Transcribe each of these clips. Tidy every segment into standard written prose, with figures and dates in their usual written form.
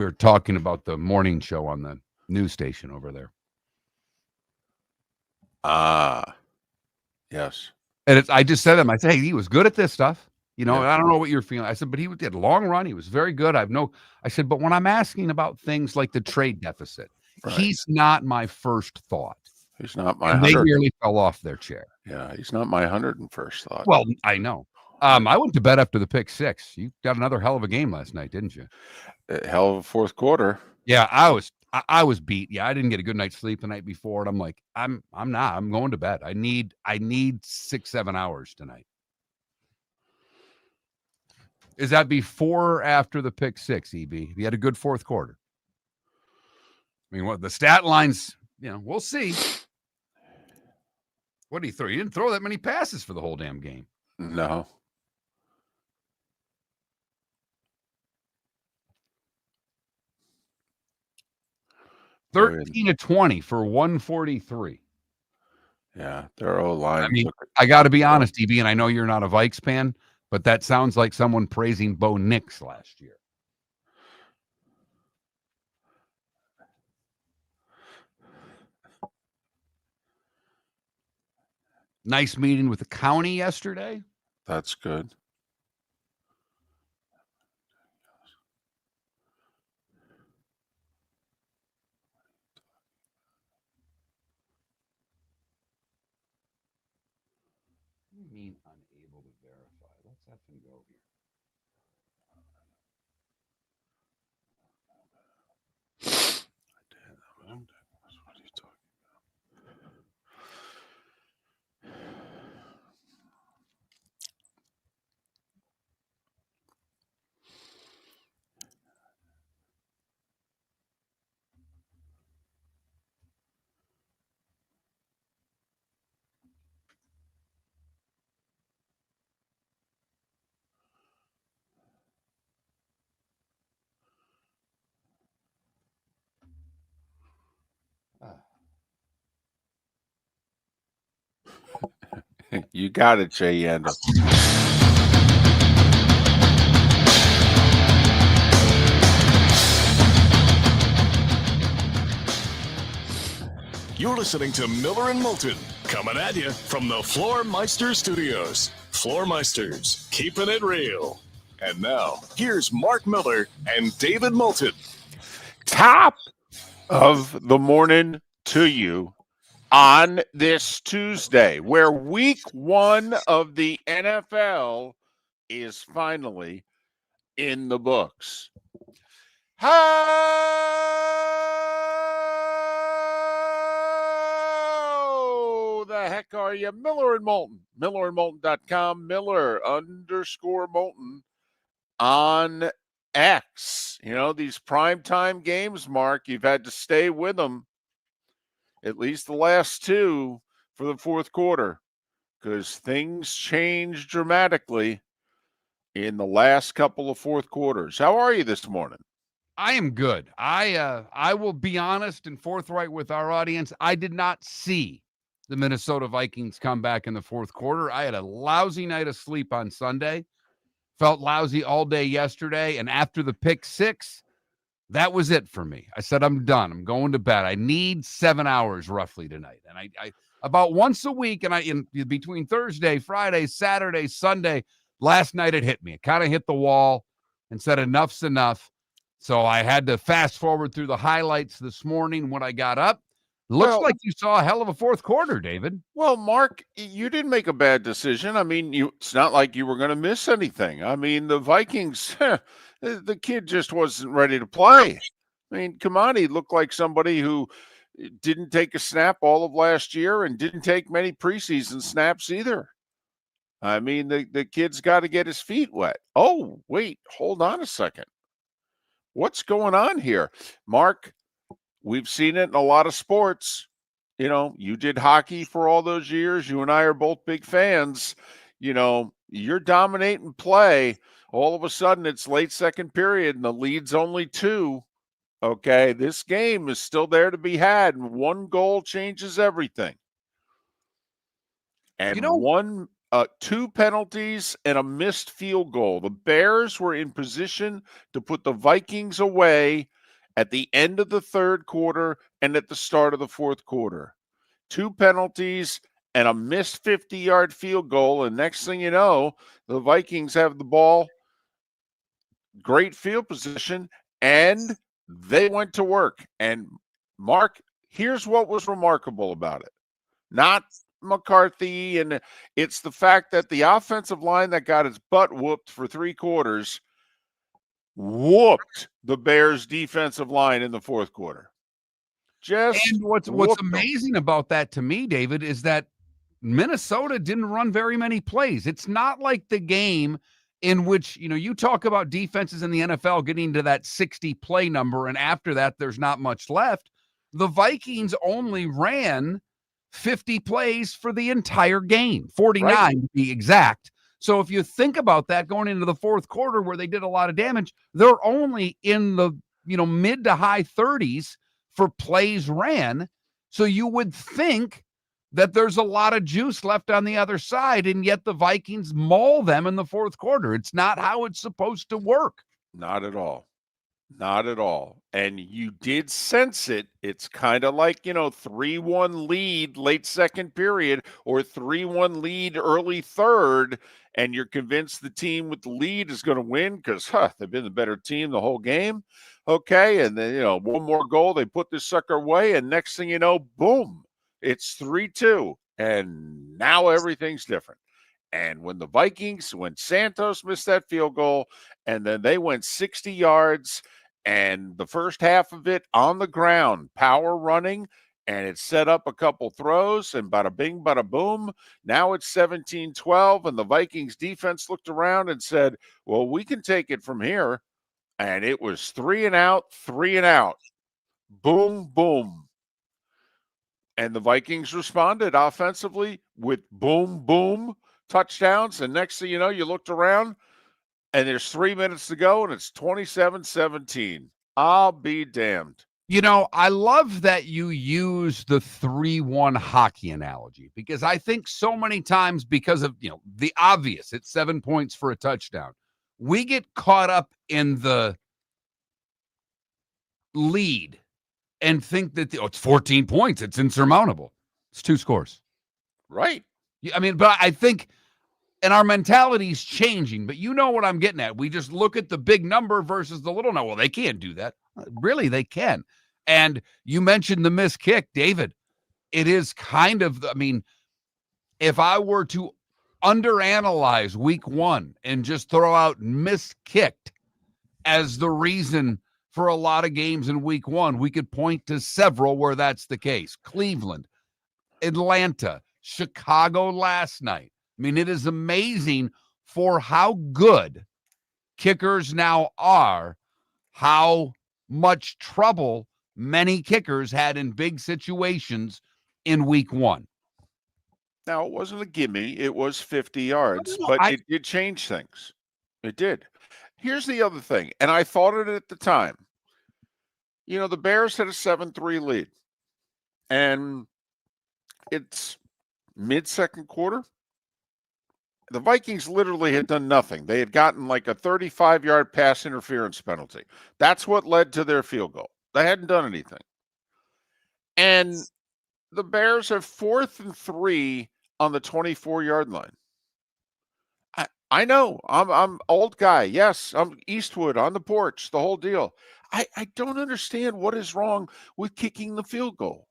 We were talking about the morning show on the news station over there. Yes. And I just said to him, I said, hey, he was good at this stuff. You know, Yeah. I don't know what you're feeling. I said, but he did a long run. He was very good. I said, but when I'm asking about things like the trade deficit, he's not my first thought. He's not my and 100. They nearly fell off their chair. Yeah, he's not my 101st thought. Well, I know. I went to bed after the pick six. You got another hell of a game last night, didn't you? Hell of a fourth quarter. Yeah, I was beat. Yeah, I didn't get a good night's sleep the night before, and I'm like, I'm going to bed. I need 6-7 hours tonight. Is that before or after the pick six, EB? He had a good fourth quarter. I mean, what the stat lines, we'll see. What did he throw? He didn't throw that many passes for the whole damn game. No. $13 to 20 for 143. Yeah, their O-line. I mean, I got to be honest, EB, and I know you're not a Vikes fan, but that sounds like someone praising Bo Nix last year. Nice meeting with the county yesterday. That's good. What do you mean unable to verify? Let's have to go here. What are you talking You got it, Jay Yandel. You're listening to Miller and Moulton, coming at you from the Floormeister Studios. Floormeisters, keeping it real. And now, here's Mark Miller and David Moulton. Top of the morning to you on this Tuesday, where week one of the NFL is finally in the books. How the heck are you? Miller and Moulton. MillerandMoulton.com. Miller_Moulton on X. You know, these primetime games, Mark, you've had to stay with them, at least the last two for the fourth quarter, because things changed dramatically in the last couple of fourth quarters. How are you this morning? I am good. I will be honest and forthright with our audience. I did not see the Minnesota Vikings come back in the fourth quarter. I had a lousy night of sleep on Sunday. Felt lousy all day yesterday. And after the pick six, that was it for me. I said, I'm done. I'm going to bed. I need 7 hours roughly tonight. And I about once a week, and in between Thursday, Friday, Saturday, Sunday, last night it hit me. It kind of hit the wall and said, enough's enough. So I had to fast forward through the highlights this morning when I got up. Looks like you saw a hell of a fourth quarter, David. Well, Mark, you didn't make a bad decision. I mean, it's not like you were going to miss anything. I mean, the Vikings, the kid just wasn't ready to play. I mean, come on, he looked like somebody who didn't take a snap all of last year and didn't take many preseason snaps either. I mean, the kid's got to get his feet wet. Oh, wait, hold on a second. What's going on here? Mark, we've seen it in a lot of sports. You know, you did hockey for all those years. You and I are both big fans. You know, you're dominating play. All of a sudden, it's late second period, and the lead's only 2. Okay, this game is still there to be had, and one goal changes everything. And 2 penalties and a missed field goal. The Bears were in position to put the Vikings away at the end of the third quarter and at the start of the fourth quarter. 2 penalties and a missed 50-yard field goal, and next thing you know, the Vikings have the ball, great field position, and they went to work. And Mark, here's what was remarkable about it. Not McCarthy, and it's the fact that the offensive line that got its butt whooped for 3 quarters whooped the Bears' defensive line in the fourth quarter. Just And what's whooped them. amazing about that to me, David, is that Minnesota didn't run very many plays. It's not like the game in which, you talk about defenses in the NFL getting to that 60 play number, and after that, there's not much left. The Vikings only ran 50 plays for the entire game, 49 Right. to be exact. So if you think about that going into the fourth quarter where they did a lot of damage, they're only in the, mid to high 30s for plays ran. So you would think that there's a lot of juice left on the other side, and yet the Vikings maul them in the fourth quarter. It's not how it's supposed to work. Not at all. Not at all. And you did sense it. It's kind of like, 3-1 lead late second period or 3-1 lead early third, and you're convinced the team with the lead is going to win because they've been the better team the whole game. Okay, and then, one more goal, they put this sucker away, and next thing you know, boom, it's 3-2, and now everything's different. And when Santos missed that field goal, and then they went 60 yards, and the first half of it on the ground, power running, and it set up a couple throws, and bada bing, bada boom. Now it's 17-12, and the Vikings defense looked around and said, well, we can take it from here. And it was 3 and out. Boom, boom. And the Vikings responded offensively with boom, boom, touchdowns. And next thing you know, you looked around, and there's 3 minutes to go, and it's 27-17. I'll be damned. I love that you use the 3-1 hockey analogy, because I think so many times, because of, the obvious, it's 7 points for a touchdown, we get caught up in the lead and think that it's 14 points. It's insurmountable. It's 2 scores. Right. But I think, and our mentality is changing, but you know what I'm getting at. We just look at the big number versus the little number. Well, they can't do that. Really, they can. And you mentioned the missed kick, David. It is kind of, if I were to underanalyze week 1 and just throw out miskicked as the reason for a lot of games in week 1, we could point to several where that's the case. Cleveland, Atlanta, Chicago last night. It is amazing for how good kickers now are, how much trouble many kickers had in big situations in week 1. Now, it wasn't a gimme. It was 50 yards, but it did change things. It did. Here's the other thing, and I thought it at the time. The Bears had a 7-3 lead, and it's mid-second quarter. The Vikings literally had done nothing. They had gotten like a 35-yard pass interference penalty. That's what led to their field goal. They hadn't done anything. And the Bears have 4th and 3 on the 24-yard line. I know. I'm old guy. Yes, I'm Eastwood on the porch, the whole deal. I don't understand what is wrong with kicking the field goal.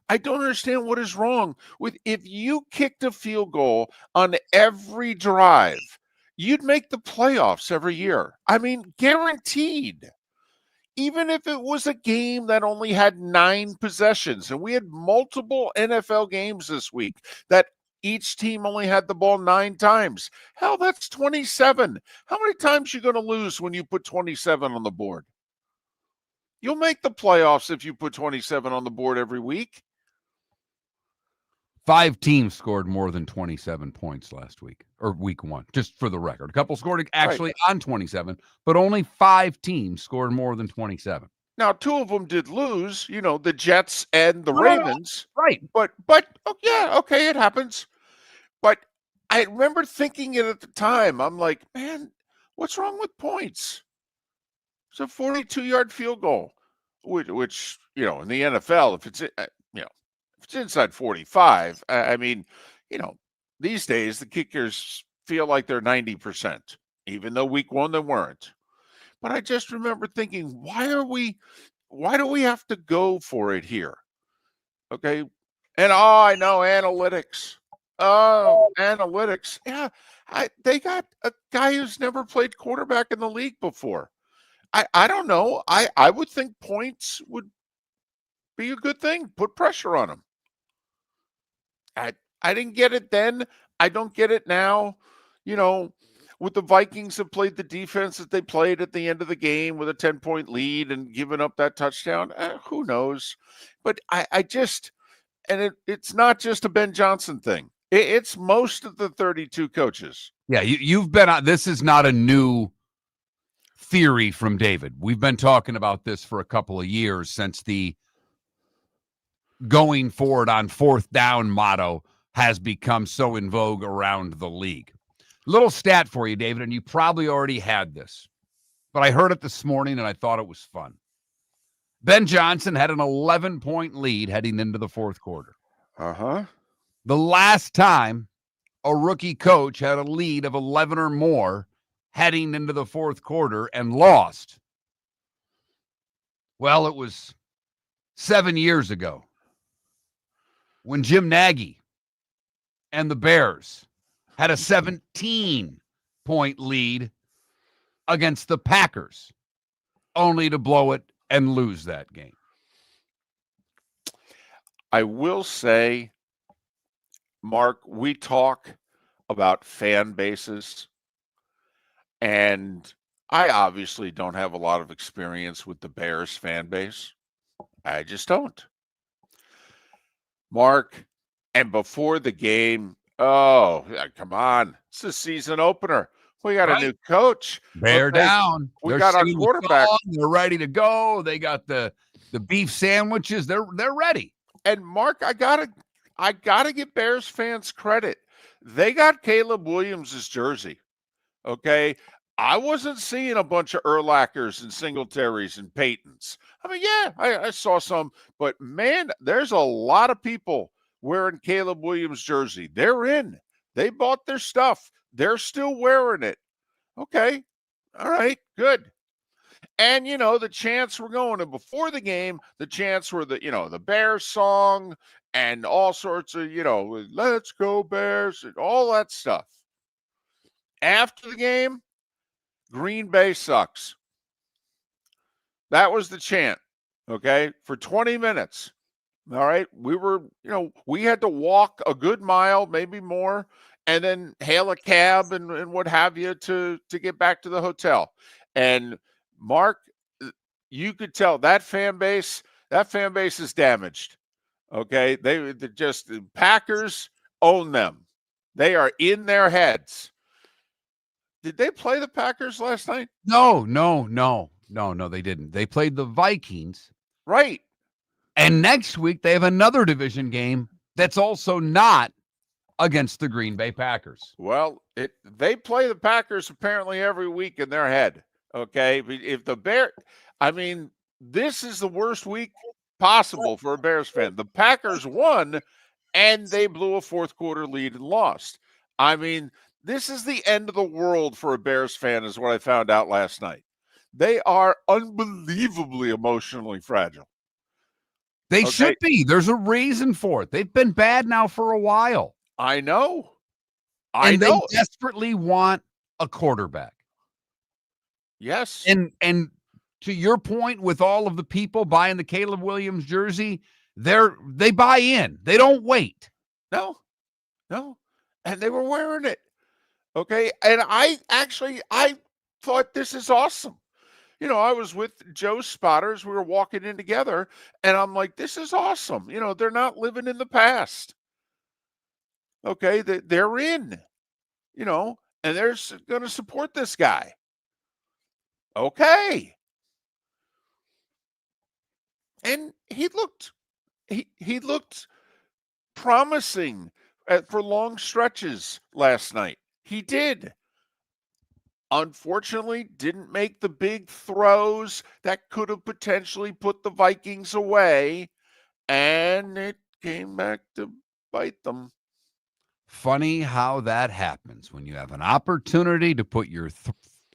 I don't understand what is wrong with, if you kicked a field goal on every drive, you'd make the playoffs every year. Guaranteed. Even if it was a game that only had 9 possessions, and we had multiple NFL games this week that each team only had the ball 9 times. Hell, that's 27. How many times are you going to lose when you put 27 on the board? You'll make the playoffs if you put 27 on the board every week. 5 teams scored more than 27 points last week, or week 1, just for the record. A couple scored actually on 27, but only 5 teams scored more than 27. Now, 2 of them did lose, the Jets and the Ravens. Right. But yeah, okay, it happens. But I remember thinking it at the time. I'm like, man, what's wrong with points? It's a 42-yard field goal, which in the NFL, if it's if it's inside 45, I mean, you know, these days the kickers feel like they're 90%, even though week one they weren't. But I just remember thinking, why do we have to go for it here? Okay. And I know analytics. Oh, analytics. Yeah. They got a guy who's never played quarterback in the league before. I don't know. I would think points would be a good thing. Put pressure on him. I didn't get it then. I don't get it now. You know, with the Vikings have played the defense that they played at the end of the game with a 10-point lead and giving up that touchdown. Who knows? But I just, and it's not just a Ben Johnson thing. It's most of the 32 coaches. Yeah, you've been on. This is not a new theory from David. We've been talking about this for a couple of years since the going forward on fourth down motto has become so in vogue around the league. Little stat for you, David, and you probably already had this, but I heard it this morning and I thought it was fun. Ben Johnson had an 11-point lead heading into the fourth quarter. Uh-huh. The last time a rookie coach had a lead of 11 or more heading into the fourth quarter and lost, well, it was 7 years ago when Jim Nagy and the Bears had a 17-point lead against the Packers, only to blow it and lose that game. I will say, Mark, we talk about fan bases, and I obviously don't have a lot of experience with the Bears fan base. I just don't. Mark, and before the game, oh, come on. It's the season opener. We got a new coach. Bear down. We got our quarterback. They're ready to go. They got the beef sandwiches. They're ready. And Mark, I gotta give Bears fans credit. They got Caleb Williams' jersey. Okay. I wasn't seeing a bunch of Urlachers and Singletaries and Paytons. I mean, yeah, I saw some, but man, there's a lot of people wearing Caleb Williams' jersey. They're in. They bought their stuff. They're still wearing it. Okay. All right. Good. And, the chants were going. And before the game, the chants were the Bears song and all sorts of, let's go Bears and all that stuff. After the game, Green Bay sucks. That was the chant, okay, for 20 minutes. All right. We had to walk a good mile, maybe more, and then hail a cab and what have you to get back to the hotel. And Mark, you could tell that fan base is damaged. Okay. The Packers own them. They are in their heads. Did they play the Packers last night? No, they didn't. They played the Vikings. Right. And next week they have another division game that's also not against the Green Bay Packers. Well, they play the Packers apparently every week in their head. Okay. If the this is the worst week possible for a Bears fan. The Packers won and they blew a fourth quarter lead and lost. I mean, this is the end of the world for a Bears fan, is what I found out last night. They are unbelievably emotionally fragile. They should be. There's a reason for it. They've been bad now for a while. I know. They desperately want a quarterback. Yes. And to your point, with all of the people buying the Caleb Williams jersey, they buy in. They don't wait. No. And they were wearing it. Okay. And I thought this is awesome. I was with Joe Spotters. We were walking in together and I'm like, this is awesome. They're not living in the past. Okay. They're in, and they're going to support this guy. Okay. And he looked promising for long stretches last night. He did. Unfortunately, didn't make the big throws that could have potentially put the Vikings away, and it came back to bite them. Funny how that happens when you have an opportunity to put your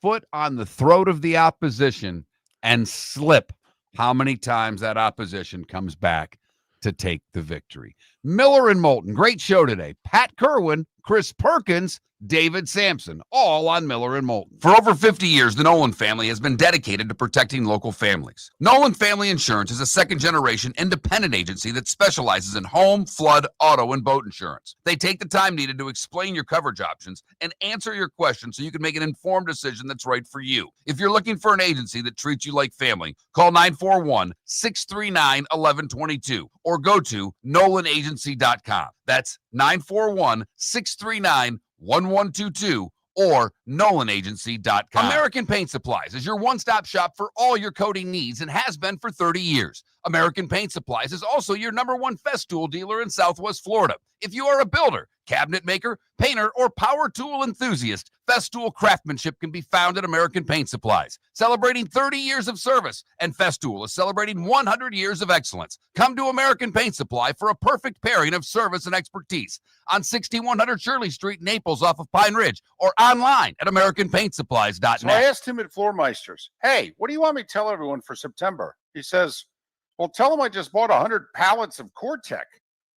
foot on the throat of the opposition and slip. How many times that opposition comes back to take the victory. Miller and Moulton, great show today. Pat Kirwan, Chris Perkins, David Samson, all on Miller and Moulton. For over 50 years, the Nolan family has been dedicated to protecting local families. Nolan Family Insurance is a second-generation independent agency that specializes in home, flood, auto, and boat insurance. They take the time needed to explain your coverage options and answer your questions so you can make an informed decision that's right for you. If you're looking for an agency that treats you like family, call 941-639-1122 or go to nolanagency.com. That's 941-639-1122 or nolanagency.com. American Paint Supplies is your one-stop shop for all your coating needs and has been for 30 years. American Paint Supplies is also your #1 Festool dealer in Southwest Florida. If you are a builder, cabinet maker, painter, or power tool enthusiast, Festool craftsmanship can be found at American Paint Supplies. Celebrating 30 years of service, and Festool is celebrating 100 years of excellence. Come to American Paint Supply for a perfect pairing of service and expertise on 6100 Shirley Street, Naples, off of Pine Ridge, or online at AmericanPaintSupplies.net. So I asked him at Floormeisters, hey, what do you want me to tell everyone for September? He says, well, tell them I just bought 100 pallets of Core-Tech.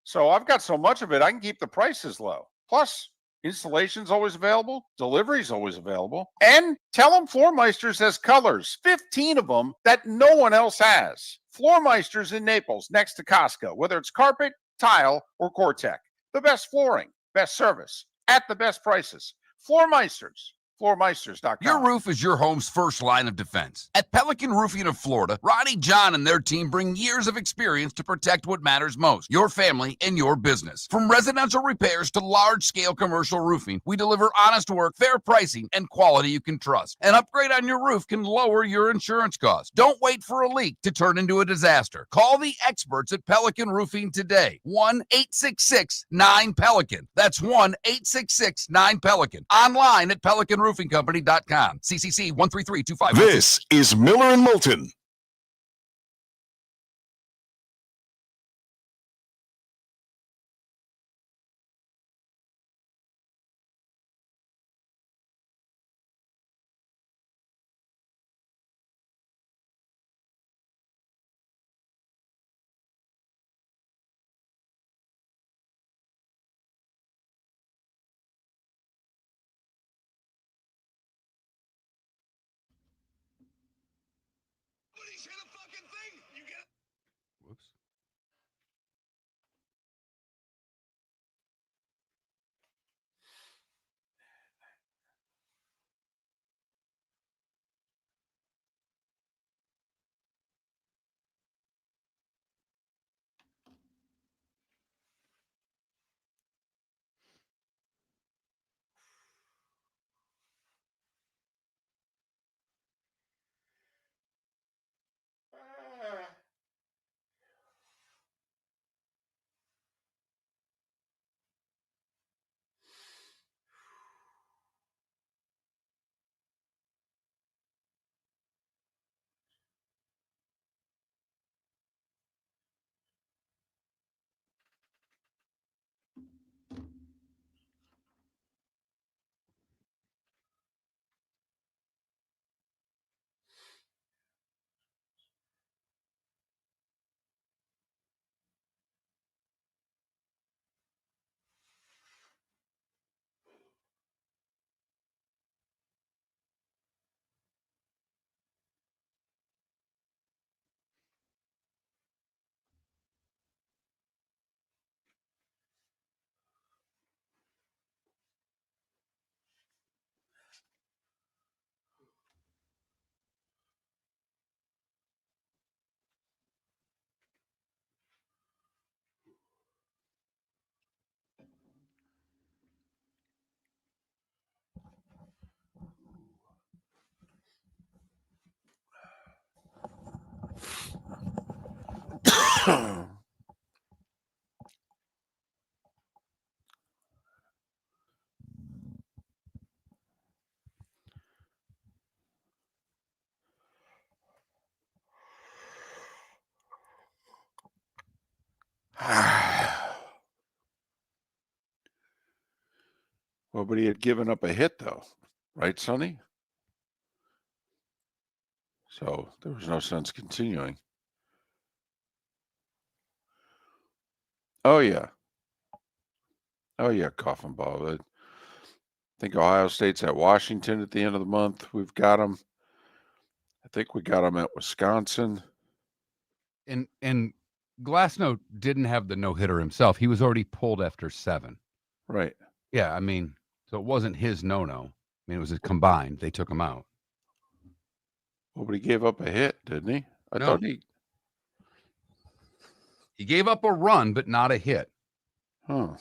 So I've got so much of it, I can keep the prices low. Plus, installation's always available, delivery's always available. And tell them Floormeisters has colors, 15 of them that no one else has. Floormeisters in Naples, next to Costco, whether it's carpet, tile, or Core-Tech. The best flooring, best service, at the best prices. Floormeisters. Floormeisters.com. Your roof is your home's first line of defense. At Pelican Roofing of Florida, Ronnie, John, and their team bring years of experience to protect what matters most, your family and your business. From residential repairs to large-scale commercial roofing, we deliver honest work, fair pricing, and quality you can trust. An upgrade on your roof can lower your insurance costs. Don't wait for a leak to turn into a disaster. Call the experts at Pelican Roofing today. 1-866-9-PELICAN. That's 1-866-9-PELICAN. Online at PelicanRoofingCompany.com. CCC 13325. This is Miller and Moulton. Whoops. Well, but he had given up a hit, though. Right, Sonny? So there was no sense continuing. Oh, yeah. Oh, yeah, coffin ball. I think Ohio State's at Washington at the end of the month. We've got them. I think we got them at Wisconsin. And Glasnow didn't have the no-hitter himself. He was already pulled after 7. Right. Yeah, I mean, so it wasn't his no-no. I mean, it was a combined. They took him out. Well, but he gave up a hit, didn't he? I No. thought He gave up a run, but not a hit. Huh.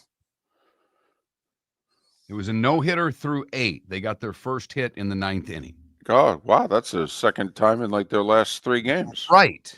It was a no-hitter through 8. They got their first hit in the 9th inning. God, wow, that's the second time in like their last 3 games. Right.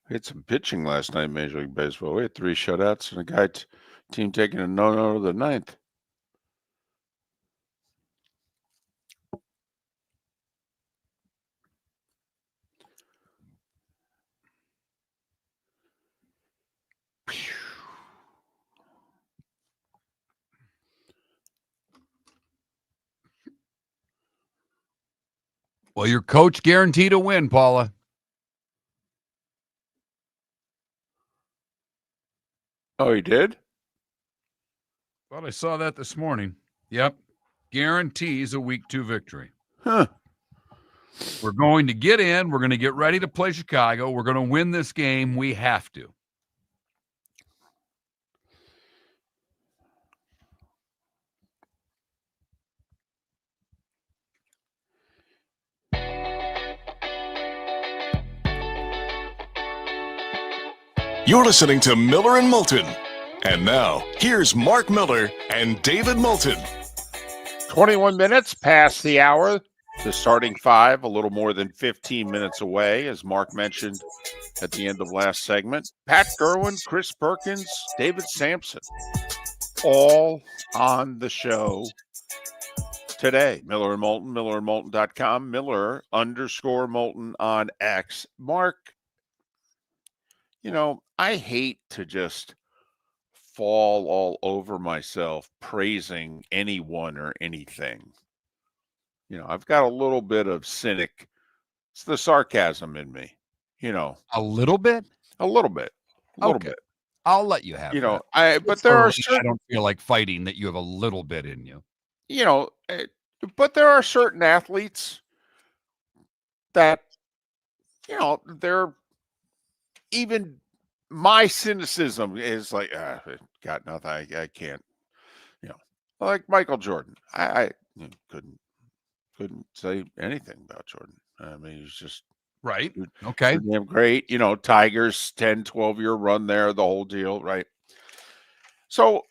We had some pitching last night in Major League Baseball. We had 3 shutouts and a team taking a no-no to the 9th. Well, your coach guaranteed a win, Paula. Oh, he did? Well, I saw that this morning. Yep. Guarantees a week 2 victory. Huh. We're going to get in. We're going to get ready to play Chicago. We're going to win this game. We have to. You're listening to Miller and Moulton. And now, here's Mark Miller and David Moulton. 21 minutes past the hour. The starting 5, a little more than 15 minutes away, as Mark mentioned at the end of last segment. Pat Kirwan, Chris Perkins, David Samson, all on the show today. Miller and Moulton, millerandmoulton.com, Miller_Moulton on X. Mark, you know, I hate to just fall all over myself praising anyone or anything. You know, I've got a little bit of cynic. It's the sarcasm in me, you know. A little bit? A little bit. A little bit. I'll let you have You know, that. but there are I certain, don't feel like fighting that you have a little bit in you. you know, but there are certain athletes that, you know, they're even my cynicism is like, got nothing. I can't, you know, like Michael Jordan. I couldn't say anything about Jordan. I mean, he's just Right. Okay. damn great. You know, Tigers 10, 12-year run there, the whole deal, right? So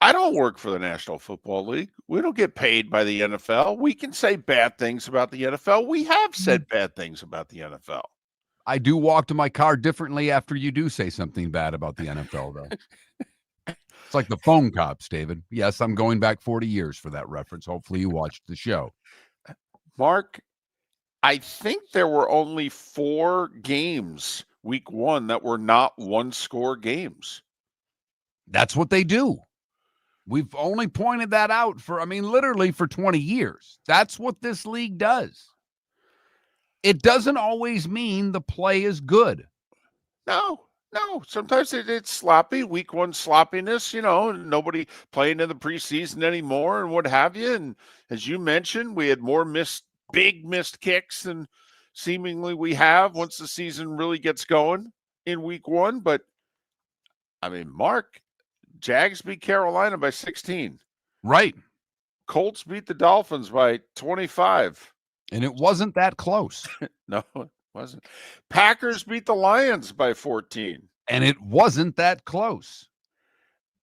I don't work for the National Football League. We don't get paid by the NFL. We can say bad things about the NFL. We have said bad things about the NFL. I do walk to my car differently after you do say something bad about the NFL, though. It's like the phone cops, David. Yes, I'm going back 40 years for that reference. Hopefully you watched the show. Mark, I think there were only 4 games week 1 that were not 1-score games. That's what they do. We've only pointed that out literally for 20 years. That's what this league does. It doesn't always mean the play is good. No. Sometimes it's sloppy. Week 1 sloppiness, you know, nobody playing in the preseason anymore and what have you. And as you mentioned, we had more big missed kicks than seemingly we have once the season really gets going in week 1. But, I mean, Mark, Jags beat Carolina by 16. Right. Colts beat the Dolphins by 25. And it wasn't that close. No, Wasn't. Packers beat the Lions by 14. And it wasn't that close.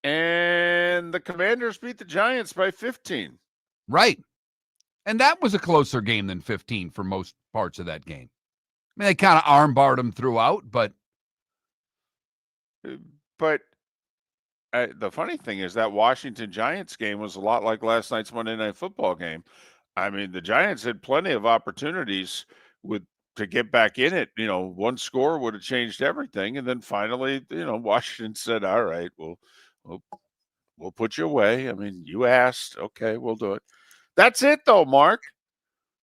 And the Commanders beat the Giants by 15. Right. And that was a closer game than 15 for most parts of that game. I mean, they kind of armbarred them throughout, but the funny thing is that Washington Giants game was a lot like last night's Monday Night Football game. I mean, the Giants had plenty of opportunities to get back in it. You know, one score would have changed everything. And then finally, Washington said, all right, we'll put you away. I mean, you asked. Okay, we'll do it. That's it, though, Mark.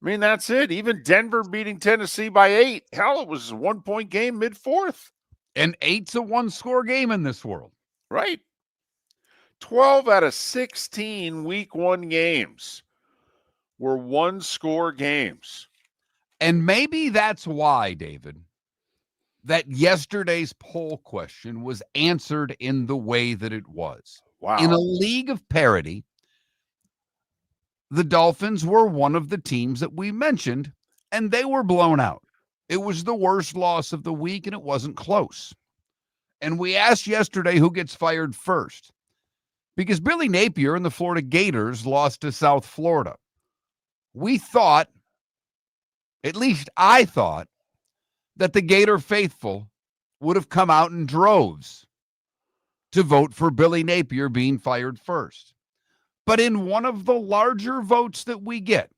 I mean, that's it. Even Denver beating Tennessee by 8. Hell, it was a 1-point game mid-fourth. And 8's a one-score game in this world. Right. 12 out of 16 week 1 games were one-score games. And maybe that's why, David, that yesterday's poll question was answered in the way that it was. Wow. In a league of parity, the Dolphins were one of the teams that we mentioned, and they were blown out. It was the worst loss of the week, and it wasn't close. And we asked yesterday who gets fired first, because Billy Napier and the Florida Gators lost to South Florida. We thought, at least I thought, that the Gator faithful would have come out in droves to vote for Billy Napier being fired first. But in one of the larger votes that we get,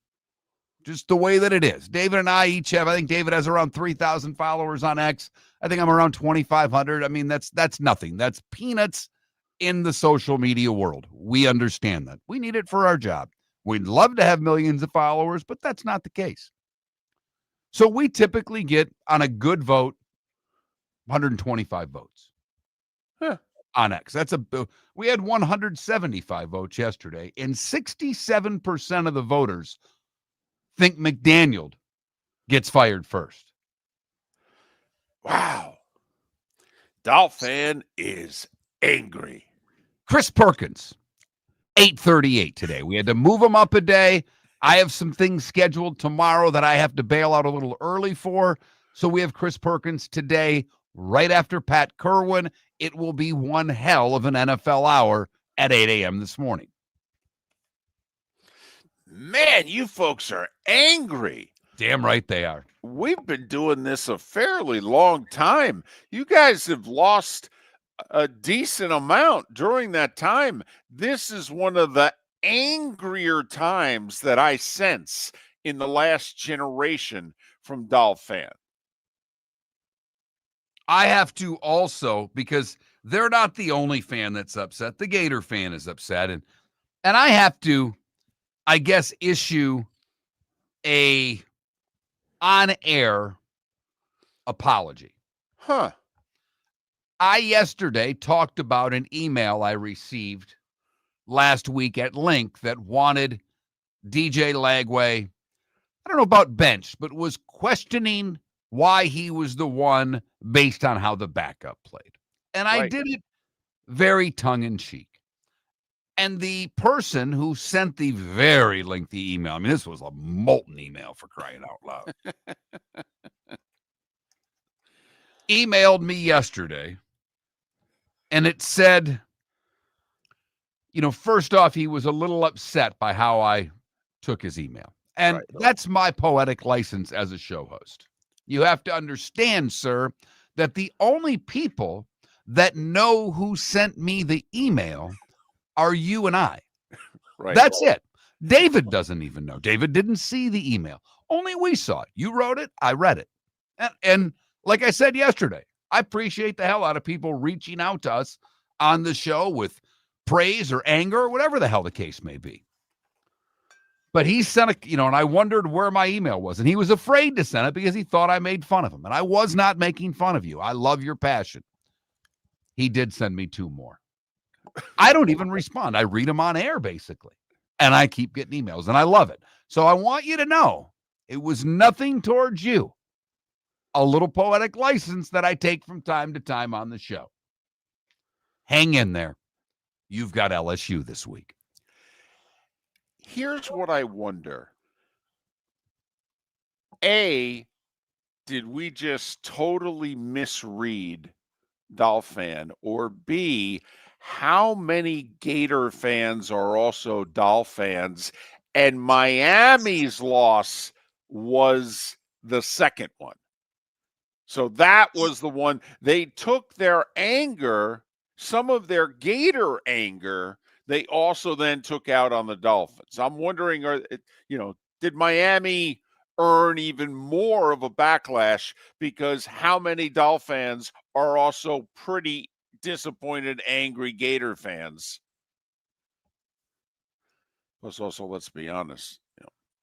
just the way that it is, David and I each have, I think David has around 3,000 followers on X. I think I'm around 2,500. I mean, that's nothing. That's peanuts in the social media world. We understand that. We need it for our job. We'd love to have millions of followers, but that's not the case. So we typically get, on a good vote, 125 votes. Huh. On X. We had 175 votes yesterday, and 67% of the voters think McDaniel gets fired first. Wow. Dolphin is angry. Chris Perkins, 8:38 today. We had to move him up a day. I have some things scheduled tomorrow that I have to bail out a little early for. So we have Chris Perkins today, right after Pat Kirwan. It will be one hell of an NFL hour at 8 a.m. this morning. Man, you folks are angry. Damn right they are. We've been doing this a fairly long time. You guys have lost a decent amount during that time. This is one of the angrier times that I sense in the last generation from Dolphin. I have to also, because they're not the only fan that's upset. The Gator fan is upset. And I have to, I guess, issue a on-air apology. Huh. I yesterday talked about an email I received last week at Link that wanted DJ Lagway, I don't know about benched, but was questioning why he was the one based on how the backup played. And I did it very tongue-in-cheek. And the person who sent the very lengthy email, I mean, this was a Moulton email for crying out loud, emailed me yesterday, and it said, first off, he was a little upset by how I took his email. And that's my poetic license as a show host. You have to understand, sir, that the only people that know who sent me the email are you and I. Right. That's it. David doesn't even know. David didn't see the email. Only we saw it. You wrote it. I read it. And like I said yesterday, I appreciate the hell out of people reaching out to us on the show with praise or anger or whatever the hell the case may be. But he sent and I wondered where my email was. And he was afraid to send it because he thought I made fun of him. And I was not making fun of you. I love your passion. He did send me 2 more. I don't even respond. I read them on air, basically. And I keep getting emails, and I love it. So I want you to know it was nothing towards you. A little poetic license that I take from time to time on the show. Hang in there. You've got LSU this week. Here's what I wonder. A, did we just totally misread Dolphin? Or B, how many Gator fans are also Dolphins? And Miami's loss was the second one. So that was the one. They took their anger, some of their Gator anger, they also then took out on the Dolphins. I'm wondering, did Miami earn even more of a backlash because how many Dolphins are also pretty disappointed, angry Gator fans? Plus, also, let's be honest,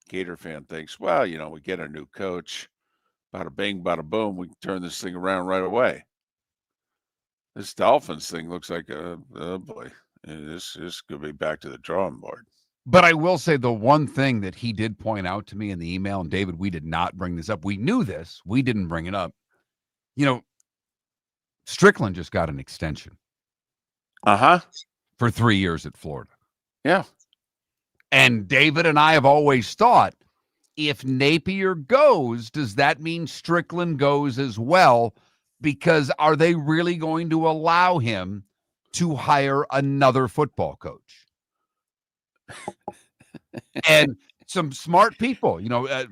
Gator fan thinks, well, we get a new coach. Bada bing, bada boom, we can turn this thing around right away. This Dolphins thing looks like, oh boy, this could be back to the drawing board. But I will say the one thing that he did point out to me in the email, and David, we did not bring this up. We knew this. We didn't bring it up. Strickland just got an extension. For 3 years at Florida. Yeah. And David and I have always thought, if Napier goes, does that mean Strickland goes as well? Because are they really going to allow him to hire another football coach? And some smart people,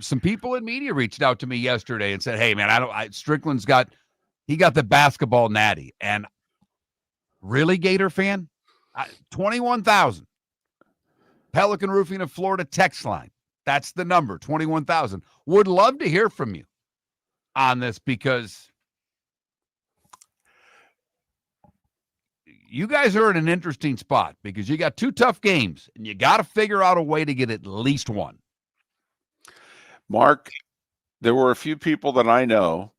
some people in media reached out to me yesterday and said, hey, man, Strickland's got the basketball natty. And really, Gator fan? 21,000. Pelican Roofing of Florida text line. That's the number, 21,000. Would love to hear from you on this because you guys are in an interesting spot because you got two tough games and you got to figure out a way to get at least one. Mark, there were a few people that I know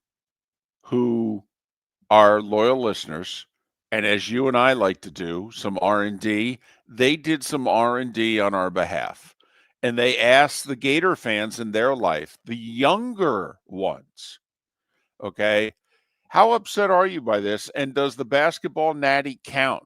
who are loyal listeners, and as you and I like to do some R&D, they did some R&D on our behalf. And they asked the Gator fans in their life, the younger ones, okay, how upset are you by this? And does the basketball natty count?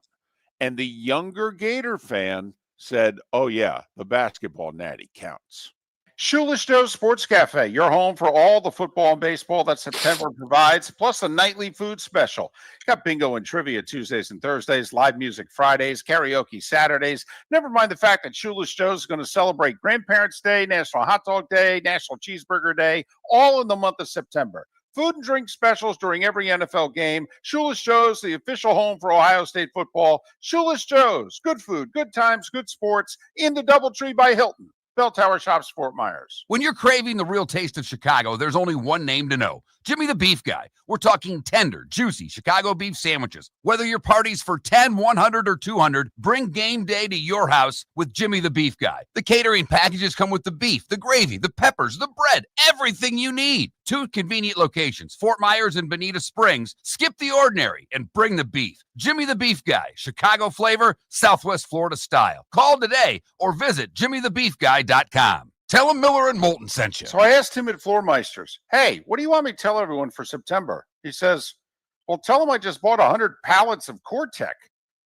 And the younger Gator fan said, oh, yeah, the basketball natty counts. Shoeless Joe's Sports Cafe, your home for all the football and baseball that September provides, plus a nightly food special. Got bingo and trivia Tuesdays and Thursdays, live music Fridays, karaoke Saturdays. Never mind the fact that Shoeless Joe's is going to celebrate Grandparents' Day, National Hot Dog Day, National Cheeseburger Day, all in the month of September. Food and drink specials during every NFL game. Shoeless Joe's, the official home for Ohio State football. Shoeless Joe's, good food, good times, good sports, in the Doubletree by Hilton. Bell Tower Shops, Fort Myers. When you're craving the real taste of Chicago, there's only one name to know. Jimmy the Beef Guy. We're talking tender, juicy Chicago beef sandwiches. Whether your party's for 10, 100, or 200, bring game day to your house with Jimmy the Beef Guy. The catering packages come with the beef, the gravy, the peppers, the bread, everything you need. 2 convenient locations, Fort Myers and Bonita Springs. Skip the ordinary and bring the beef. Jimmy the Beef Guy, Chicago flavor, Southwest Florida style. Call today or visit jimmythebeefguy.com. Tell him Miller and Moulton sent you. So I asked him at Floormeisters, hey, what do you want me to tell everyone for September? He says, well, tell them I just bought 100 pallets of Core-Tech.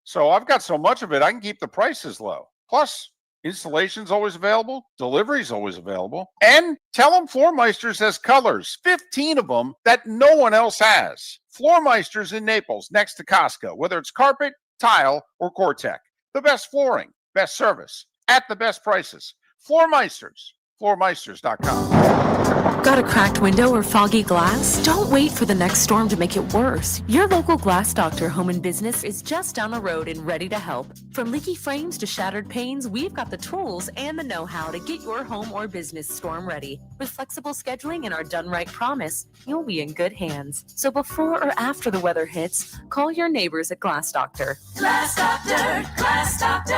So I've got so much of it, I can keep the prices low. Plus, installation's always available. Delivery's always available. And tell them Floormeisters has colors, 15 of them that no one else has. Floormeisters in Naples, next to Costco, whether it's carpet, tile, or Core-Tech. The best flooring, best service, at the best prices. Floormeisters, floormeisters.com. Got a cracked window or foggy glass? Don't wait for the next storm to make it worse. Your local Glass Doctor Home and Business is just down the road and ready to help. From leaky frames to shattered panes, we've got the tools and the know-how to get your home or business storm ready. With flexible scheduling and our done right promise, you'll be in good hands. So before or after the weather hits, call your neighbors at Glass Doctor. Glass Doctor, Glass Doctor.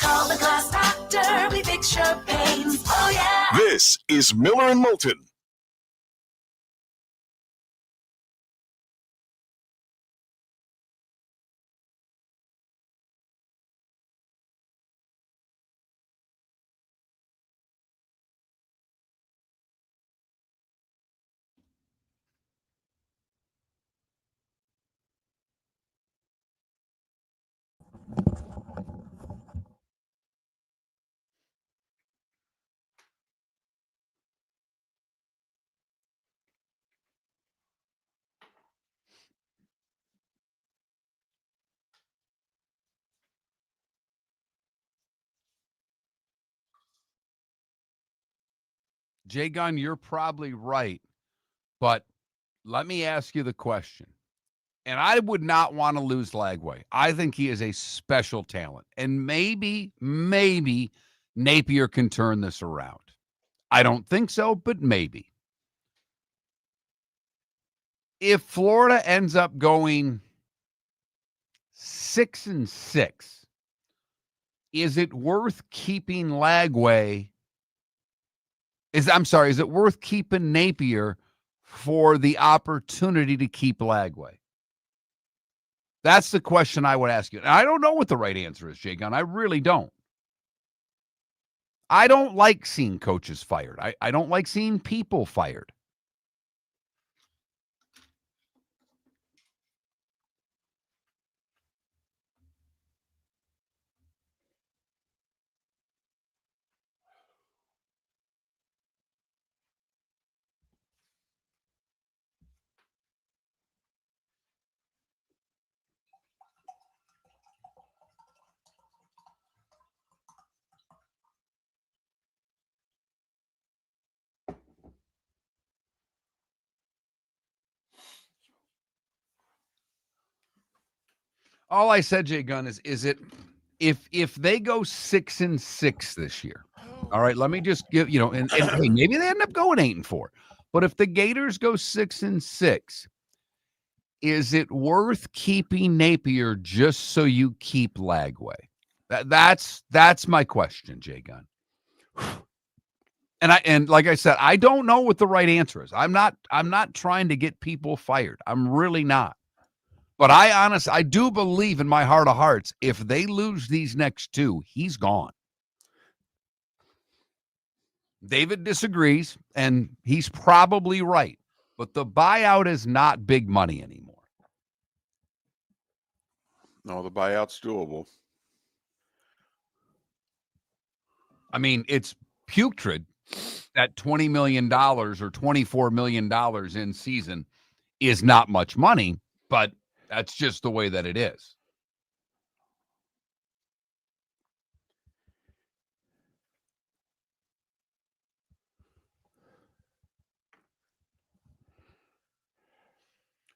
Call the Glass Doctor, we fix your pains. Oh yeah. This is Miller and Moulton. Jay Gunn, you're probably right. But let me ask you the question. And I would not want to lose Lagway. I think he is a special talent. And maybe Napier can turn this around. I don't think so, but maybe. If Florida ends up going 6-6, is it worth keeping Lagway? Is it worth keeping Napier for the opportunity to keep Lagway? That's the question I would ask you. And I don't know what the right answer is, Jay Gunn. I really don't. I don't like seeing coaches fired. I don't like seeing people fired. All I said, Jay Gunn, is it if they go 6-6 this year, all right, let me just give, and hey, maybe they end up going 8-4. But if the Gators go 6-6, is it worth keeping Napier just so you keep Lagway? That's my question, Jay Gunn. And like I said, I don't know what the right answer is. I'm not trying to get people fired. I'm really not. But I do believe in my heart of hearts, if they lose these next two, he's gone. David disagrees, and he's probably right. But the buyout is not big money anymore. No, the buyout's doable. I mean, it's putrid that $20 million or $24 million in season is not much money, but that's just the way that it is.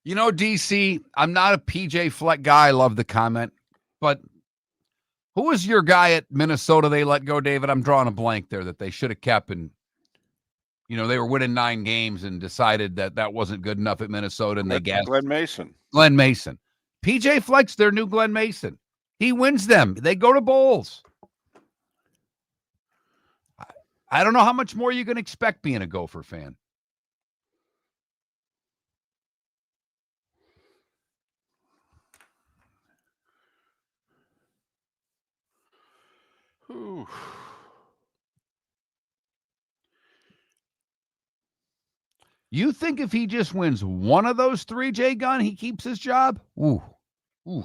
DC, I'm not a PJ Fleck guy. I love the comment. But who was your guy at Minnesota they let go, David? I'm drawing a blank there that they should have kept. And, they were winning 9 games and decided that wasn't good enough at Minnesota. And they gassed. Glenn Mason. PJ Fleck's their new Glenn Mason. He wins them. They go to bowls. I don't know how much more you can expect being a Gopher fan. Ooh. You think if he just wins one of those 3, Jay Gunn, he keeps his job? Ooh. I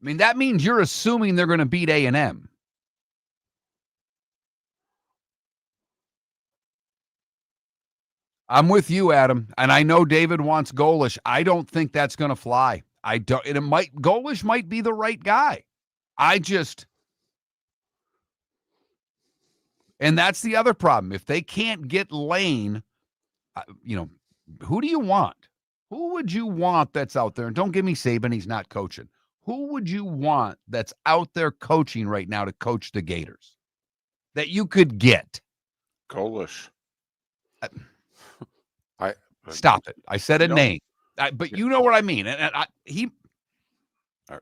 mean, that means you're assuming they're going to beat A&M. I'm with you, Adam. And I know David wants Golish. I don't think that's going to fly. Golish might be the right guy. And that's the other problem. If they can't get Lane, who do you want? Who would you want that's out there? And don't give me Saban, he's not coaching. Who would you want that's out there coaching right now to coach the Gators that you could get? Golish. Stop it. I said a name. But you know what I mean. He. All right.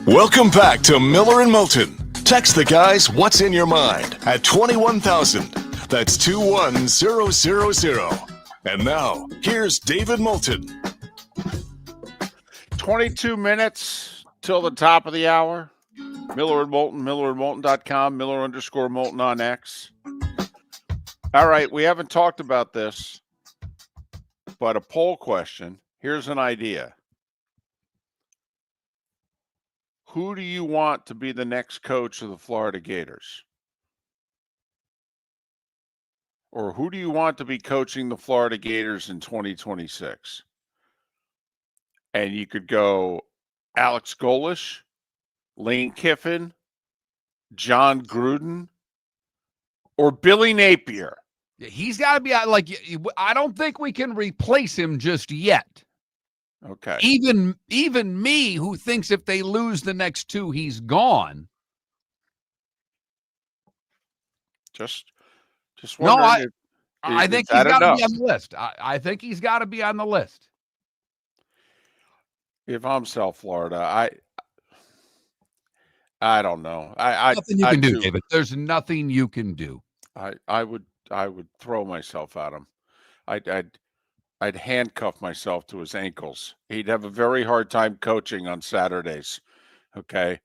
Welcome back to Miller and Moulton. Text the guys what's in your mind at 21,000. That's 21000. And now, here's David Moulton. 22 minutes till the top of the hour. Miller and Moulton, millerandmoulton.com, Miller_Moulton on X. All right, we haven't talked about this, but a poll question. Here's an idea. Who do you want to be the next coach of the Florida Gators? Or who do you want to be coaching the Florida Gators in 2026? And you could go Alex Golish, Lane Kiffin, John Gruden, or Billy Napier. He's got to be like, I don't think we can replace him just yet. Okay. Even me, who thinks if they lose the next two, he's gone. Just No, wondering. I think he's got to be on the list. I think he's got to be on the list. If I'm South Florida, I don't know. Nothing you can do, David. There's nothing you can do. I would throw myself at him. I'd handcuff myself to his ankles. He'd have a very hard time coaching on Saturdays. Okay.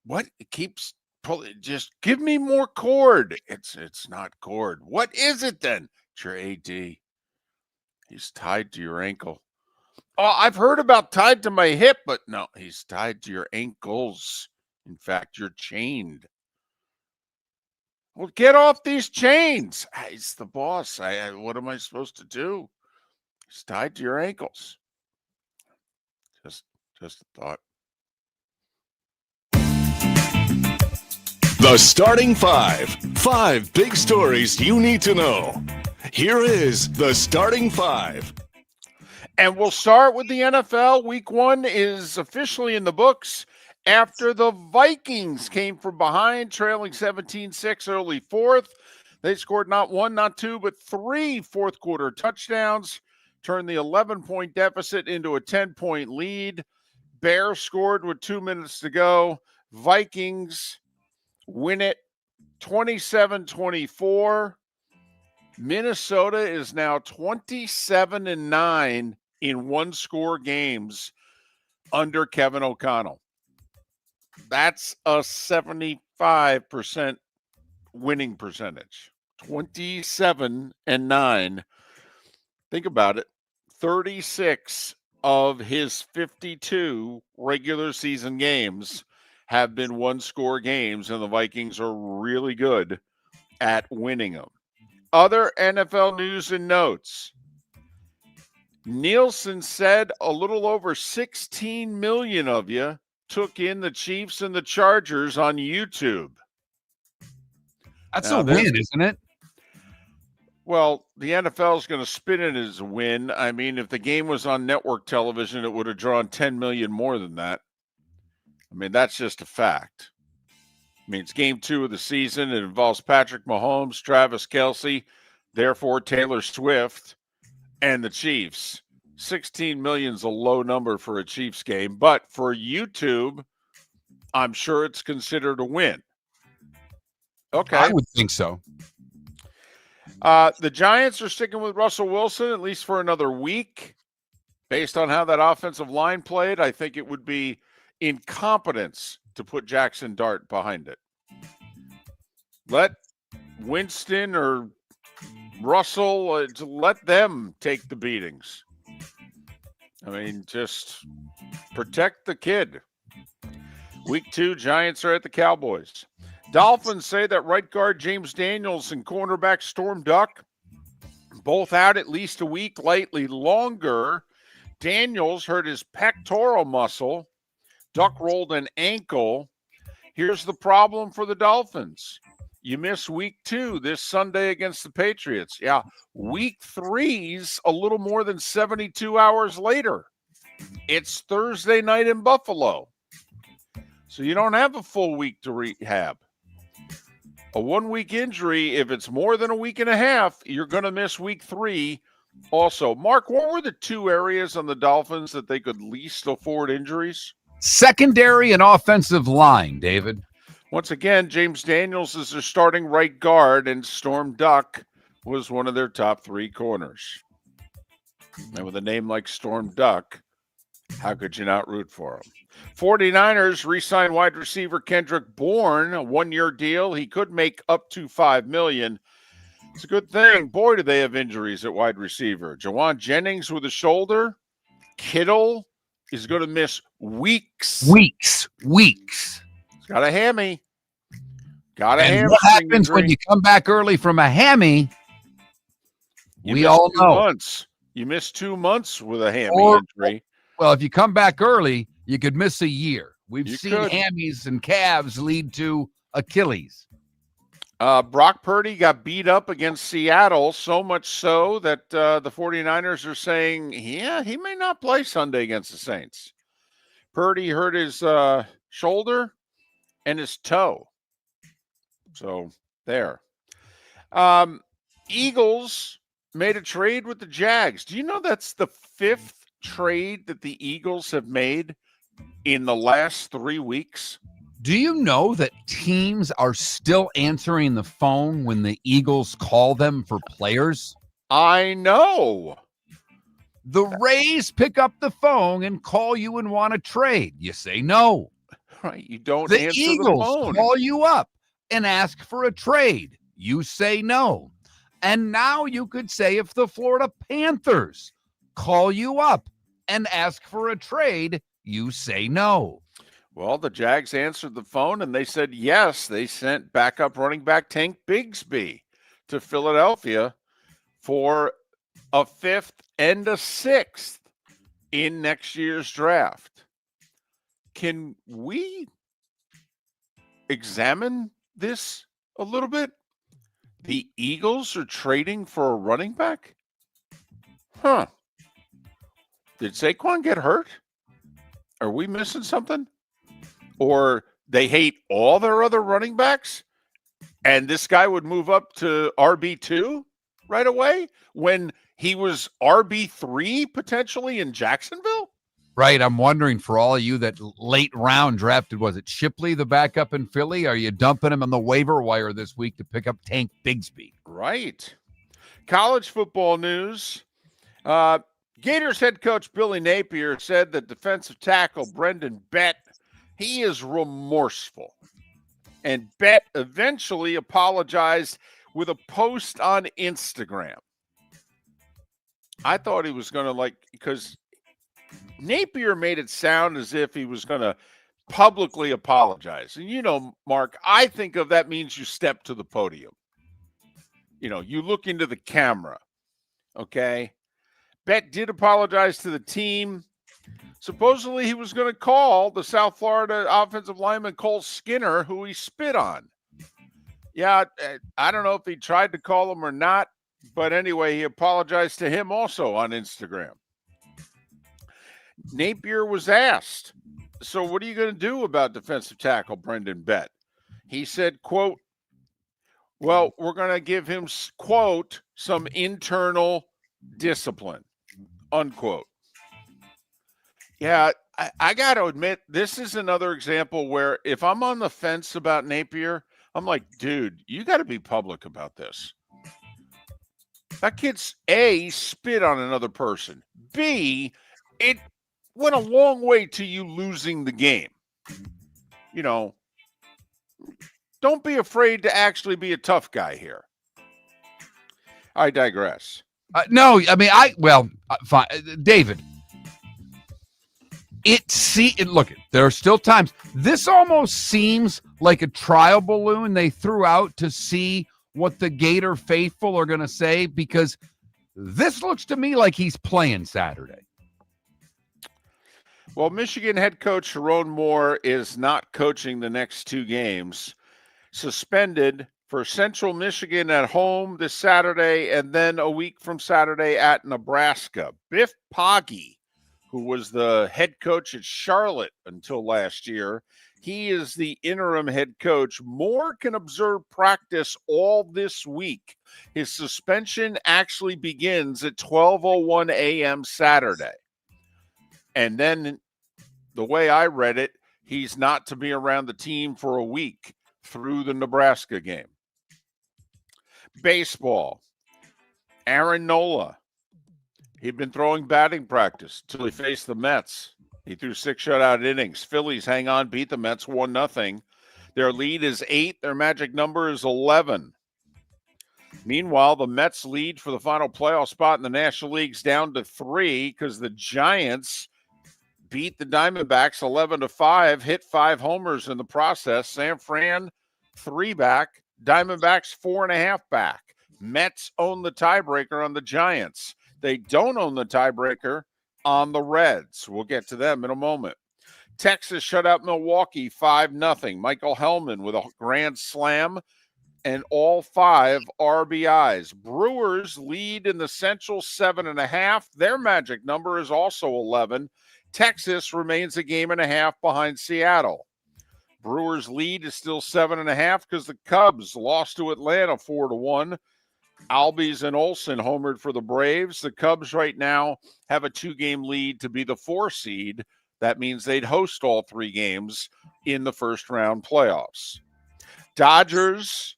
What? It keeps pulling. Just give me more cord. It's not cord. What is it then? It's your AD. He's tied to your ankle. Oh, I've heard about tied to my hip, but no, he's tied to your ankles. In fact, you're chained. Well, get off these chains. He's the boss. What am I supposed to do? He's tied to your ankles. Just a thought. The starting five. 5 big stories you need to know. Here is the starting five. And we'll start with the NFL. Week 1 is officially in the books after the Vikings came from behind, trailing 17-6 early fourth. They scored not 1, not 2, but 3 fourth quarter touchdowns, turned the 11-point deficit into a 10-point lead. Bears scored with 2 minutes to go. Vikings win it 27-24. Minnesota is now 27-9 in one-score games under Kevin O'Connell. That's a 75% winning percentage. 27-9. Think about it. 36 of his 52 regular season games have been one-score games, and the Vikings are really good at winning them. Other NFL news and notes. Nielsen said a little over 16 million of you took in the Chiefs and the Chargers on YouTube. That's a win, isn't it? Well, the NFL is going to spin it as a win. I mean, if the game was on network television, it would have drawn 10 million more than that. I mean, that's just a fact. I mean, it's game 2 of the season. It involves Patrick Mahomes, Travis Kelce, therefore Taylor Swift, and the Chiefs. 16 million is a low number for a Chiefs game, but for YouTube, I'm sure it's considered a win. Okay. I would think so. The Giants are sticking with Russell Wilson, at least for another week. Based on how that offensive line played, I think it would be incompetence to put Jackson Dart behind it. Let Winston or Russell, let them take the beatings. I mean, just protect the kid. Week 2, Giants are at the Cowboys. Dolphins say that right guard James Daniels and cornerback Storm Duck, both out at least a week, likely longer. Daniels hurt his pectoral muscle. Duck rolled an ankle. Here's the problem for the Dolphins. You miss week 2 this Sunday against the Patriots. Yeah, week 3's a little more than 72 hours later. It's Thursday night in Buffalo. So you don't have a full week to rehab. A 1-week injury, if it's more than a week and a half, you're going to miss week 3. Also, Mark, what were the 2 areas on the Dolphins that they could least afford injuries? Secondary and offensive line, David. Once again, James Daniels is their starting right guard, and Storm Duck was one of their top 3 corners. And with a name like Storm Duck, how could you not root for him? 49ers re-signed wide receiver Kendrick Bourne, a 1-year deal. He could make up to $5 million. It's a good thing. Boy, do they have injuries at wide receiver. Jawan Jennings with a shoulder. Kittle is going to miss weeks. Weeks. He's got a hammy. And what happens when you come back early from a hammy? We all know. Months. You miss 2 months with a hammy injury. Well, if you come back early, you could miss a year. We've You seen could. hammies and calves lead to Achilles. Brock Purdy got beat up against Seattle, so much so that the 49ers are saying, yeah, he may not play Sunday against the Saints. Purdy hurt his shoulder and his toe. So there. Eagles made a trade with the Jags. Do you know that's the 5th trade that the Eagles have made in the last 3 weeks? Do you know that teams are still answering the phone when the Eagles call them for players? I know. The Rays pick up the phone and call you and want to trade. You say no. Right. You don't The answer Eagles the phone. call you up and ask for a trade. You say no. And now you could say if the Florida Panthers call you up and ask for a trade, you say no. Well, the Jags answered the phone and they said yes. They sent backup running back Tank Bigsby to Philadelphia for a 5th and a 6th in next year's draft. Can we examine this a little bit? The Eagles are trading for a running back? Huh. Did Saquon get hurt? Are we missing something? Or they hate all their other running backs and this guy would move up to RB2 right away when he was RB3 potentially in Jacksonville? Right. I'm wondering for all of you that late round drafted, was it Shipley, the backup in Philly? Are you dumping him on the waiver wire this week to pick up Tank Bigsby? Right. College football news. Gators head coach Billy Napier said that defensive tackle Brendan Bett, he is remorseful. And Bett eventually apologized with a post on Instagram. I thought he was going to because Napier made it sound as if he was going to publicly apologize. And Mark, I think of that means you step to the podium. You look into the camera. Okay. Bett did apologize to the team. Supposedly he was going to call the South Florida offensive lineman Cole Skinner, who he spit on. Yeah, I don't know if he tried to call him or not, but anyway, he apologized to him also on Instagram. Napier was asked, so what are you going to do about defensive tackle Brendan Bett? He said, quote, well, we're going to give him, quote, some internal discipline, unquote. Yeah, I got to admit, this is another example where if I'm on the fence about Napier, I'm like, dude, you got to be public about this. That kid's A, spit on another person. B, it went a long way to you losing the game. Don't be afraid to actually be a tough guy here. I digress. No, I mean, fine. David, look, there are still times. This almost seems like a trial balloon they threw out to see what the Gator faithful are going to say, because this looks to me like he's playing Saturday. Well, Michigan head coach Sharon Moore is not coaching the next 2 games. Suspended for Central Michigan at home this Saturday, and then a week from Saturday at Nebraska. Biff Poggi, who was the head coach at Charlotte until last year, he is the interim head coach. Moore can observe practice all this week. His suspension actually begins at 12:01 a.m. Saturday. And then the way I read it, he's not to be around the team for a week through the Nebraska game. Baseball. Aaron Nola. He'd been throwing batting practice until he faced the Mets. He threw 6 shutout innings. Phillies hang on, beat the Mets 1-0. Their lead is 8. Their magic number is 11. Meanwhile, the Mets lead for the final playoff spot in the National League's down to 3 because the Giants beat the Diamondbacks 11-5, hit 5 homers in the process. San Fran 3 back, Diamondbacks 4.5 back. Mets own the tiebreaker on the Giants. They don't own the tiebreaker on the Reds. We'll get to them in a moment. Texas shut out Milwaukee 5-0. Michael Hellman with a grand slam and all 5 RBIs. Brewers lead in the Central 7.5. Their magic number is also 11. Texas remains a game and a half behind Seattle. Brewers lead is still 7.5 because the Cubs lost to Atlanta 4-1. Albies and Olsen homered for the Braves. The Cubs right now have a 2-game lead to be the 4 seed. That means they'd host all 3 games in the first round playoffs. Dodgers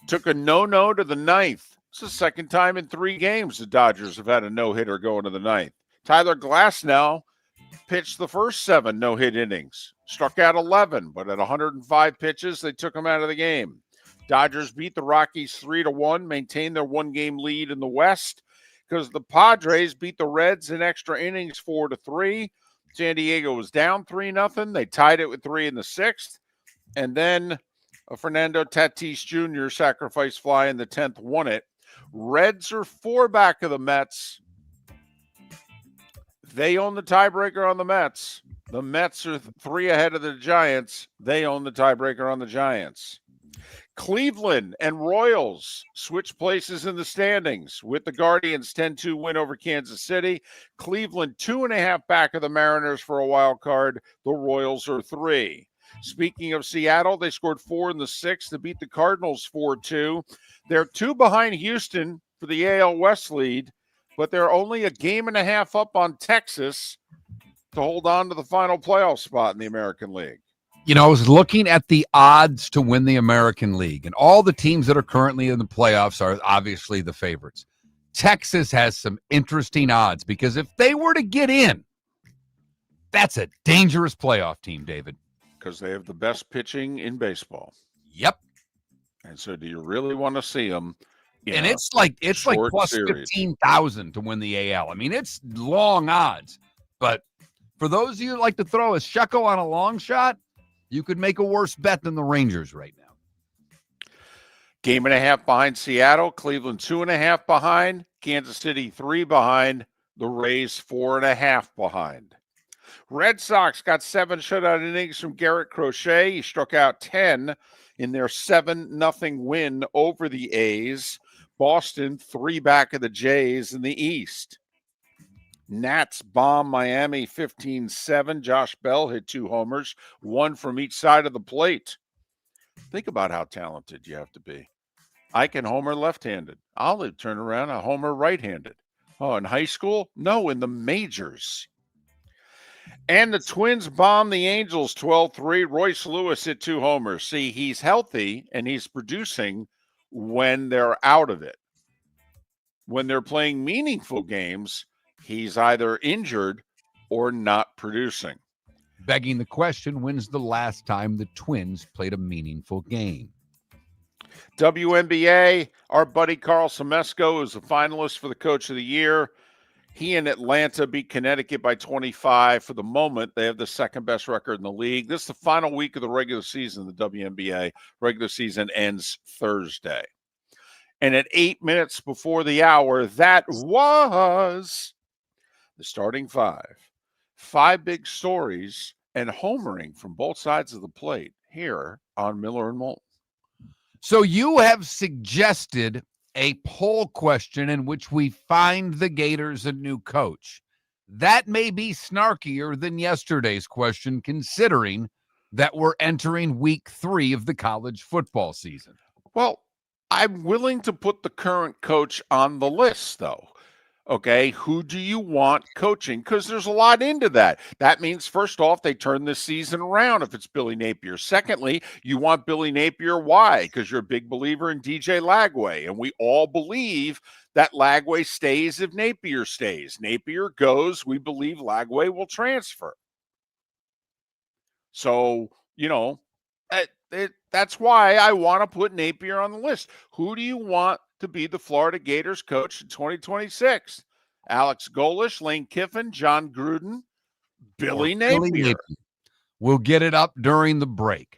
took a no-no to the 9th. It's the second time in 3 games the Dodgers have had a no-hitter going to the 9th. Tyler Glasnow pitched the first 7 no-hit innings, struck out 11, but at 105 pitches, they took him out of the game. Dodgers beat the Rockies 3-1, maintained their 1-game lead in the West because the Padres beat the Reds in extra innings 4-3. San Diego was down 3-0. They tied it with 3 in the 6th. And then Fernando Tatis Jr. sacrifice fly in the 10th won it. Reds are 4 back of the Mets. They own the tiebreaker on the Mets. The Mets are 3 ahead of the Giants. They own the tiebreaker on the Giants. Cleveland and Royals switch places in the standings with the Guardians 10-2 win over Kansas City. Cleveland 2.5 back of the Mariners for a wild card. The Royals are 3. Speaking of Seattle, they scored 4 in the 6th to beat the Cardinals 4-2. They're 2 behind Houston for the AL West lead, but they're only a game and a half up on Texas to hold on to the final playoff spot in the American League. You know, I was looking at the odds to win the American League, and all the teams that are currently in the playoffs are obviously the favorites. Texas has some interesting odds because if they were to get in, that's a dangerous playoff team, David. Because they have the best pitching in baseball. Yep. And so do you really want to see them? And it's like plus series. 15,000 to win the AL. I mean, it's long odds. But for those of you that like to throw a shekel on a long shot, you could make a worse bet than the Rangers right now. Game and a half behind Seattle. Cleveland 2.5 behind. Kansas City 3 behind. The Rays 4.5 behind. Red Sox got 7 shutout innings from Garrett Crochet. He struck out 10 in their 7-0 win over the A's. Boston 3 back of the Jays in the East. Nats bomb Miami 15-7. Josh Bell hit 2 homers, 1 from each side of the plate. Think about how talented you have to be. I can homer left-handed. I'll turn around a homer right-handed. Oh, in high school? No, in the majors. And the Twins bomb the Angels 12-3. Royce Lewis hit 2 homers. See, he's healthy and he's producing when they're out of it. When they're playing meaningful games, he's either injured or not producing. Begging the question, when's the last time the Twins played a meaningful game? WNBA, our buddy Carl Semesco is a finalist for the Coach of the Year. He and Atlanta beat Connecticut by 25. For the moment, they have the second best record in the league. This is the final week of the regular season, the WNBA. Regular season ends Thursday. And at 8 minutes before the hour, that was the starting 5. 5 big stories and homering from both sides of the plate here on Miller and Moulton. So you have suggested a poll question in which we find the Gators a new coach. That may be snarkier than yesterday's question, considering that we're entering week 3 of the college football season. Well, I'm willing to put the current coach on the list, though. Okay, who do you want coaching? Because there's a lot into that. That means, first off, they turn this season around if it's Billy Napier. Secondly, you want Billy Napier. Why? Because you're a big believer in DJ Lagway. And we all believe that Lagway stays if Napier stays. Napier goes, we believe Lagway will transfer. So, you know, that's why I want to put Napier on the list. Who do you want to be the Florida Gators coach in 2026? Alex Golish, Lane Kiffin, John Gruden, Billy Napier. We'll get it up during the break.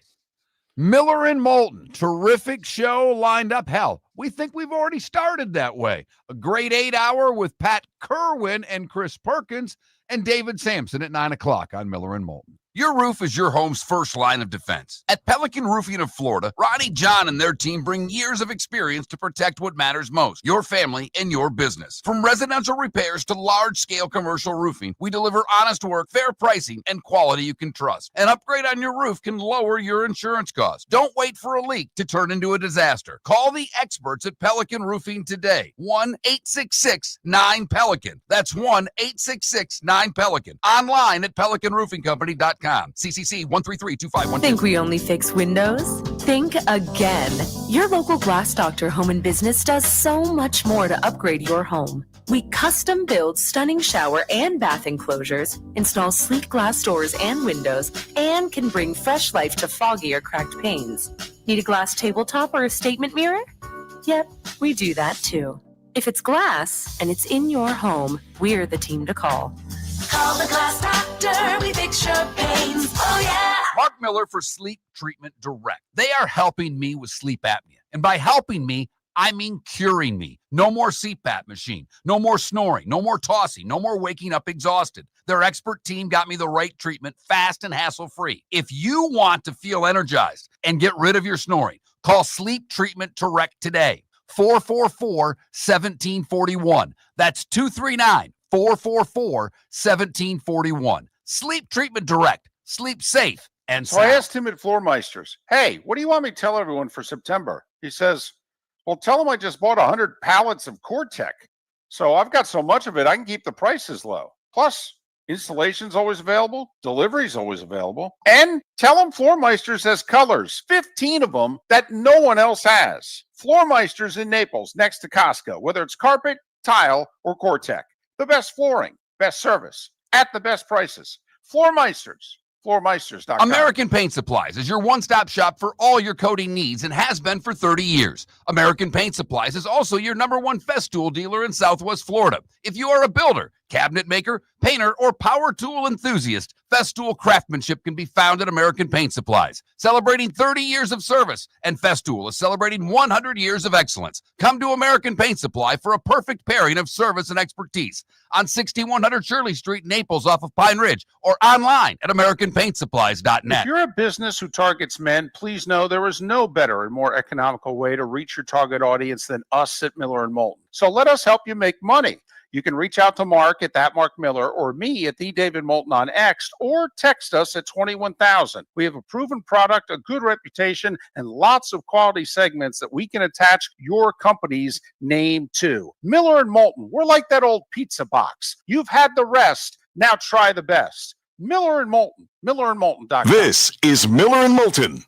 Miller and Moulton, terrific show lined up. Hell, We think we've already started that way. A great 8-hour with Pat Kirwan and Chris Perkins and David Samson at 9 o'clock on Miller and Moulton. Your roof is your home's first line of defense. At Pelican Roofing of Florida, Ronnie John and their team bring years of experience to protect what matters most, your family and your business. From residential repairs to large-scale commercial roofing, we deliver honest work, fair pricing, and quality you can trust. An upgrade on your roof can lower your insurance costs. Don't wait for a leak to turn into a disaster. Call the experts at Pelican Roofing today. 1-866-9-PELICAN. That's 1-866-9-PELICAN. Online at pelicanroofingcompany.com. CCC 1332512. Think we only fix windows? Think again. Your local Glass Doctor Home and Business does so much more to upgrade your home. We custom build stunning shower and bath enclosures, install sleek glass doors and windows, and can bring fresh life to foggy or cracked panes. Need a glass tabletop or a statement mirror? Yep, we do that too. If it's glass and it's in your home, we're the team to call. Call the Glass Doctor, we fix your pains. Oh, yeah. Mark Miller for Sleep Treatment Direct. They are helping me with sleep apnea. And by helping me, I mean curing me. No more CPAP machine, no more snoring, no more tossing, no more waking up exhausted. Their expert team got me the right treatment, fast and hassle-free. If you want to feel energized and get rid of your snoring, call Sleep Treatment Direct today. 444-1741. That's 239-444-1741. Sleep Treatment Direct. Sleep safe and So I sound. asked him at Floormeisters, hey, what do you want me to tell everyone for September? He says, well, tell them I just bought 100 pallets of Core-Tech. So I've got so much of it, I can keep the prices low. Plus, installation's always available. Delivery's always available. And tell them Floormeisters has colors, 15 of them that no one else has. Floormeisters in Naples, next to Costco, whether it's carpet, tile, or Core-Tech. The best flooring, best service, at the best prices. Floormeisters. Floormeisters.com. American Paint Supplies is your one-stop shop for all your coating needs and has been for 30 years. American Paint Supplies is also your #1 Festool dealer in Southwest Florida. If you are a builder, cabinet maker, painter, or power tool enthusiast, Festool craftsmanship can be found at American Paint Supplies. Celebrating 30 years of service, and Festool is celebrating 100 years of excellence. Come to American Paint Supply for a perfect pairing of service and expertise on 6100 Shirley Street, Naples, off of Pine Ridge, or online at AmericanPaintSupplies.net. If you're a business who targets men, please know there is no better and more economical way to reach your target audience than us at Miller & Moulton. So let us help you make money. You can reach out to Mark at that Mark Miller or me at the David Moulton on X, or text us at 21,000. We have a proven product, a good reputation, and lots of quality segments that we can attach your company's name to. Miller & Moulton, we're like that old pizza box. You've had the rest, now try the best. Miller & Moulton, MillerandMoulton.com. This is Miller and Moulton.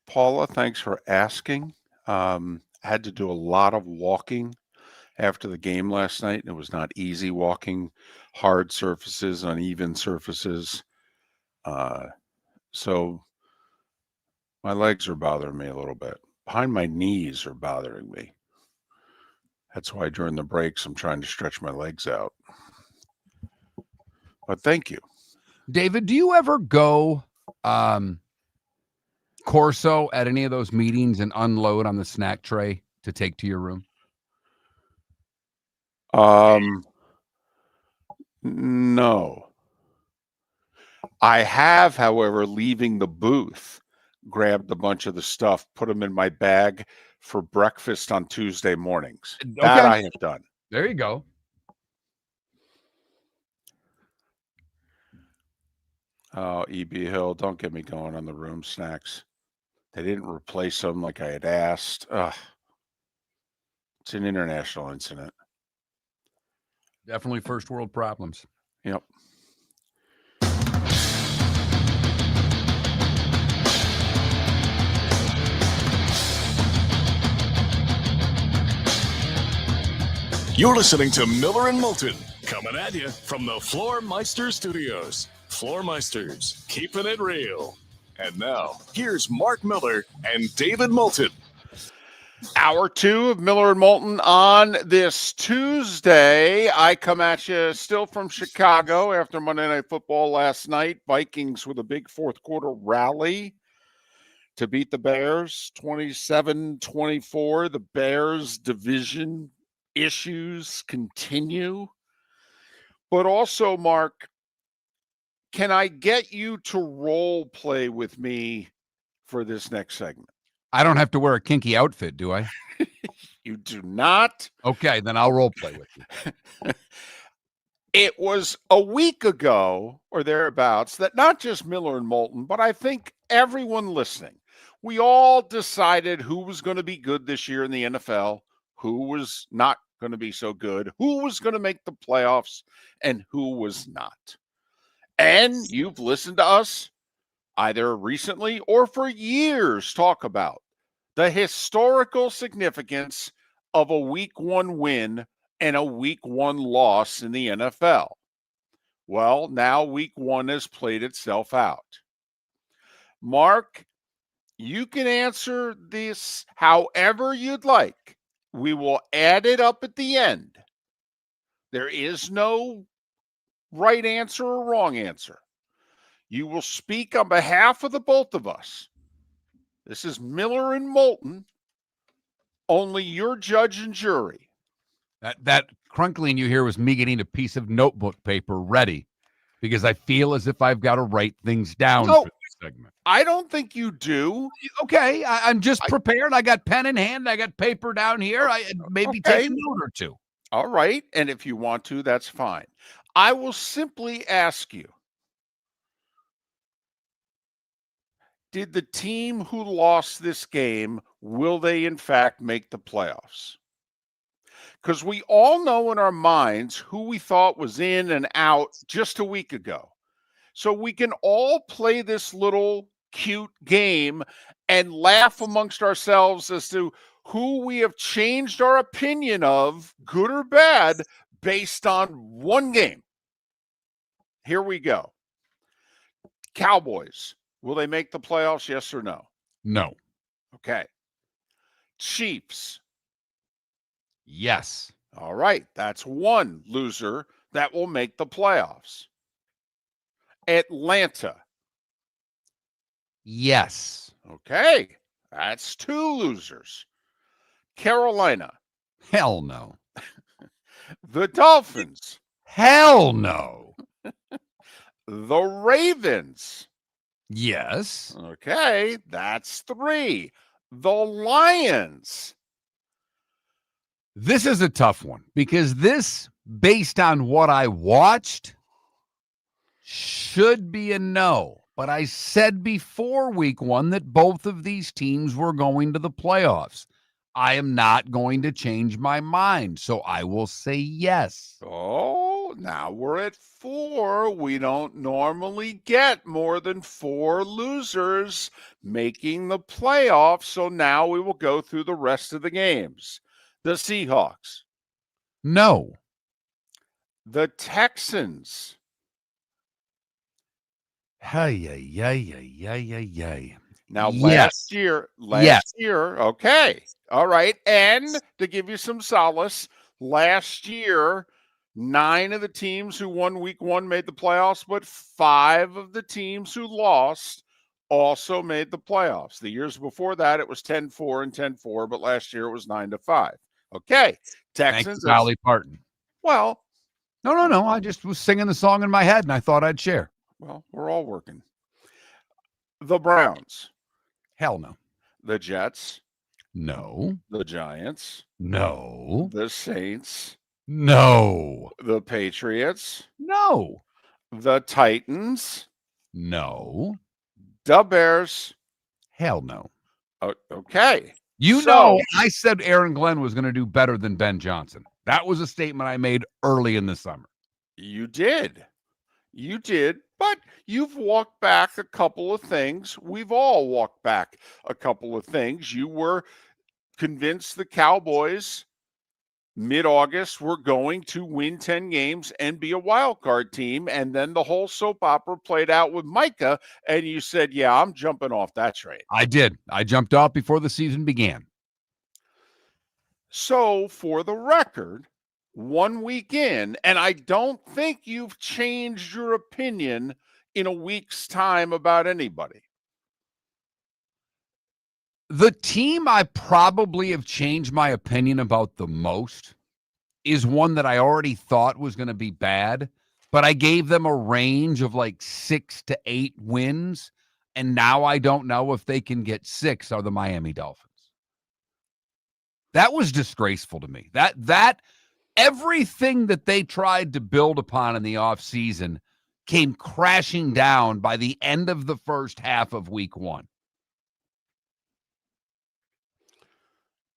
Paula, thanks for asking. Had to do a lot of walking after the game last night, and it was not easy walking hard surfaces, uneven surfaces. So my legs are bothering me a little bit. Behind my knees are bothering me. That's why during the breaks, I'm trying to stretch my legs out. But thank you. David, do you ever go Corso at any of those meetings and unload on the snack tray to take to your room? No. I have, however, leaving the booth, grabbed a bunch of the stuff, put them in my bag for breakfast on Tuesday mornings. That I have done. There you go. Oh, E.B. Hill, don't get me going on the room snacks. They didn't replace them like I had asked. Ugh. It's an international incident. Definitely first world problems. Yep. You're listening to Miller and Moulton, coming at you from the Floormeister Studios. Floormeisters, keeping it real. And now, here's Mark Miller and David Moulton. Hour 2 of Miller and Moulton on this Tuesday. I come at you still from Chicago after Monday Night Football last night. Vikings with a big fourth quarter rally to beat the Bears 27-24. The Bears division issues continue. But also, Mark, can I get you to role play with me for this next segment? I don't have to wear a kinky outfit, do I? You do not. Okay, then I'll role play with you. It was a week ago or thereabouts that not just Miller and Moulton, but I think everyone listening, we all decided who was going to be good this year in the NFL, who was not going to be so good, who was going to make the playoffs, and who was not. And you've listened to us either recently or for years talk about the historical significance of a week 1 win and a week 1 loss in the NFL. Well, now week 1 has played itself out. Mark, you can answer this however you'd like. We will add it up at the end. There is no right answer or wrong answer. You will speak on behalf of the both of us. This is Miller and Moulton. Only your judge and jury. That crunkling you hear was me getting a piece of notebook paper ready because I feel as if I've got to write things down for this segment. I don't think you do. Okay, I'm just prepared. I got pen in hand. I got paper down here. I maybe take a note or two. All right. And if you want to, that's fine. I will simply ask you, did the team who lost this game, will they in fact make the playoffs? Because we all know in our minds who we thought was in and out just a week ago. So we can all play this little cute game and laugh amongst ourselves as to who we have changed our opinion of, good or bad, based on one game. Here we go. Cowboys, will they make the playoffs, yes or no? No. Okay. Chiefs. Yes. All right. That's one loser that will make the playoffs. Atlanta. Yes. Okay. That's 2 losers. Carolina. Hell no. The Dolphins. Hell no. The Ravens. Yes. Okay. That's 3. The Lions. This is a tough one because this, based on what I watched, should be a no. But I said before week 1 that both of these teams were going to the playoffs. I am not going to change my mind, so I will say yes. Oh, now we're at 4. We don't normally get more than 4 losers making the playoffs. So now we will go through the rest of the games. The Seahawks. No. The Texans. Hey. Now, Yes. last year, okay. All right. And to give you some solace, last year, 9 of the teams who won week 1 made the playoffs, but 5 of the teams who lost also made the playoffs. The years before that, it was 10-4 and 10-4, but last year it was 9-5. Okay. Texans. Thanks, Dolly Parton. Well, No. I just was singing the song in my head, and I thought I'd share. well, we're all working. The Browns. Hell no. The Jets. No. The Giants. No. The Saints. No. The Patriots. No. The Titans. No. The Bears. Hell no. Okay. You So- know, I said Aaron Glenn was going to do better than Ben Johnson. That was a statement I made early in the summer. You did. You did. But you've walked back a couple of things. We've all walked back a couple of things. You were convinced the Cowboys mid-August were going to win 10 games and be a wild card team. And then the whole soap opera played out with Micah. And you said, yeah, I'm jumping off that train. I did. I jumped off before the season began. So for the record, 1 week in, and I don't think you've changed your opinion in a week's time about anybody. The team I probably have changed my opinion about the most is one that I already thought was going to be bad, but I gave them a range of like 6 to 8 wins, and now I don't know if they can get 6 are the Miami Dolphins. That was disgraceful to me. That everything that they tried to build upon in the offseason came crashing down by the end of the first half of week 1.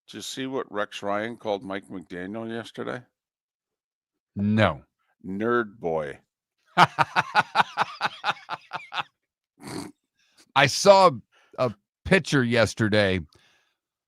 Did you see what Rex Ryan called Mike McDaniel yesterday? No. Nerd boy. I saw a picture yesterday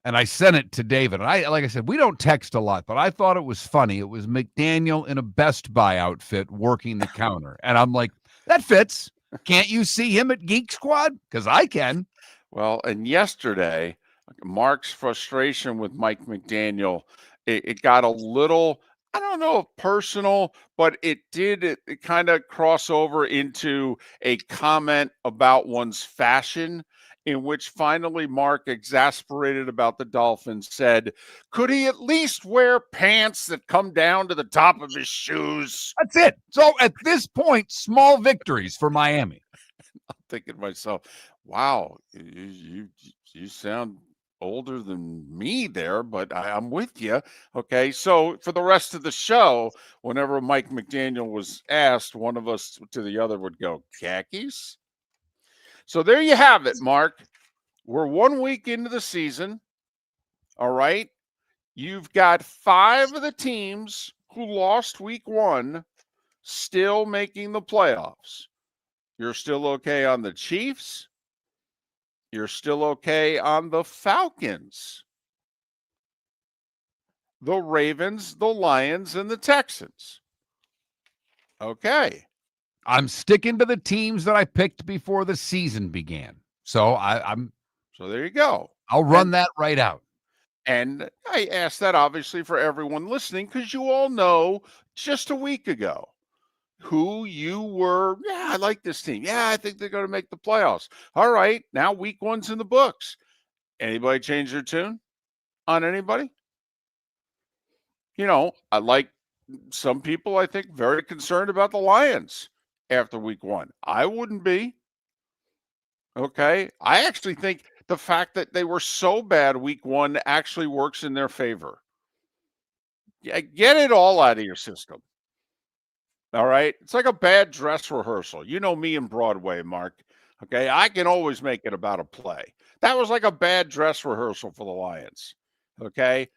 and I sent it to David. And like I said, we don't text a lot, but I thought it was funny. It was McDaniel in a Best Buy outfit working the counter. And I'm like, that fits. Can't you see him at Geek Squad? Because I can. Well, and yesterday, Mark's frustration with Mike McDaniel, it got a little, I don't know if personal, but it kind of cross over into a comment about one's fashion, in which finally Mark, exasperated about the Dolphins, said, could he at least wear pants that come down to the top of his shoes? That's it. So at this point, small victories for Miami. I'm thinking to myself, wow, you sound older than me there, but I'm with you. Okay, so for the rest of the show, whenever Mike McDaniel was asked, one of us to the other would go, khakis? So there you have it, Mark. We're 1 week into the season. All right. You've got 5 of the teams who lost week 1 still making the playoffs. You're still okay on the Chiefs. You're still okay on the Falcons, the Ravens, the Lions, and the Texans. Okay. I'm sticking to the teams that I picked before the season began. So So there you go. I'll run that right out. And I asked that obviously for everyone listening, because you all know just a week ago who you were. Yeah, I like this team. Yeah, I think they're going to make the playoffs. All right. Now week 1's in the books. Anybody change their tune on anybody? You know, I like some people, I think, very concerned about the Lions after week 1. I wouldn't be. Okay. I actually think the fact that they were so bad week 1 actually works in their favor. Yeah, get it all out of your system. All right. It's like a bad dress rehearsal. You know me and Broadway, Mark. Okay. I can always make it about a play. That was like a bad dress rehearsal for the Lions. Okay.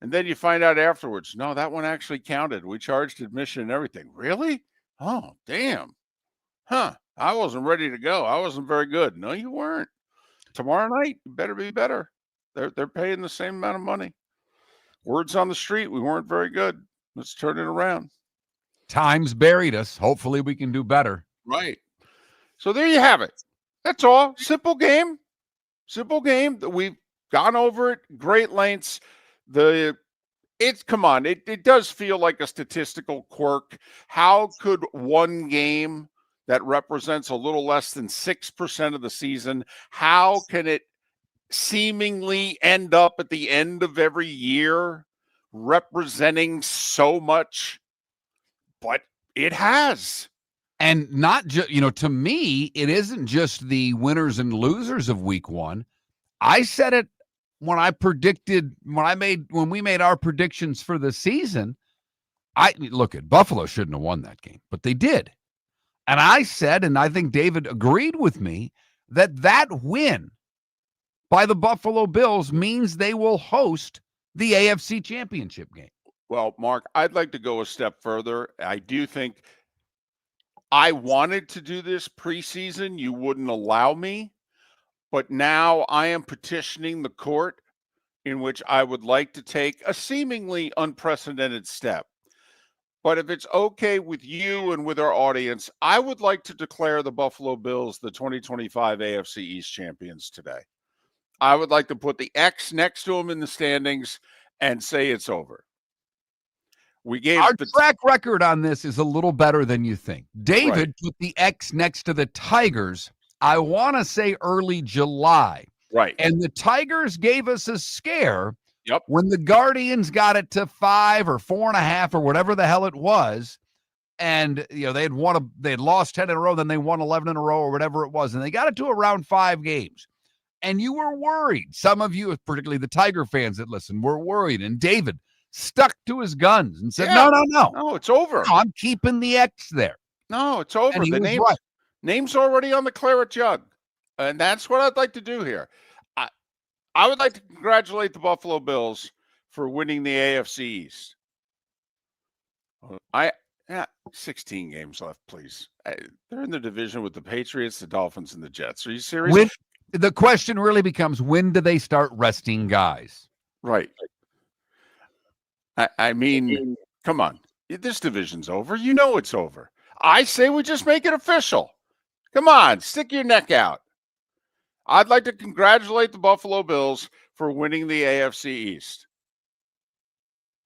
And then you find out afterwards, no, that one actually counted. We charged admission and everything. Really? Oh, damn. Huh. I wasn't ready to go. I wasn't very good. No, you weren't. Tomorrow night, you better be better. They're paying the same amount of money. Words on the street, we weren't very good. Let's turn it around. Time's buried us. Hopefully we can do better. Right. So there you have it. That's all. Simple game. Simple game. We've gone over it. Great lengths. Come on. It does feel like a statistical quirk. How could one game that represents a little less than 6% of the season, how can it seemingly end up at the end of every year representing so much? But it has. And not just, to me, it isn't just the winners and losers of week one. I said it when we made our predictions for the season. Buffalo shouldn't have won that game, but they did. And I said, and I think David agreed with me, that win by the Buffalo Bills means they will host the AFC Championship game. Well, Mark, I'd like to go a step further. I do think I wanted to do this preseason. You wouldn't allow me. But now I am petitioning the court in which I would like to take a seemingly unprecedented step. But if it's okay with you and with our audience, I would like to declare the Buffalo Bills the 2025 AFC East champions today. I would like to put the X next to them in the standings and say it's over. Our track record on this is a little better than you think. David put the X next to the Tigers, I want to say early July. Right. And the Tigers gave us a scare. Yep. When the Guardians got it to 5 or 4.5 or whatever the hell it was, and they had lost 10 in a row, then they won 11 in a row or whatever it was, and they got it to around 5 games. And you were worried. Some of you, particularly the Tiger fans that listen, were worried. And David stuck to his guns and said, No, it's over. No, I'm keeping the X there. No, it's over. And The name's already on the claret jug. And that's what I'd like to do here. I would like to congratulate the Buffalo Bills for winning the AFC East. 16 games left, please. They're in the division with the Patriots, the Dolphins, and the Jets. Are you serious? The question really becomes, when do they start resting guys? Right. I mean, come on. This division's over. You know it's over. I say we just make it official. Come on, stick your neck out. I'd like to congratulate the Buffalo Bills for winning the AFC East.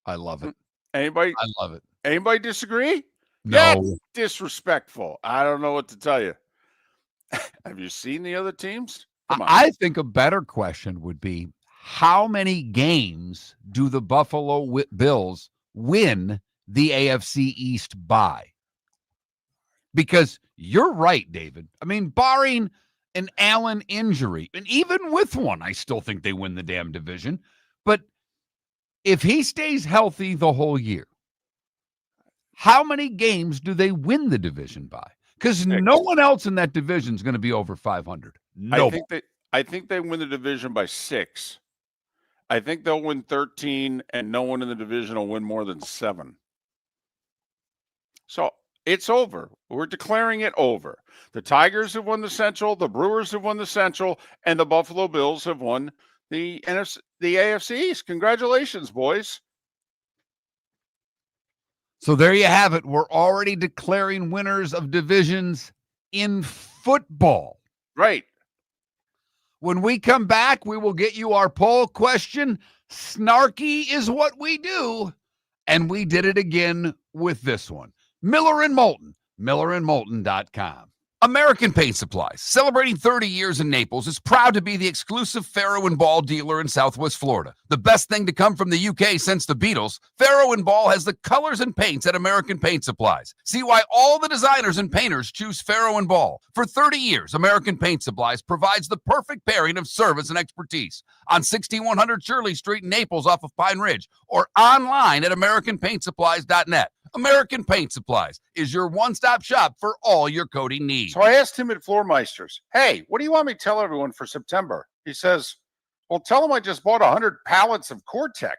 I love it. Anybody? I love it. Anybody disagree? No. That's disrespectful. I don't know what to tell you. Have you seen the other teams? Come on. I think a better question would be, how many games do the Buffalo Bills win the AFC East by? Because you're right, David. I mean, barring an Allen injury, and even with one, I still think they win the damn division. But if he stays healthy the whole year, how many games do they win the division by? Because no one else in that division is going to be over 500. No. I think they win the division by 6. I think they'll win 13, and no one in the division will win more than 7. So it's over. We're declaring it over. The Tigers have won the Central, the Brewers have won the Central, and the Buffalo Bills have won the AFC East. Congratulations, boys. So there you have it. We're already declaring winners of divisions in football. Right. When we come back, we will get you our poll question. Snarky is what we do. And we did it again with this one. Miller and Moulton, millerandmoulton.com. American Paint Supplies, celebrating 30 years in Naples, is proud to be the exclusive Farrow & Ball dealer in Southwest Florida. The best thing to come from the UK since the Beatles, Farrow & Ball has the colors and paints at American Paint Supplies. See why all the designers and painters choose Farrow & Ball. For 30 years, American Paint Supplies provides the perfect pairing of service and expertise on 6100 Shirley Street in Naples off of Pine Ridge, or online at AmericanPaintSupplies.net. American Paint Supplies is your one-stop shop for all your coating needs. So I asked him at Floormeisters, hey, what do you want me to tell everyone for September? He says, well, tell them I just bought 100 pallets of Core-Tech.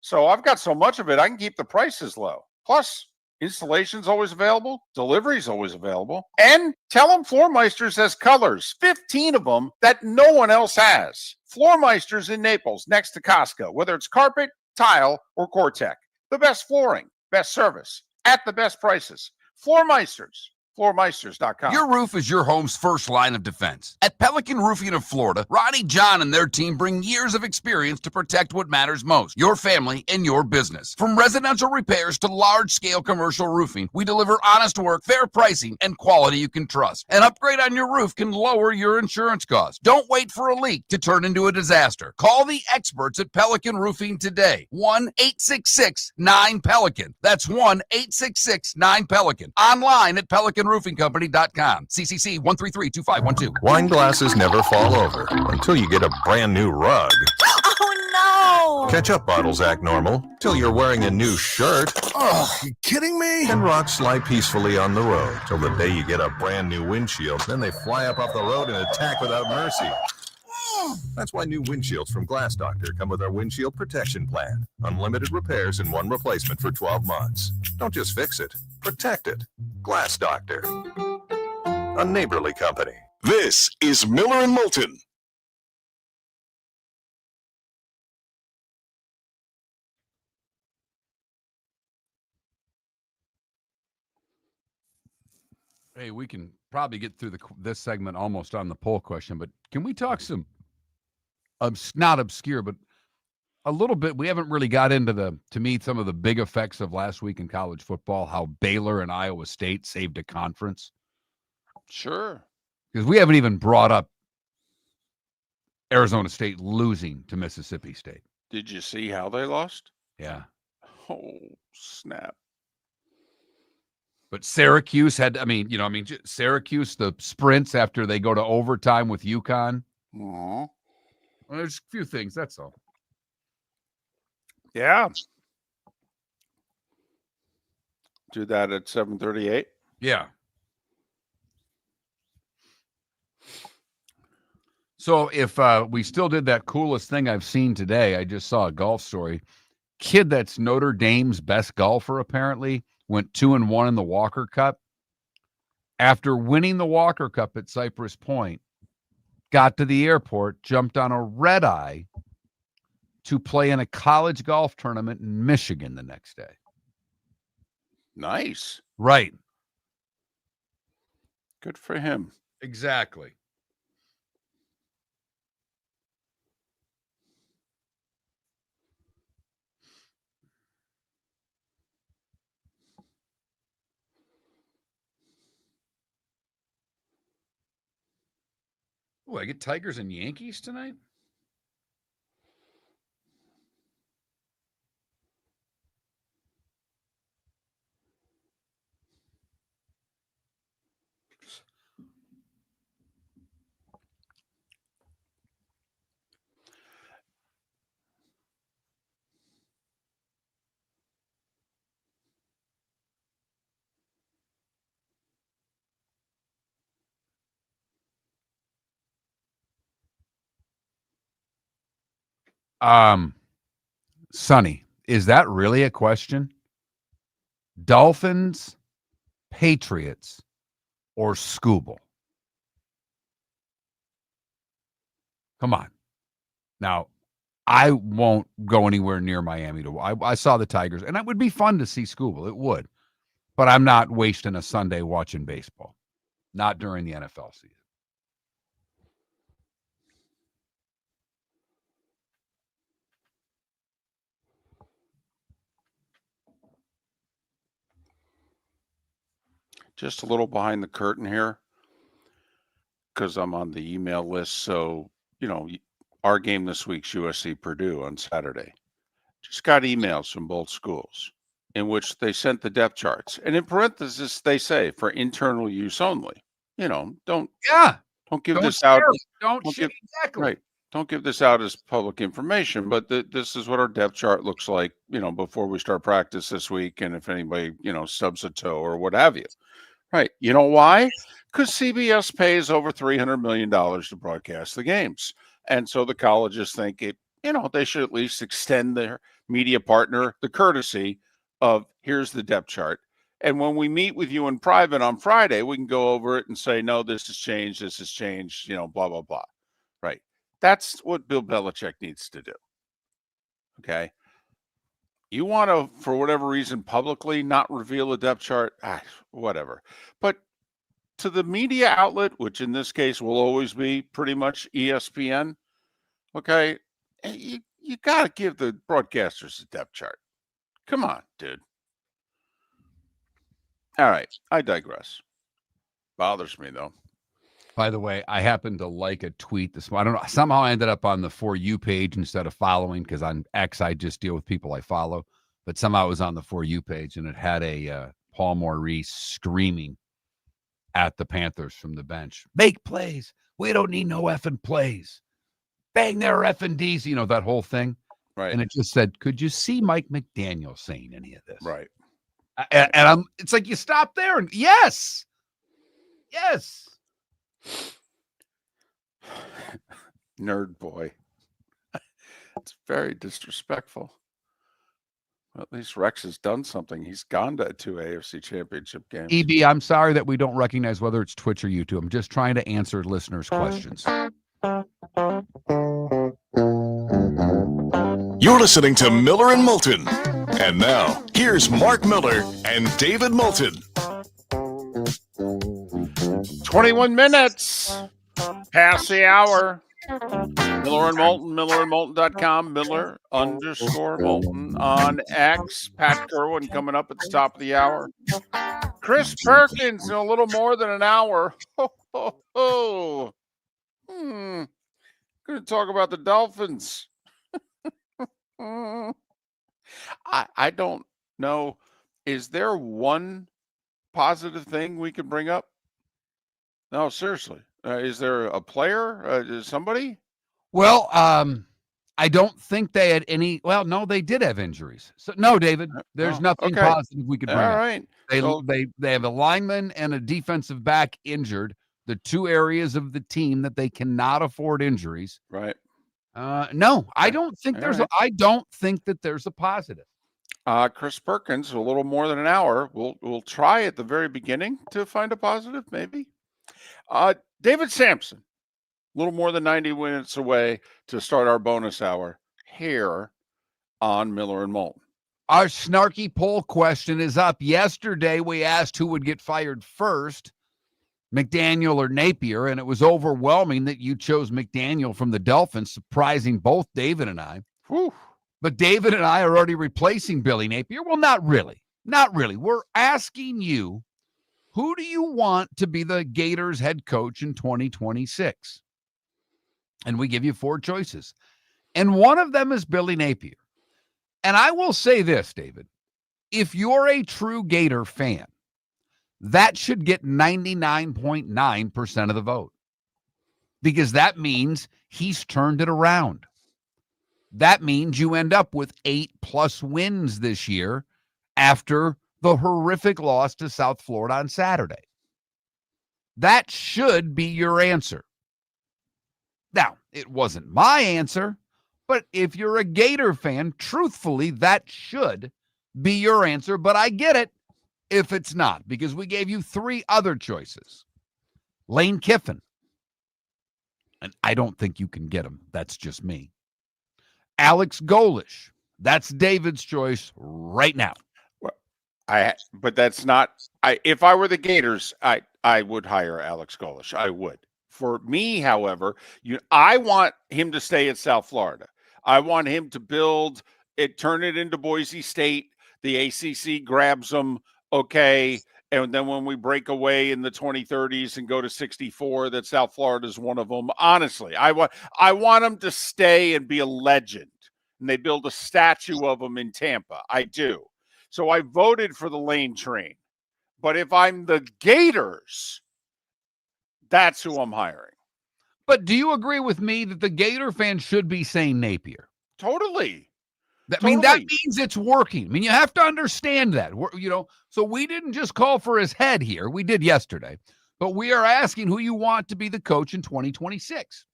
So I've got so much of it, I can keep the prices low. Plus, installation's always available. Delivery's always available. And tell them Floormeisters has colors, 15 of them that no one else has. Floormeisters in Naples, next to Costco, whether it's carpet, tile, or Cortec. The best flooring, best service, at the best prices. Floormeisters. Floormeisters.com. Your roof is your home's first line of defense. At Pelican Roofing of Florida, Ronnie John and their team bring years of experience to protect what matters most, your family and your business. From residential repairs to large-scale commercial roofing, we deliver honest work, fair pricing, and quality you can trust. An upgrade on your roof can lower your insurance costs. Don't wait for a leak to turn into a disaster. Call the experts at Pelican Roofing today. 1-866-9-PELICAN. That's 1-866-9-PELICAN. Online at PelicanRoofingCompany.com. CCC 1332512. Wine glasses never fall over until you get a brand new rug. Oh, no! Ketchup bottles act normal till you're wearing a new shirt. Oh, you kidding me? And rocks slide peacefully on the road till the day you get a brand new windshield. Then they fly up off the road and attack without mercy. That's why new windshields from Glass Doctor come with our windshield protection plan. Unlimited repairs and one replacement for 12 months. Don't just fix it, protect it. Glass Doctor. A neighborly company. This is Miller and Moulton. Hey, we can probably get through this segment almost on the poll question, but can we talk some, not obscure, but a little bit? We haven't really got into to me, some of the big effects of last week in college football, how Baylor and Iowa State saved a conference. Sure. Because we haven't even brought up Arizona State losing to Mississippi State. Did you see how they lost? Yeah. Oh, snap. But Syracuse Syracuse, the sprints after they go to overtime with UConn. Well, There's a few things, that's all. yeah. Do that at 7:38. Yeah. So if we still did that coolest thing I've seen today, I just saw a golf story. Kid that's Notre Dame's best golfer apparently went 2-1 in the Walker Cup. After winning the Walker Cup at Cypress Point, got to the airport, jumped on a red eye to play in a college golf tournament in Michigan the next day. Nice. Right. Good for him. Exactly. Oh, I get Tigers and Yankees tonight? Sonny, is that really a question? Dolphins, Patriots, or Scooble? Come on. Now, I won't go anywhere near Miami. I saw the Tigers, and it would be fun to see Scooble. It would. But I'm not wasting a Sunday watching baseball. Not during the NFL season. Just a little behind the curtain here because I'm on the email list. So, our game this week's USC Purdue on Saturday. Just got emails from both schools in which they sent the depth charts. And in parentheses, they say for internal use only. Don't give this out. Exactly. Right. Don't give this out as public information, but this is what our depth chart looks like, before we start practice this week. And if anybody, stubs a toe or what have you. Right. You know why? Because CBS pays over $300 million to broadcast the games. And so the colleges think it they should at least extend their media partner the courtesy of here's the depth chart. And when we meet with you in private on Friday, we can go over it and say, no, this has changed, blah, blah, blah. Right. That's what Bill Belichick needs to do. Okay. You want to, for whatever reason, publicly not reveal a depth chart, whatever. But to the media outlet, which in this case will always be pretty much ESPN, okay, you got to give the broadcasters a depth chart. Come on, dude. All right, I digress. Bothers me, though. By the way, I happened to like a tweet this morning. I don't know. Somehow I ended up on the For You page instead of following, because on X, I just deal with people I follow. But somehow it was on the For You page, and it had a Paul Maurice screaming at the Panthers from the bench. Make plays. We don't need no effing plays. Bang their effing D's. You know, that whole thing. Right. And it just said, could you see Mike McDaniel saying any of this? Right. And it's like, you stop there and yes. Nerd boy. It's very disrespectful. Well, at least Rex has done something. He's gone to 2 AFC championship games. EB, I'm sorry that we don't recognize whether it's Twitch or YouTube. I'm just trying to answer listeners' questions. You're listening to Miller and Moulton. And now, here's Mark Miller and David Moulton. 21 minutes past the hour. Miller and Moulton, millerandmoulton.com, Miller_Moulton on X. Pat Kirwan coming up at the top of the hour. Chris Perkins in a little more than an hour. Going to talk about the Dolphins. I don't know. Is there one positive thing we could bring up? No, seriously. Is there a player? Is somebody? Well, I don't think they had any. Well, no, they did have injuries. So no, David, there's nothing positive we could bring up. All right. They have a lineman and a defensive back injured. The two areas of the team that they cannot afford injuries. Right. No, I don't think I don't think that there's a positive. Chris Perkins, a little more than an hour. We'll try at the very beginning to find a positive, maybe. David Samson, a little more than 90 minutes away to start our bonus hour here on Miller and Moulton. Our snarky poll question is up. Yesterday, we asked who would get fired first, McDaniel or Napier, and it was overwhelming that you chose McDaniel from the Dolphins, surprising both David and I. Whew. But David and I are already replacing Billy Napier. Well, not really. Not really. We're asking you, who do you want to be the Gators head coach in 2026? And we give you 4 choices. And one of them is Billy Napier. And I will say this, David, if you're a true Gator fan, that should get 99.9% of the vote, because that means he's turned it around. That means you end up with 8+ wins this year after the horrific loss to South Florida on Saturday. That should be your answer. Now, it wasn't my answer, but if you're a Gator fan, truthfully, that should be your answer. But I get it if it's not, because we gave you 3 other choices. Lane Kiffin. And I don't think you can get him. That's just me. Alex Golish. That's David's choice right now. But that's not. If I were the Gators, I would hire Alex Golish. I would. For me, however, I want him to stay at South Florida. I want him to build it, turn it into Boise State. The ACC grabs them, okay, and then when we break away in the 2030s and go to 64, that South Florida is one of them. Honestly, I want him to stay and be a legend, and they build a statue of him in Tampa. I do. So I voted for the Lane train. But if I'm the Gators, that's who I'm hiring. But do you agree with me that the Gator fans should be saying Napier? Totally. I mean, that means it's working. I mean, you have to understand that. So we didn't just call for his head here. We did yesterday. But we are asking who you want to be the coach in 2026.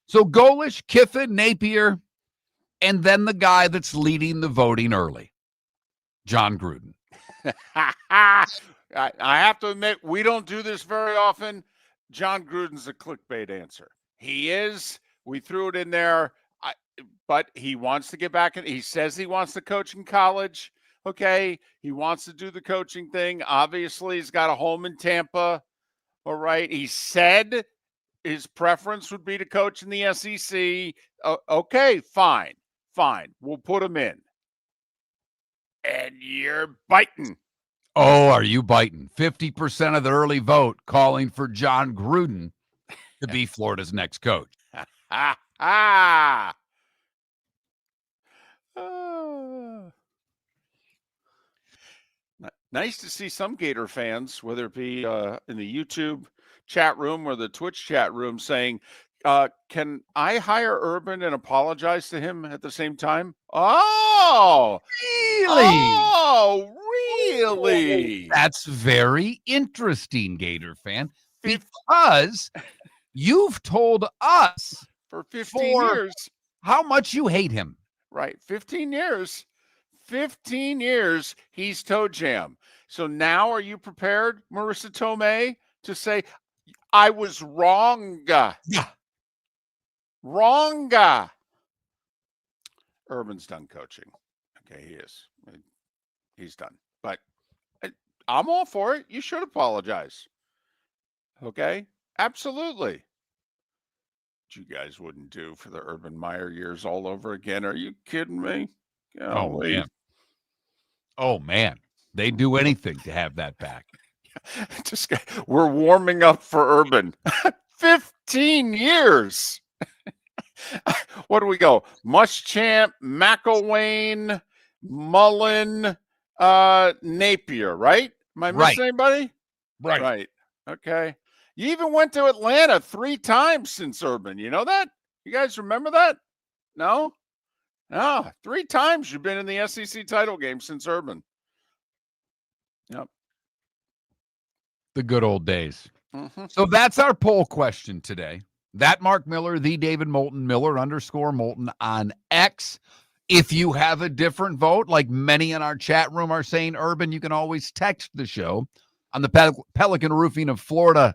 So Golish, Kiffin, Napier, and then the guy that's leading the voting early, John Gruden. I have to admit, we don't do this very often. John Gruden's a clickbait answer. He is. We threw it in there, but he wants to get back in. He says he wants to coach in college. Okay, he wants to do the coaching thing. Obviously, he's got a home in Tampa. All right, he said his preference would be to coach in the SEC. Okay, fine. We'll put him in. And you're biting. Oh, are you biting? 50% of the early vote calling for John Gruden to be Florida's next coach. Nice to see some Gator fans, whether it be in the YouTube chat room or the Twitch chat room, saying, can I hire Urban and apologize to him at the same time? Oh, really? That's very interesting, Gator fan, because you've told us for 15 years how much you hate him. Right, 15 years. 15 years he's toe jam. So now are you prepared, Marissa Tomei, to say, I was wrong? Yeah. Wrong. Urban's done coaching. Okay, he is. He's done. But I'm all for it. You should apologize. Okay? Absolutely. You guys wouldn't do for the Urban Meyer years all over again. Are you kidding me? Oh, man. They'd do anything to have that back. Just we're warming up for Urban. 15 years. What do we go? Muschamp, McElwain, Mullen, Napier, right? Am I missing anybody? Right. Okay. You even went to Atlanta 3 times since Urban. You know that? You guys remember that? No? 3 times you've been in the SEC title game since Urban. Yep. The good old days. Mm-hmm. So that's our poll question today. That Mark Miller, the David Moulton, Miller_Moulton on X. If you have a different vote, like many in our chat room are saying, Urban, you can always text the show on the Pelican Roofing of Florida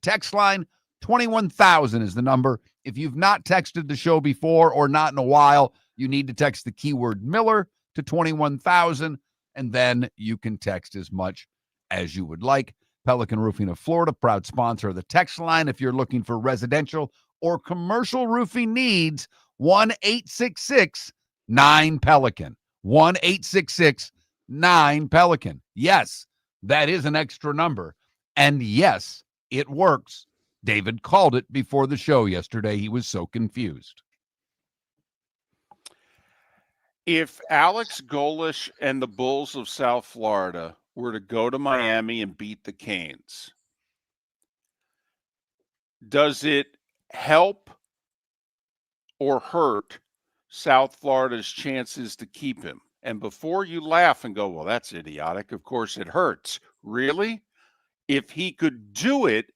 text line. 21,000 is the number. If you've not texted the show before or not in a while, you need to text the keyword Miller to 21,000, and then you can text as much as you would like. Pelican Roofing of Florida, proud sponsor of the text line. If you're looking for residential or commercial roofing needs, 1-866-9-PELICAN. 1-866-9-PELICAN. Yes, that is an extra number. And yes, it works. David called it before the show yesterday. He was so confused. If Alex Golish and the Bulls of South Florida were to go to Miami and beat the Canes, does it help or hurt South Florida's chances to keep him? And before you laugh and go, well, that's idiotic, of course it hurts. Really? If he could do it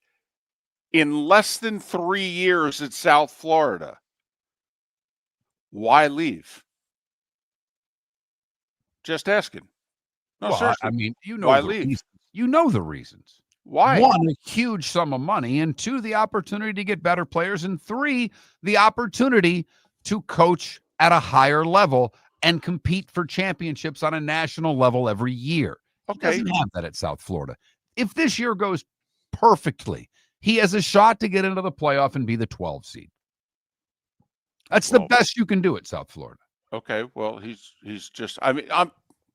in less than 3 years at South Florida, why leave? Just asking. No, well, seriously. I mean, why leave? Reasons. You know the reasons. Why? 1, a huge sum of money, and 2, the opportunity to get better players, and 3, the opportunity to coach at a higher level and compete for championships on a national level every year. Okay. He doesn't have that at South Florida. If this year goes perfectly, he has a shot to get into the playoff and be the 12 seed. That's the best you can do at South Florida. Okay, well, he's just. I mean,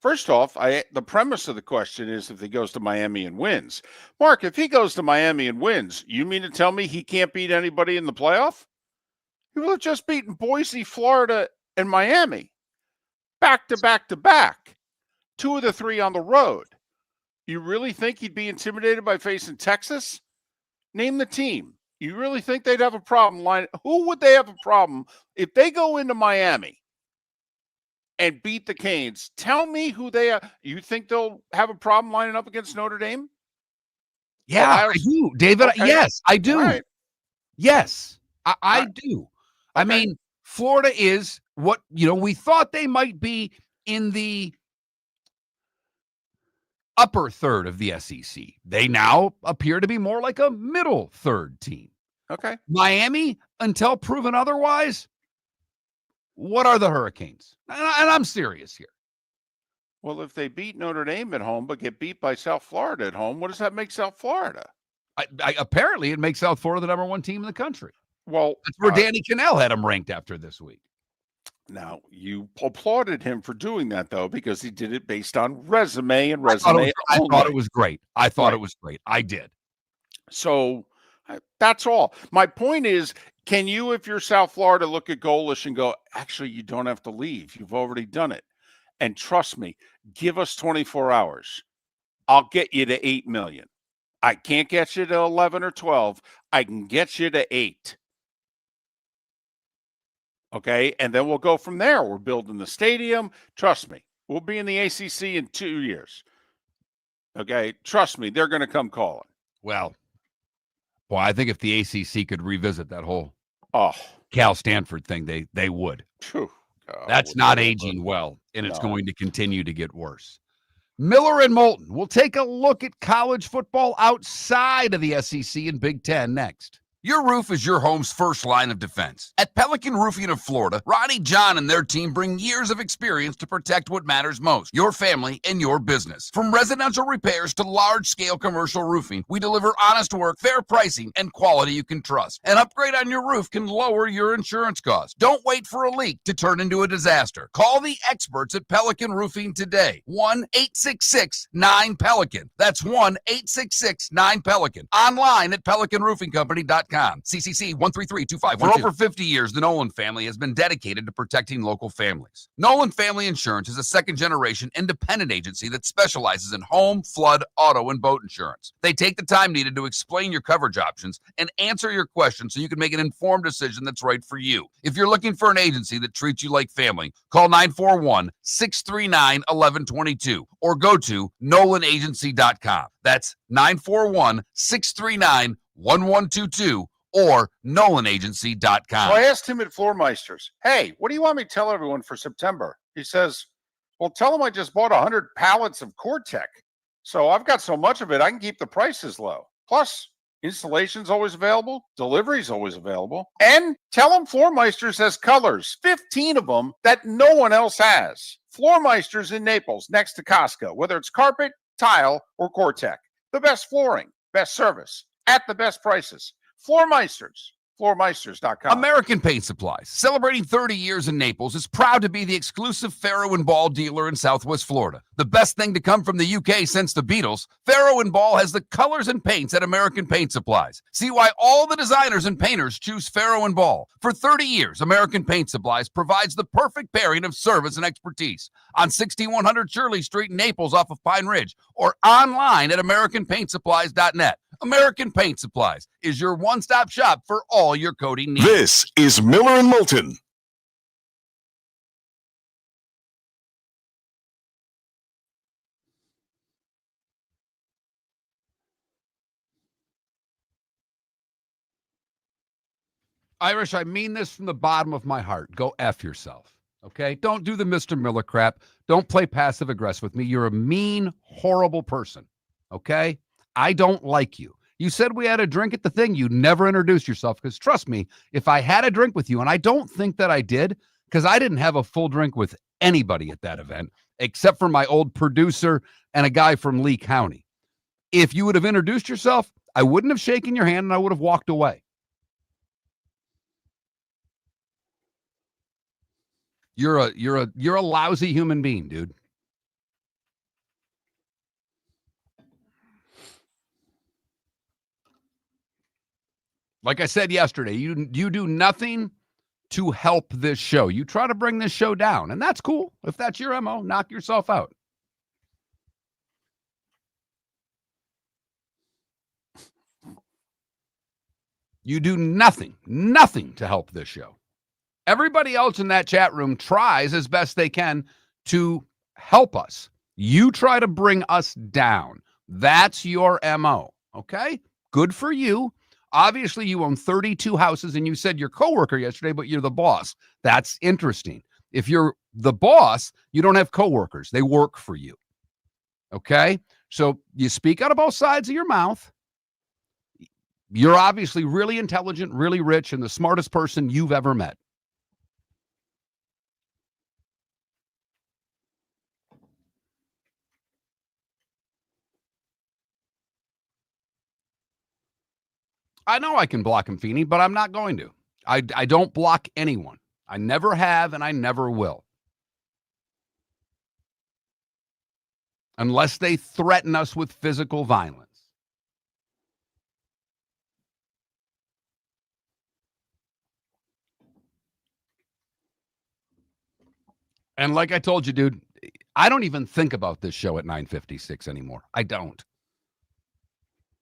first off, the premise of the question is if he goes to Miami and wins. Mark, if he goes to Miami and wins, you mean to tell me he can't beat anybody in the playoff? He will have just beaten Boise, Florida, and Miami, back to back to back, 2 of the 3 on the road. You really think he'd be intimidated by facing Texas? Name the team. You really think they'd have a problem who would they have a problem if they go into Miami and beat the Canes? Tell me who they are. You think they'll have a problem lining up against Notre Dame? Yeah, I do, David. Okay. Yes, I do. Right. Yes, I do. I Okay. mean, Florida is what, we thought they might be in the upper third of the SEC. They now appear to be more like a middle third team. Okay. Miami, until proven otherwise, what are the Hurricanes? And I'm serious here. Well, if they beat Notre Dame at home but get beat by South Florida at home, what does that make South Florida? Apparently, it makes South Florida the number one team in the country. Well, That's where Danny Cannell had them ranked after this week. now you applauded him for doing that, though, because he did it based on resume and resume. I thought only. it was great. I thought Right. it was great. I did. So that's all. My point is, can you, if you're South Florida, look at Golish and go, actually, you don't have to leave. You've already done it. And trust me, give us 24 hours. I'll get you to 8 million. I can't get you to 11 or 12. I can get you to 8. Okay. And then we'll go from there. We're building the stadium. Trust me, we'll be in the ACC in 2 years. Okay. Trust me, they're going to come calling. Well, I think if the ACC could revisit that whole Oh, Cal Stanford thing, they would. phew. God, That's would not they ever. aging well, and it's No. going to continue to get worse. Miller and Moulton. We'll take a look at college football outside of the SEC and Big Ten next. Your roof is your home's first line of defense. At Pelican Roofing of Florida, Ronnie John and their team bring years of experience to protect what matters most, your family and your business. From residential repairs to large-scale commercial roofing, we deliver honest work, fair pricing, and quality you can trust. An upgrade on your roof can lower your insurance costs. Don't wait for a leak to turn into a disaster. Call the experts at Pelican Roofing today. 1-866-9-PELICAN. That's 1-866-9-PELICAN. Online at pelicanroofingcompany.com. CCC 1332512. For over 50 years, the Nolan family has been dedicated to protecting local families. Nolan Family Insurance is a second-generation independent agency that specializes in home, flood, auto, and boat insurance. They take the time needed to explain your coverage options and answer your questions so you can make an informed decision that's right for you. If you're looking for an agency that treats you like family, call 941-639-1122 or go to nolanagency.com. That's 941-639-1122 or nolanagency.com. So I asked him at Floormeisters, hey, what do you want me to tell everyone for September? He says, well, tell them I just bought 100 pallets of Core-Tech. So I've got so much of it, I can keep the prices low. Plus, installation's always available. Delivery's always available. And tell them Floormeisters has colors, 15 of them that no one else has. Floormeisters in Naples, next to Costco, whether it's carpet, tile, or Core-Tech. The best flooring, best service, at the best prices. Floormeisters, floormeisters.com. American Paint Supplies, celebrating 30 years in Naples, is proud to be the exclusive Farrow & Ball dealer in Southwest Florida. The best thing to come from the UK since the Beatles, Farrow & Ball has the colors and paints at American Paint Supplies. See why all the designers and painters choose Farrow & Ball. For 30 years, American Paint Supplies provides the perfect pairing of service and expertise on 6100 Shirley Street in Naples off of Pine Ridge or online at AmericanPaintSupplies.net. American Paint Supplies is your one-stop shop for all your coating needs. This is Miller and Moulton. Irish, I mean this from the bottom of my heart. Go F yourself, okay? Don't do the Mr. Miller crap. Don't play passive aggressive with me. You're a mean, horrible person, okay? I don't like you. You said we had a drink at the thing. You never introduced yourself because trust me, if I had a drink with you, and I don't think that I did because I didn't have a full drink with anybody at that event except for my old producer and a guy from Lee County. If you would have introduced yourself, I wouldn't have shaken your hand and I would have walked away. You're a lousy human being, dude. Like I said yesterday, you do nothing to help this show. You try to bring this show down, and that's cool. If that's your MO, knock yourself out. You do nothing to help this show. Everybody else in that chat room tries as best they can to help us. You try to bring us down. That's your MO, okay? Good for you. Obviously, you own 32 houses, and you said your coworker yesterday, but you're the boss. That's interesting. If you're the boss, you don't have coworkers. They work for you. Okay? So you speak out of both sides of your mouth. You're obviously really intelligent, really rich, and the smartest person you've ever met. I know I can block him, Feeney, but I'm not going to. I don't block anyone. I never have, and I never will. Unless they threaten us with physical violence. And like I told you, dude, I don't even think about this show at 9:56 anymore. I don't.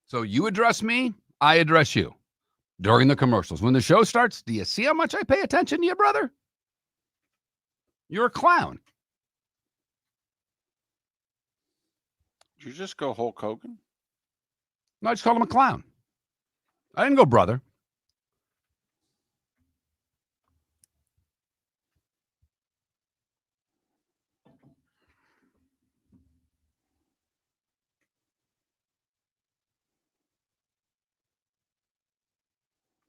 So you address me, I address you during the commercials. When the show starts, do you see how much I pay attention to you, brother? You're a clown. Did you just go Hulk Hogan? No, I just called him a clown. I didn't go brother.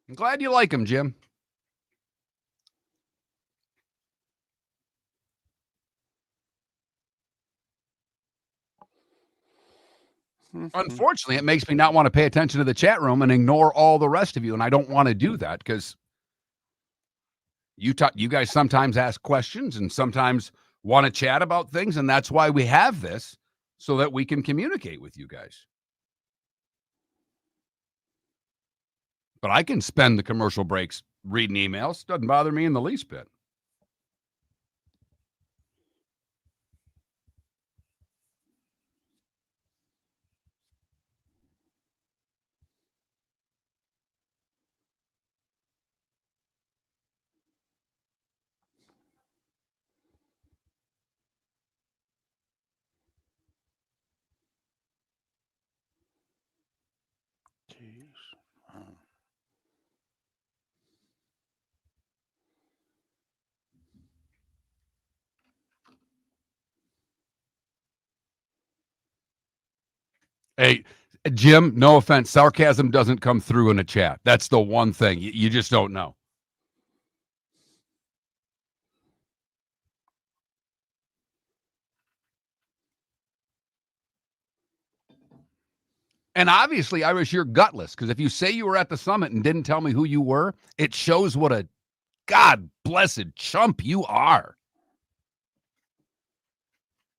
I'm glad you like him, Jim. Unfortunately, it makes me not want to pay attention to the chat room and ignore all the rest of you, and I don't want to do that because you guys sometimes ask questions and sometimes want to chat about things, and that's why we have this, so that we can communicate with you guys. But I can spend the commercial breaks reading emails. Doesn't bother me in the least bit. Hey, Jim, no offense. Sarcasm doesn't come through in a chat. That's the one thing. You just don't know. And obviously, Irish, you're gutless, because if you say you were at the summit and didn't tell me who you were, it shows what a God-blessed chump you are.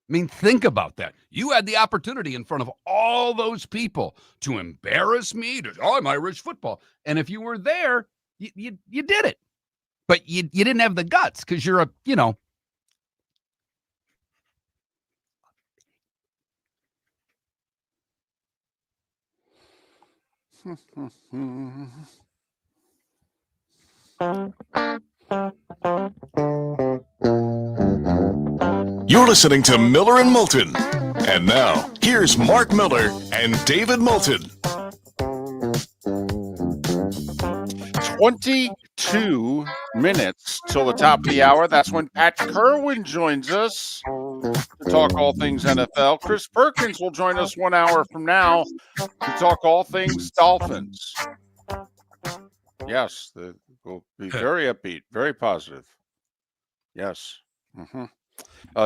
I mean, think about that. You had the opportunity in front of all those people to embarrass me. I'm Irish football. And if you were there, you did it. But you didn't have the guts because you're a, You're listening to Miller and Moulton. And now, here's Mark Miller and David Moulton. 22 minutes till the top of the hour. That's when Pat Kirwan joins us to talk all things NFL. Chris Perkins will join us 1 hour from now to talk all things Dolphins. Yes, we'll be very upbeat, very positive. Yes.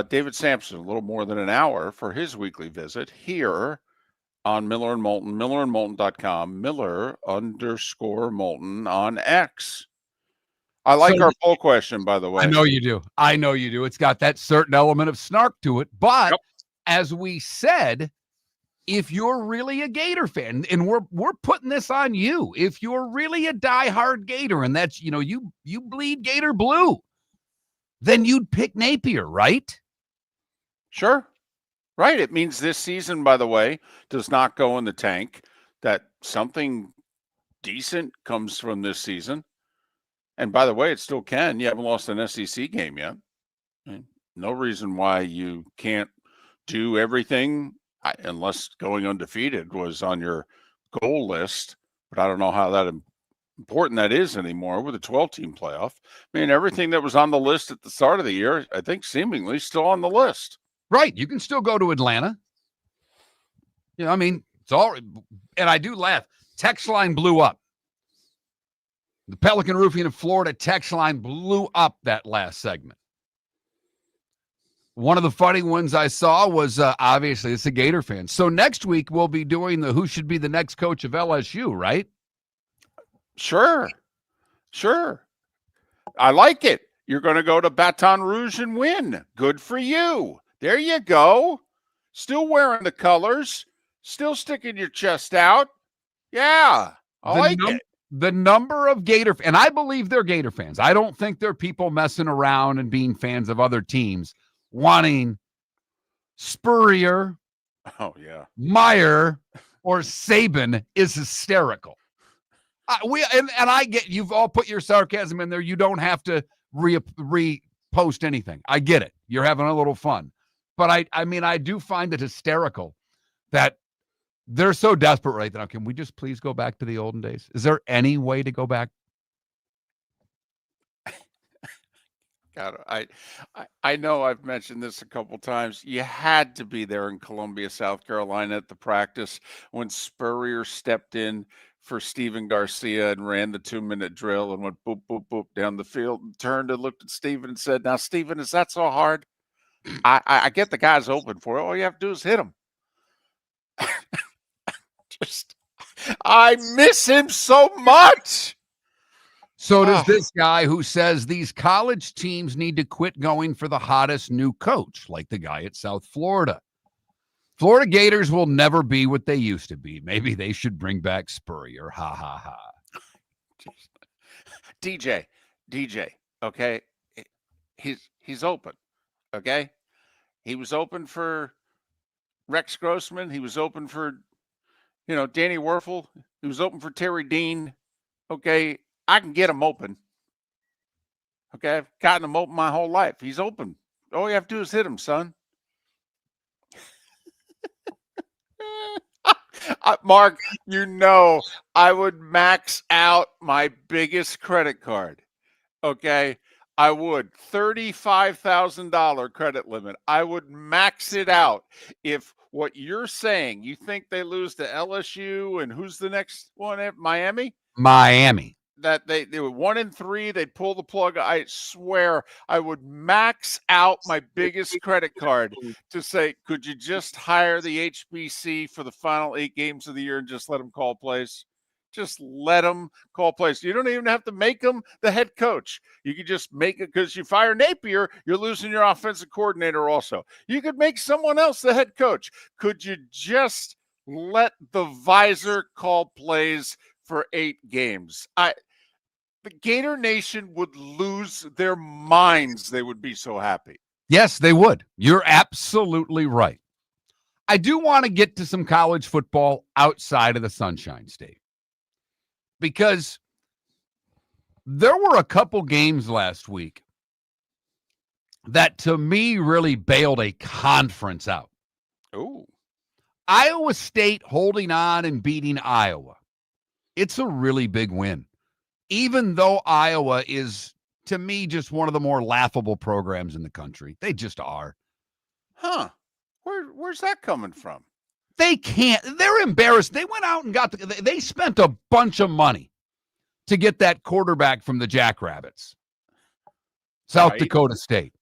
David Samson, a little more than an hour for his weekly visit here on Miller and Moulton, millerandmoulton.com, Miller_Moulton on X. I like our poll question, by the way. I know you do. It's got that certain element of snark to it. But as we said, if you're really a Gator fan, and we're putting this on you, if you're really a diehard Gator, and that's, you bleed Gator blue, then you'd pick Napier, right? Sure. Right. It means this season, by the way, does not go in the tank, that something decent comes from this season. And by the way, it still can. You haven't lost an SEC game yet. No reason why you can't do everything, unless going undefeated was on your goal list but I don't know how that important that is anymore with a 12-team playoff. I mean, everything that was on the list at the start of the year, I think seemingly still on the list. Right. You can still go to Atlanta. You know, I mean, it's all, and I do laugh. Text line blew up. The Pelican Roofing of Florida text line blew up that last segment. One of the funny ones I saw was obviously it's a Gator fan. So next week we'll be doing the who should be the next coach of LSU, right? Sure. I like it. You're going to go to Baton Rouge and win. Good for you. There you go. Still wearing the colors. Still sticking your chest out. Yeah, I like it. The number of Gator, and I believe they're Gator fans. I don't think they're people messing around and being fans of other teams, wanting Spurrier, Meyer, or Saban is hysterical. And I get, you've all put your sarcasm in there. You don't have to repost anything. I get it. You're having a little fun. But I mean, I do find it hysterical that they're so desperate right now. Can we just please go back to the olden days? Is there any way to go back? God, I know I've mentioned this a couple times. You had to be there in Columbia, South Carolina at the practice when Spurrier stepped in for Steven Garcia and ran the 2-minute drill and went boop, boop, boop down the field and turned and looked at Steven and said, "Now, Steven, is that so hard? I get the guy's open for it. All you have to do is hit him." I miss him so much. So does this guy who says these college teams need to quit going for the hottest new coach, like the guy at South Florida. Florida Gators will never be what they used to be. Maybe they should bring back Spurrier. Ha, ha, ha. DJ, okay? He's open, okay? He was open for Rex Grossman. He was open for, Danny Werfel. He was open for Terry Dean. Okay, I can get him open. Okay, I've gotten him open my whole life. He's open. All you have to do is hit him, son. Mark, I would max out my biggest credit card. Okay, I would. $35,000 credit limit. I would max it out. If what you're saying, you think they lose to LSU, and who's the next one? Miami? Miami. That they were 1-3, they'd pull the plug. I swear I would max out my biggest credit card to say, could you just hire the HBC for the final 8 games of the year and just let them call plays? Just let them call plays. You don't even have to make them the head coach. You could just make it, because you fire Napier, you're losing your offensive coordinator also. You could make someone else the head coach. Could you just let the visor call plays for 8 games? The Gator Nation would lose their minds. They would be so happy. Yes, they would. You're absolutely right. I do want to get to some college football outside of the Sunshine State, because there were a couple games last week that to me really bailed a conference out. Oh, Iowa State holding on and beating Iowa. It's a really big win. Even though Iowa is, to me, just one of the more laughable programs in the country. They just are. Huh. Where's that coming from? They can't. They're embarrassed. They went out and they spent a bunch of money to get that quarterback from the Jackrabbits. South Dakota State.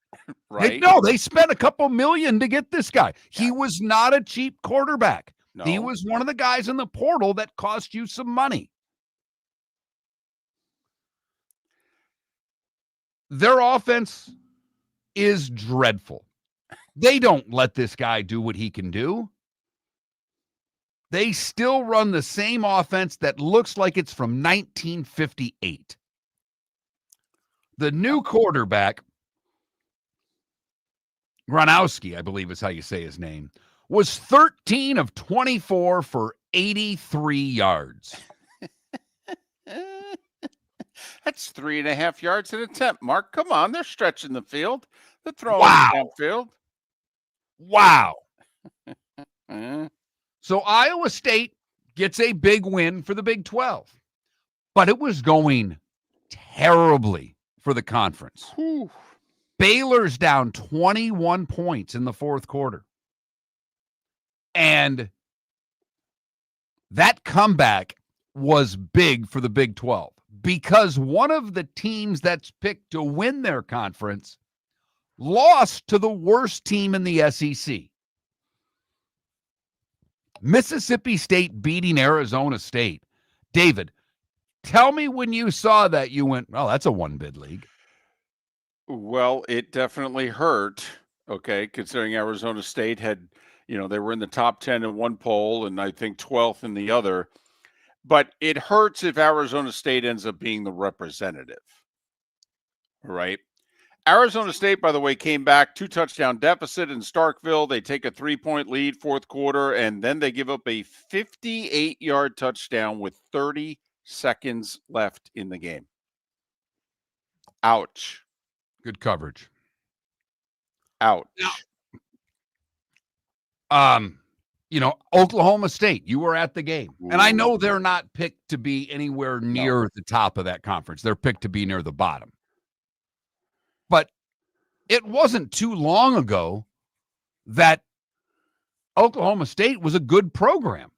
Right. They spent a couple million to get this guy. Yeah. He was not a cheap quarterback. No. He was one of the guys in the portal that cost you some money. Their offense is dreadful. They don't let this guy do what he can do. They still run the same offense that looks like it's from 1958. The new quarterback, Gronowski, I believe is how you say his name, was 13 of 24 for 83 yards. That's 3.5 yards an attempt, Mark. Come on, they're stretching the field. They're throwing downfield. Wow. So Iowa State gets a big win for the Big 12. But it was going terribly for the conference. Whew. Baylor's down 21 points in the fourth quarter. And that comeback was big for the Big 12 because one of the teams that's picked to win their conference lost to the worst team in the SEC. Mississippi State beating Arizona State. David, tell me when you saw that you went, well, that's a one-bid league. Well, it definitely hurt, okay, considering Arizona State had, they were in the top 10 in one poll and I think 12th in the other. But it hurts if Arizona State ends up being the representative, right? Arizona State, by the way, came back 2-touchdown deficit in Starkville. They take a 3-point lead fourth quarter, and then they give up a 58-yard touchdown with 30 seconds left in the game. Ouch. Good coverage. Ouch. Oklahoma State, you were at the game. And I know they're not picked to be anywhere near the top of that conference. They're picked to be near the bottom. But it wasn't too long ago that Oklahoma State was a good program.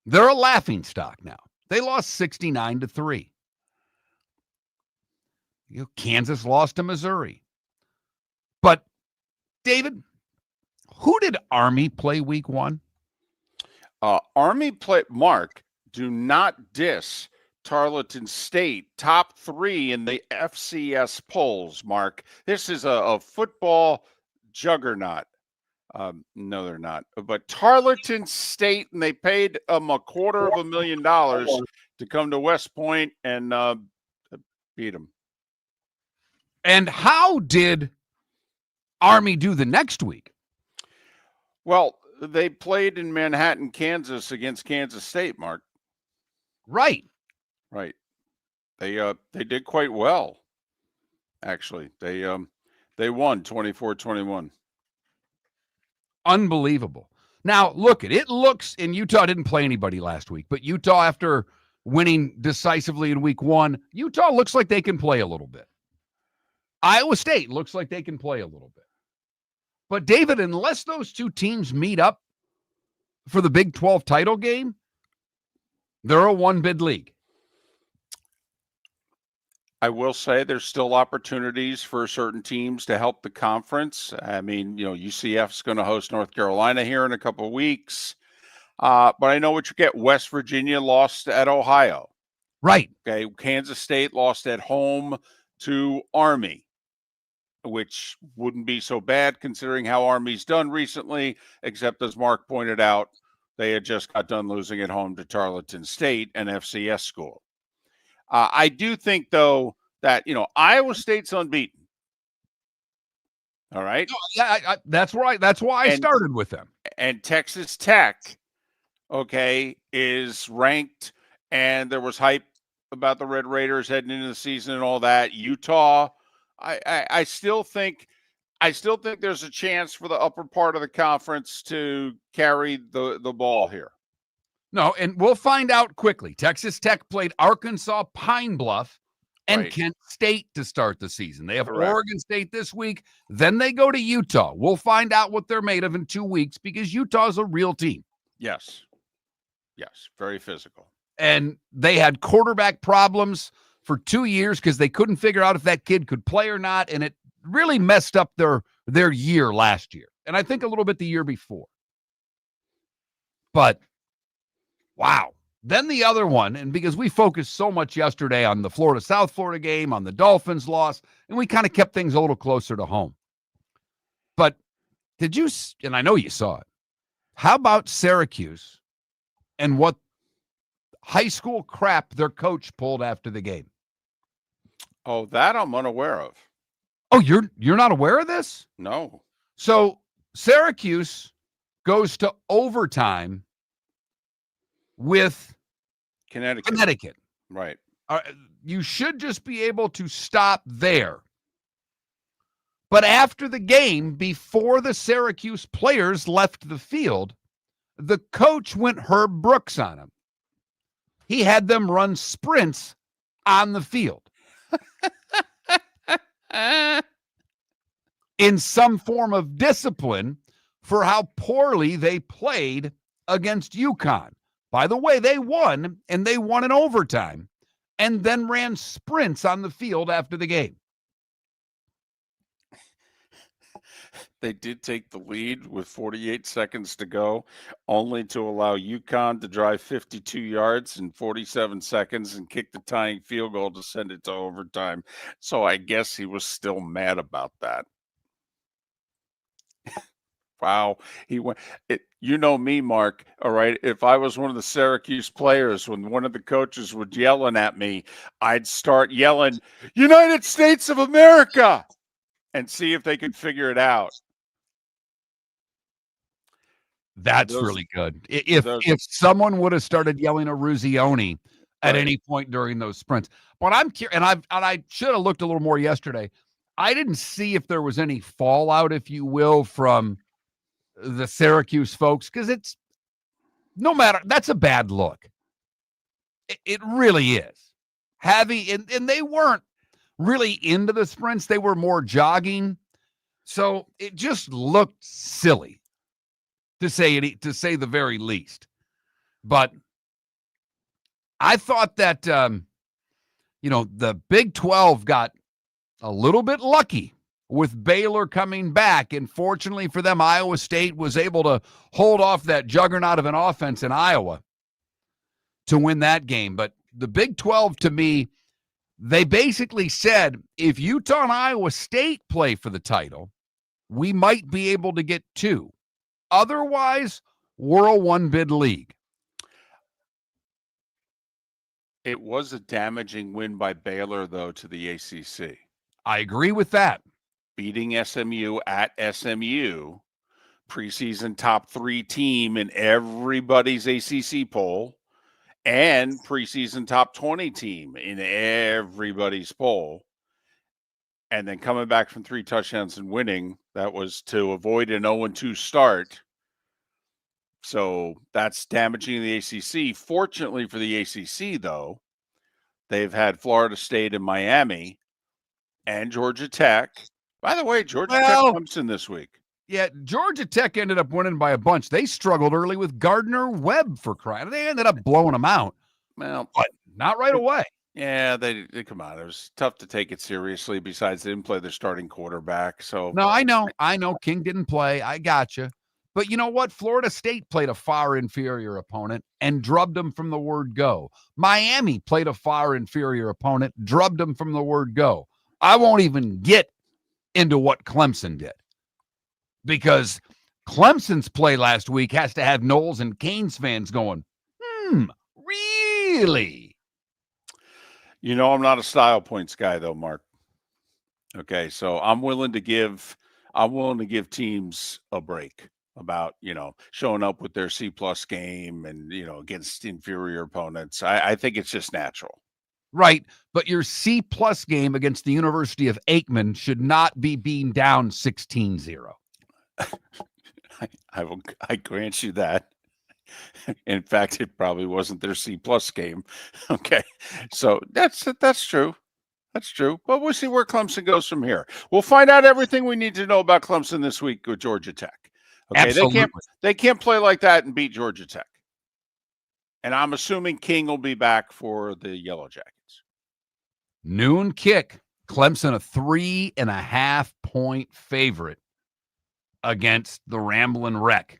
They're a laughingstock now. They lost 69-3. Kansas lost to Missouri. But, David, who did Army play week 1? Army play, Mark, do not diss Tarleton State, top 3 in the FCS polls, Mark. This is a football juggernaut. No, they're not. But Tarleton State, and they paid them $250,000 to come to West Point and beat them. And how did Army do the next week? Well, they played in Manhattan, Kansas against Kansas State, Mark. Right. Right. They did quite well, actually. They won 24-21. Unbelievable. Now, look, it looks, and Utah didn't play anybody last week, but Utah, after winning decisively in week 1, Utah looks like they can play a little bit. Iowa State looks like they can play a little bit. But, David, unless those two teams meet up for the Big 12 title game, they're a one-bid league. I will say there's still opportunities for certain teams to help the conference. I mean, UCF's going to host North Carolina here in a couple of weeks. But I know what you get. West Virginia lost at Ohio. Right. Okay. Kansas State lost at home to Army, which wouldn't be so bad considering how Army's done recently, except as Mark pointed out, they had just got done losing at home to Tarleton State, an FCS school. I do think, though, that, Iowa State's unbeaten. All right. Yeah, that's right. That's why I started with them. And Texas Tech, okay, is ranked, and there was hype about the Red Raiders heading into the season and all that. Utah, I still think there's a chance for the upper part of the conference to carry the ball here. No, and we'll find out quickly. Texas Tech played Arkansas, Pine Bluff, and Kent State to start the season. They have Oregon State this week. Then they go to Utah. We'll find out what they're made of in 2 weeks because Utah's a real team. Yes. Yes, very physical. And they had quarterback problems for 2 years because they couldn't figure out if that kid could play or not, and it really messed up their year last year, and I think a little bit the year before. But wow. Then the other one, and because we focused so much yesterday on the South Florida game, on the Dolphins loss, and we kind of kept things a little closer to home. But did you, and I know you saw it, how about Syracuse and what high school crap their coach pulled after the game? Oh, that I'm unaware of. Oh, you're not aware of this? No. So Syracuse goes to overtime with Connecticut. Right. You should just be able to stop there. But after the game, before the Syracuse players left the field, the coach went Herb Brooks on him. He had them run sprints on the field in some form of discipline for how poorly they played against UConn. By the way, they won, and they won in overtime, and then ran sprints on the field after the game. They did take the lead with 48 seconds to go, only to allow UConn to drive 52 yards in 47 seconds and kick the tying field goal to send it to overtime. So I guess he was still mad about that. Wow. He went you know me, Mark. All right. If I was one of the Syracuse players, when one of the coaches would yelling at me, I'd start yelling, United States of America, and see if they could figure it out. That's really good. If someone would have started yelling a Ruzioni at any point during those sprints, but I'm curious, and I should have looked a little more yesterday. I didn't see if there was any fallout, if you will, from the Syracuse folks, because it's no matter, that's a bad look. It really is. Heavy, and they weren't really into the sprints. They were more jogging. So it just looked silly, to say the very least. But I thought that, the Big 12 got a little bit lucky with Baylor coming back. And fortunately for them, Iowa State was able to hold off that juggernaut of an offense in Iowa to win that game. But the Big 12, to me, they basically said, if Utah and Iowa State play for the title, we might be able to get 2. Otherwise, we're a one-bid league. It was a damaging win by Baylor, though, to the ACC. I agree with that. Beating SMU at SMU, preseason top 3 team in everybody's ACC poll, and preseason top 20 team in everybody's poll. And then coming back from 3 touchdowns and winning, that was to avoid an 0-2 start. So that's damaging the ACC. Fortunately for the ACC, though, they've had Florida State and Miami and Georgia Tech. By the way, Georgia Tech Clemson this week. Yeah, Georgia Tech ended up winning by a bunch. They struggled early with Gardner Webb, for crying. They ended up blowing them out. Well, but not right away. Yeah, they come on. It was tough to take it seriously. Besides, they didn't play their starting quarterback. So no, I know. King didn't play. I gotcha. But you know what? Florida State played a far inferior opponent and drubbed them from the word go. Miami played a far inferior opponent, drubbed them from the word go. I won't even get into what Clemson did, because Clemson's play last week has to have Knowles and Canes fans going, really? You know, I'm not a style points guy, though, Mark. Okay, so I'm willing to give teams a break about, showing up with their C+ game and, against inferior opponents. I think it's just natural. Right, but your C+ game against the University of Aikman should not be being down 16-0. I grant you that. In fact, it probably wasn't their C+ game. Okay, so that's true. That's true. But we'll see where Clemson goes from here. We'll find out everything we need to know about Clemson this week with Georgia Tech. Okay, absolutely. They can't play like that and beat Georgia Tech. And I'm assuming King will be back for the Yellow Jackets. Noon kick. Clemson a 3.5-point favorite against the Ramblin' Wreck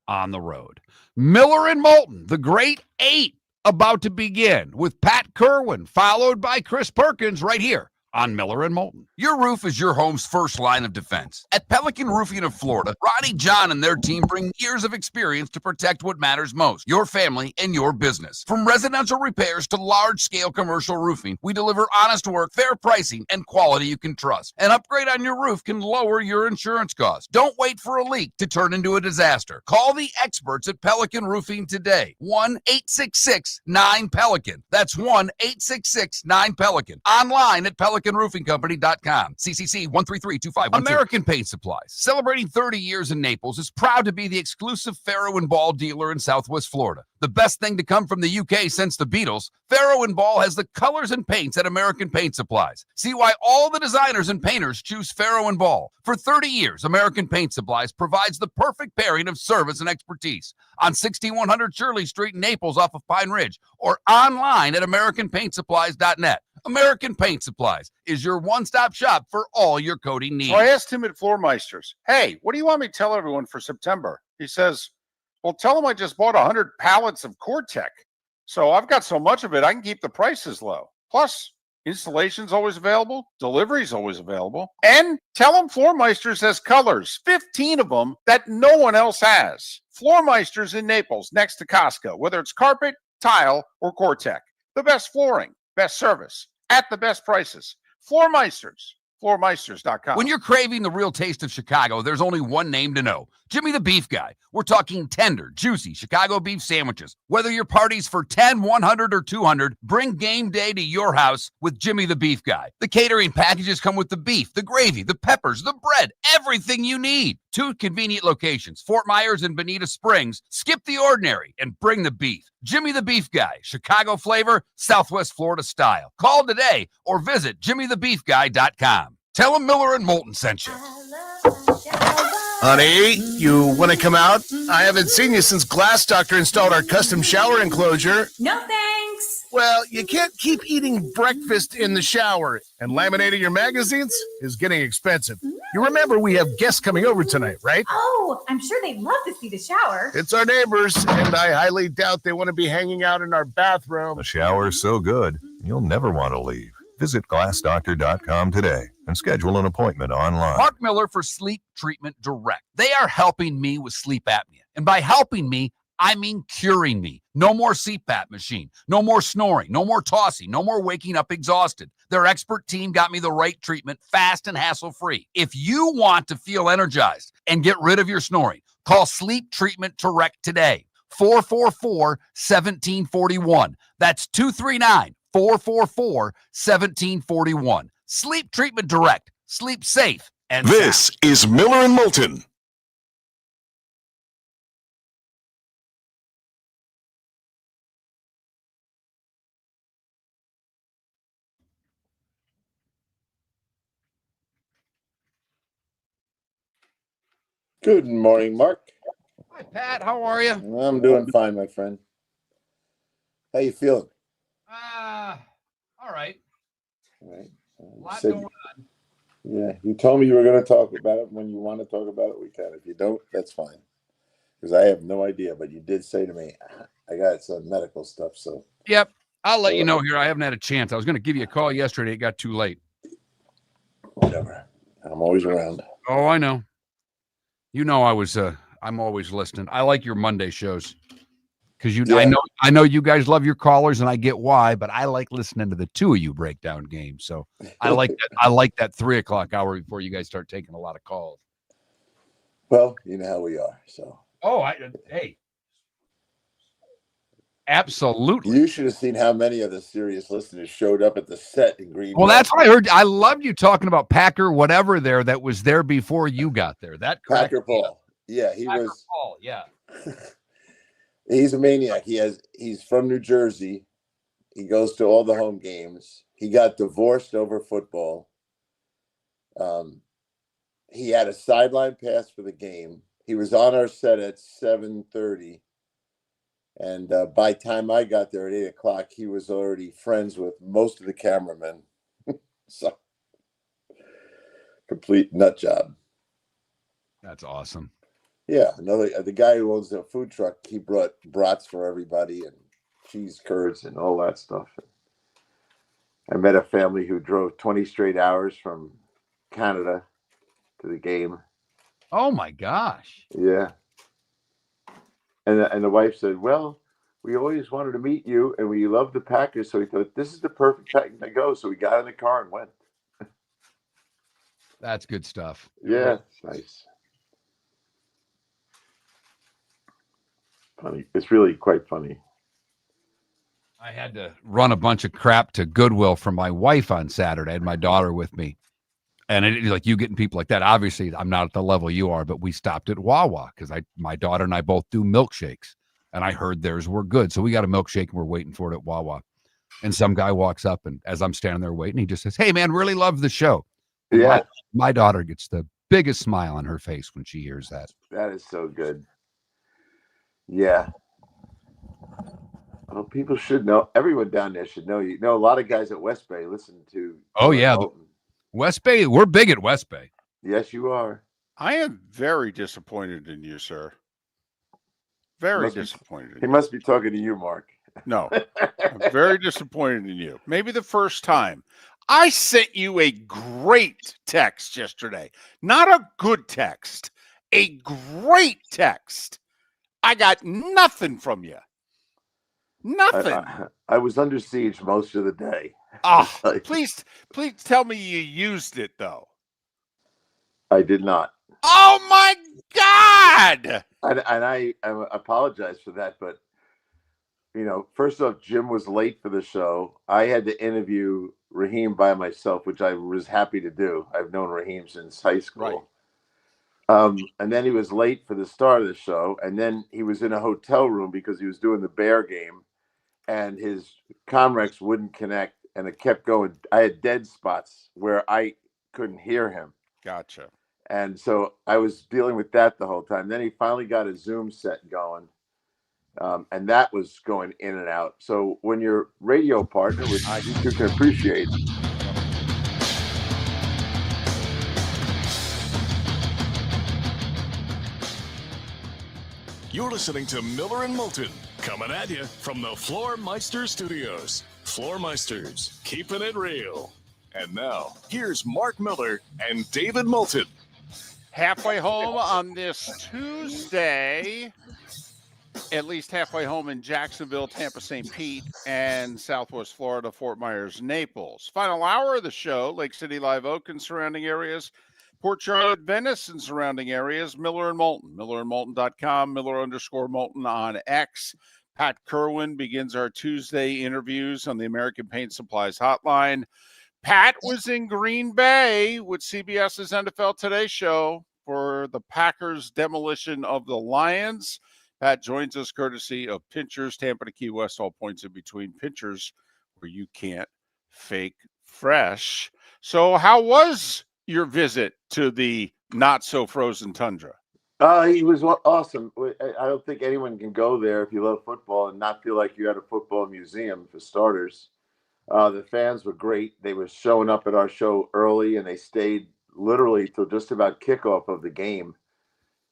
on the road. Miller and Moulton, the Great 8, about to begin with Pat Kirwan, followed by Chris Perkins right here on Miller and Moulton. Your roof is your home's first line of defense. At Pelican Roofing of Florida, Ronnie John and their team bring years of experience to protect what matters most, your family and your business. From residential repairs to large-scale commercial roofing, we deliver honest work, fair pricing, and quality you can trust. An upgrade on your roof can lower your insurance costs. Don't wait for a leak to turn into a disaster. Call the experts at Pelican Roofing today. 1-866-9-PELICAN. That's 1-866-9-PELICAN. Online at Pelican PelicanRoofingCompany.com. CCC 1332512. American Paint Supplies, celebrating 30 years in Naples, is proud to be the exclusive Farrow and Ball dealer in Southwest Florida. The best thing to come from the UK since the Beatles, Farrow and Ball has the colors and paints at American Paint Supplies. See why all the designers and painters choose Farrow and Ball. For 30 years, American Paint Supplies provides the perfect pairing of service and expertise on 6100 Shirley Street in Naples off of Pine Ridge, or online at AmericanPaintSupplies.net. American Paint Supplies is your one-stop shop for all your coating needs. So I asked him at Floormeisters, hey, what do you want me to tell everyone for September? He says, well, tell them I just bought 100 pallets of Core-Tech. So I've got so much of it, I can keep the prices low. Plus, installation's always available. Delivery's always available. And tell them Floormeisters has colors, 15 of them that no one else has. Floormeisters in Naples, next to Costco, whether it's carpet, tile, or Core-Tech. The best flooring, best service, at the best prices. Floormeisters. Floormeisters.com. When you're craving the real taste of Chicago, there's only one name to know. Jimmy the Beef Guy. We're talking tender, juicy Chicago beef sandwiches. Whether your party's for 10, 100, or 200, bring game day to your house with Jimmy the Beef Guy. The catering packages come with the beef, the gravy, the peppers, the bread, everything you need. 2 convenient locations, Fort Myers and Bonita Springs. Skip the ordinary and bring the beef. Jimmy the Beef Guy, Chicago flavor, Southwest Florida style. Call today or visit jimmythebeefguy.com. Tell him Miller and Moulton sent you. Honey, you want to come out? I haven't seen you since Glass Doctor installed our custom shower enclosure. No thanks. Well, you can't keep eating breakfast in the shower, and laminating your magazines is getting expensive. You remember we have guests coming over tonight, right? Oh, I'm sure they'd love to see the shower. It's our neighbors, and I highly doubt they want to be hanging out in our bathroom. The shower is so good, you'll never want to leave. Visit glassdoctor.com today and schedule an appointment online. Mark Miller for Sleep Treatment Direct. They are helping me with sleep apnea. And by helping me, I mean curing me. No more CPAP machine. No more snoring. No more tossing. No more waking up exhausted. Their expert team got me the right treatment, fast and hassle-free. If you want to feel energized and get rid of your snoring, call Sleep Treatment Direct today. 444-1741. That's 239-444-1741. Sleep Treatment Direct. Sleep safe and This sound. is Miller and Moulton. Good morning, Mark. Hi, Pat. How are you? I'm doing fine, my friend. How you feeling? All right. All right. A lot Said- going on. yeah, you told me you were going to talk about it. When you want to talk about it, we can. If you don't, that's fine. Because I have no idea, but you did say to me, I got some medical stuff. So Yep. I'll let you know here. I haven't had a chance. I was going to give you a call yesterday. It got too late. whatever. I'm always around. Oh, I know. You know, I'm always listening. I like your Monday shows because I know you guys love your callers, and I get why. But I like listening to the two of you break down games. So I like that. I like that 3:00 hour before you guys start taking a lot of calls. Well, you know how we are. So Hey, absolutely. you should have seen how many of the serious listeners showed up at the set in Green. Well, Bay. that's what I heard. I loved you talking about Packer, whatever there that was there before you got there. That cracked Packer me Paul. up. Yeah, he Packer was. Paul, yeah. He's a maniac. He's from New Jersey. He goes to all the home games. He got divorced over football. He had a sideline pass for the game. He was on our set at 7:30. And by the time I got there at 8:00, he was already friends with most of the cameramen. So complete nut job. That's awesome. Yeah, the guy who owns the food truck, he brought brats for everybody and cheese curds and all that stuff. I met a family who drove 20 straight hours from Canada to the game. Oh my gosh. Yeah. And the wife said, well, we always wanted to meet you and we love the Packers. So we thought this is the perfect time to go. So we got in the car and went. That's good stuff. Yeah, it's nice. Funny. It's really quite funny. I had to run a bunch of crap to Goodwill for my wife on Saturday. I had my daughter with me. And like you getting people like that. Obviously, I'm not at the level you are, but we stopped at Wawa because my daughter and I both do milkshakes. And I heard theirs were good. So we got a milkshake and we're waiting for it at Wawa. And some guy walks up, and as I'm standing there waiting, he just says, "Hey, man, really love the show." And Yeah, my daughter gets the biggest smile on her face when she hears that. that is so good. Yeah. Well, people should know. Everyone down there should know. You know, a lot of guys at West Bay listen to. Oh, yeah. Moulton. West Bay, we're big at West Bay. Yes, you are. I am very disappointed in you, sir. Very disappointed. He must be talking to you, Mark. No, I'm very disappointed in you. Maybe the first time. I sent you a great text yesterday. Not a good text. A great text. I got nothing from you. Nothing. I was under siege most of the day. Please tell me you used it, though. I did not. Oh, my God! And I apologize for that, but, you know, first off, Jim was late for the show. I had to interview Raheem by myself, which I was happy to do. I've known Raheem since high school. Right. And then he was late for the start of the show, and then he was in a hotel room because he was doing the Bear game, and his Comrex wouldn't connect, and it kept going. I had dead spots where I couldn't hear him. Gotcha. And so I was dealing with that the whole time. Then he finally got a Zoom set going, and that was going in and out. So when your radio partner, which you can appreciate, You're listening to Miller and Moulton, coming at you from the Floormeister Studios. Floormeisters, keeping it real. And now, here's Mark Miller and David Moulton. Halfway home on this Tuesday, at least halfway home in Jacksonville, Tampa, St. Pete, and Southwest Florida, Fort Myers, Naples. Final hour of the show, Lake City, Live Oak and surrounding areas, Port Charlotte, Venice and surrounding areas, Miller and Moulton, millerandmoulton.com, Miller_Moulton on X. Pat Kirwan begins our Tuesday interviews on the American Paint Supplies Hotline. Pat was in Green Bay with CBS's NFL Today show for the Packers' demolition of the Lions. Pat joins us courtesy of Pinchers, Tampa to Key West, all points in between. Pinchers, where you can't fake fresh. So how was your visit to the not-so-frozen tundra? He was awesome. I don't think anyone can go there if you love football and not feel like you're at a football museum, for starters. The fans were great. They were showing up at our show early, and they stayed literally till just about kickoff of the game.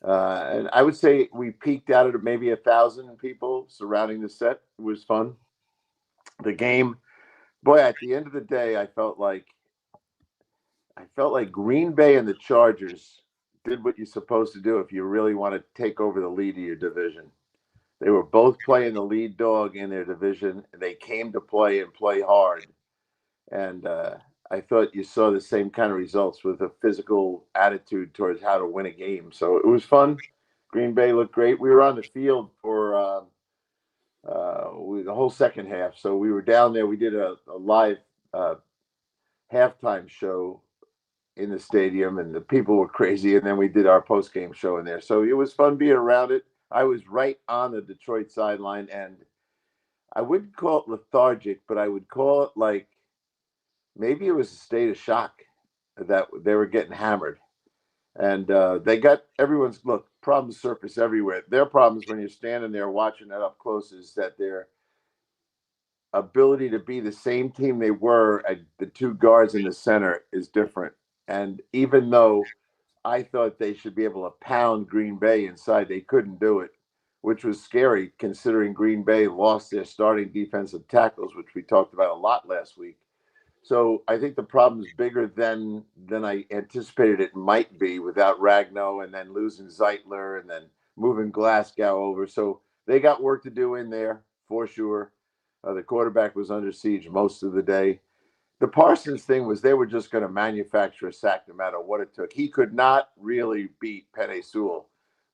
And I would say we peaked out at maybe 1,000 people surrounding the set. It was fun. The game, boy, at the end of the day, I felt like Green Bay and the Chargers did what you're supposed to do if you really want to take over the lead of your division. They were both playing the lead dog in their division. They came to play and play hard. And I thought you saw the same kind of results with a physical attitude towards how to win a game. So it was fun. Green Bay looked great. We were on the field for the whole second half. So we were down there. We did a live halftime show in the stadium, and the people were crazy. And then we did our post-game show in there. So it was fun being around it. I was right on the Detroit sideline, and I wouldn't call it lethargic, but I would call it like maybe it was a state of shock that they were getting hammered. And they got everyone's problems surface everywhere. Their problems when you're standing there watching that up close is that their ability to be the same team they were at the two guards in the center is different. And even though I thought they should be able to pound Green Bay inside, they couldn't do it, which was scary considering Green Bay lost their starting defensive tackles, which we talked about a lot last week. So I think the problem is bigger than I anticipated it might be without Ragnow and then losing Zeitler and then moving Glasgow over. So they got work to do in there for sure. The quarterback was under siege most of the day. The Parsons thing was they were just going to manufacture a sack no matter what it took. He could not really beat Penei Sewell,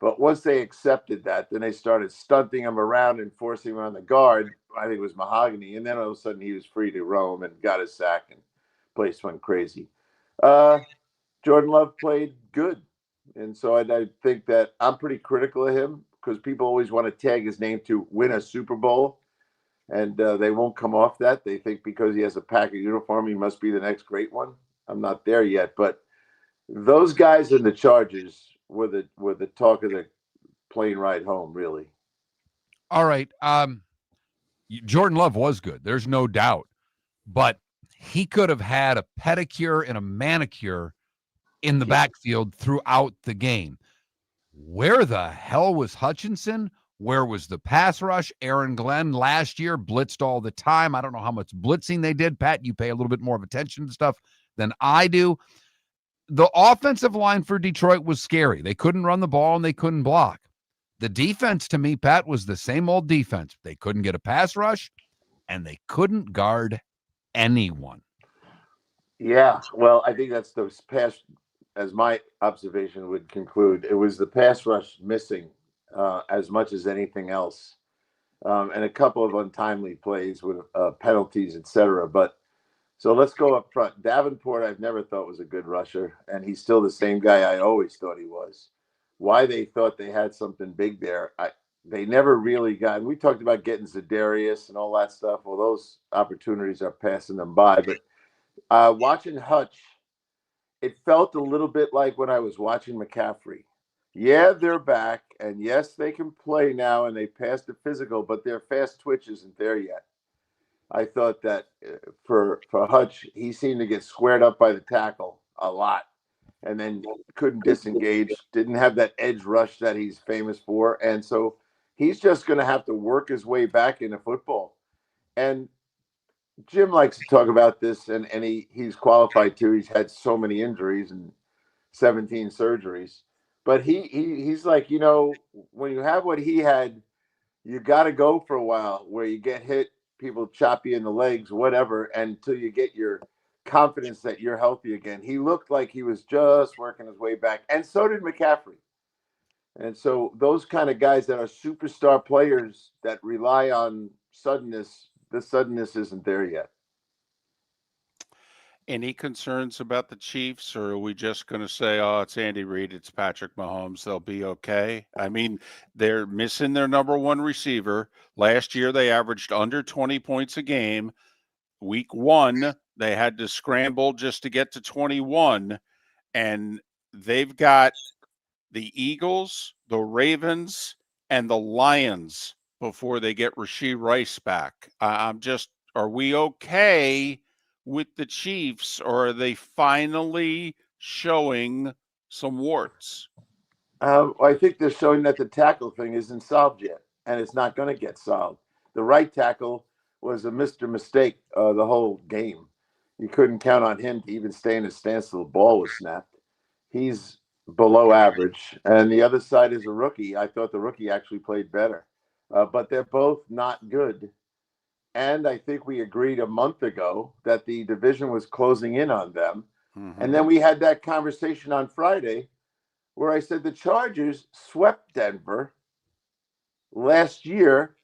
But once they accepted that, then they started stunting him around and forcing him on the guard. I think it was Mahogany. And then all of a sudden he was free to roam and got his sack and place went crazy. Jordan Love played good. And so I think that I'm pretty critical of him because people always want to tag his name to win a Super Bowl. And they won't come off that. They think because he has a Packer uniform, he must be the next great one. I'm not there yet. But those guys in the Chargers were the talk of the plane ride home, really. All right. Jordan Love was good. There's no doubt. But he could have had a pedicure and a manicure in the backfield throughout the game. Where the hell was Hutchinson? Where was the pass rush? Aaron Glenn last year blitzed all the time. I don't know how much blitzing they did. Pat, you pay a little bit more of attention to stuff than I do. The offensive line for Detroit was scary. They couldn't run the ball and they couldn't block. The defense, to me, Pat, was the same old defense. They couldn't get a pass rush and they couldn't guard anyone. Yeah, well, I think that's the pass, as my observation would conclude. It was the pass rush missing as much as anything else, and a couple of untimely plays with penalties, etc. But so let's go up front. Davenport, I've never thought was a good rusher, and he's still the same guy I always thought he was. Why they thought they had something big there, they never really got. And we talked about getting Za'Darius and all that stuff. Well, those opportunities are passing them by. But watching Hutch, it felt a little bit like when I was watching McCaffrey. Yeah, they're back, and yes, they can play now, and they passed the physical, but their fast twitch isn't there yet. I thought that for Hutch, he seemed to get squared up by the tackle a lot, and then couldn't disengage, didn't have that edge rush that he's famous for, and so he's just going to have to work his way back into football. And Jim likes to talk about this, and he's qualified to. He's had so many injuries and 17 surgeries. But he's like, when you have what he had, you got to go for a while where you get hit, people chop you in the legs, whatever, until you get your confidence that you're healthy again. He looked like he was just working his way back, and so did McCaffrey. And so those kind of guys that are superstar players that rely on suddenness, the suddenness isn't there yet. Any concerns about the Chiefs, or are we just going to say, oh, it's Andy Reid, it's Patrick Mahomes, they'll be okay? I mean, they're missing their number one receiver. Last year, they averaged under 20 points a game. Week 1, they had to scramble just to get to 21. And they've got the Eagles, the Ravens, and the Lions before they get Rashee Rice back. Are we okay with the Chiefs, or are they finally showing some warts? I think they're showing that the tackle thing isn't solved yet, and it's not going to get solved. The right tackle was a Mr. Mistake the whole game. You couldn't count on him to even stay in his stance till the ball was snapped. He's below average, and the other side is a rookie. I thought the rookie actually played better, but they're both not good. And I think we agreed a month ago that the division was closing in on them. Mm-hmm. And then we had that conversation on Friday where I said the Chargers swept Denver last year,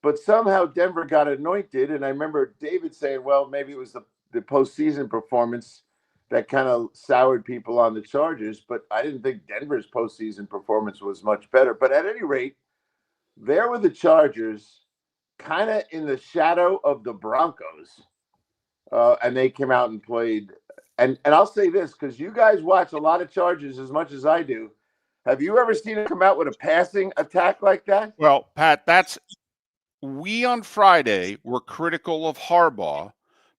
but somehow Denver got anointed. And I remember David saying, well, maybe it was the postseason performance that kind of soured people on the Chargers. But I didn't think Denver's postseason performance was much better. But at any rate, there were the Chargers, kind of in the shadow of the Broncos, and they came out and played. And I'll say this, because you guys watch a lot of Chargers as much as I do. Have you ever seen them come out with a passing attack like that? Well, Pat, we on Friday were critical of Harbaugh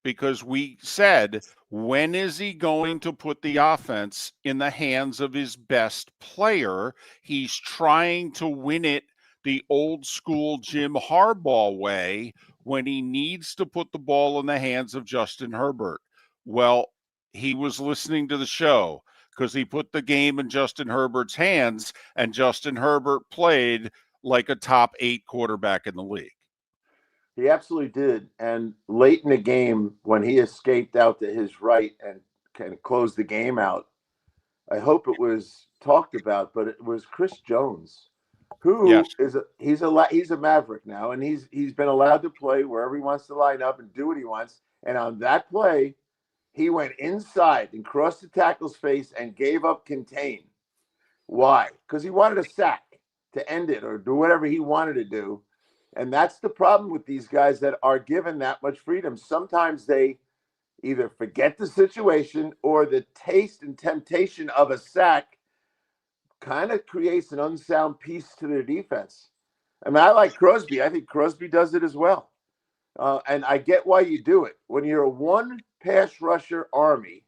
because we said, when is he going to put the offense in the hands of his best player? He's trying to win it the old school Jim Harbaugh way when he needs to put the ball in the hands of Justin Herbert. Well, he was listening to the show because he put the game in Justin Herbert's hands, and Justin Herbert played like a top 8 quarterback in the league. He absolutely did. And late in the game, when he escaped out to his right and kind of closed the game out, I hope it was talked about, but it was Chris Jones, who Yes. he's a Maverick now, and he's been allowed to play wherever he wants to line up and do what he wants. And on that play, he went inside and crossed the tackle's face and gave up contain. Why? Because he wanted a sack to end it or do whatever he wanted to do. And that's the problem with these guys that are given that much freedom. Sometimes they either forget the situation or the taste and temptation of a sack kind of creates an unsound piece to their defense. I mean, I like Crosby. I think Crosby does it as well. And I get why you do it. When you're a one pass rusher army,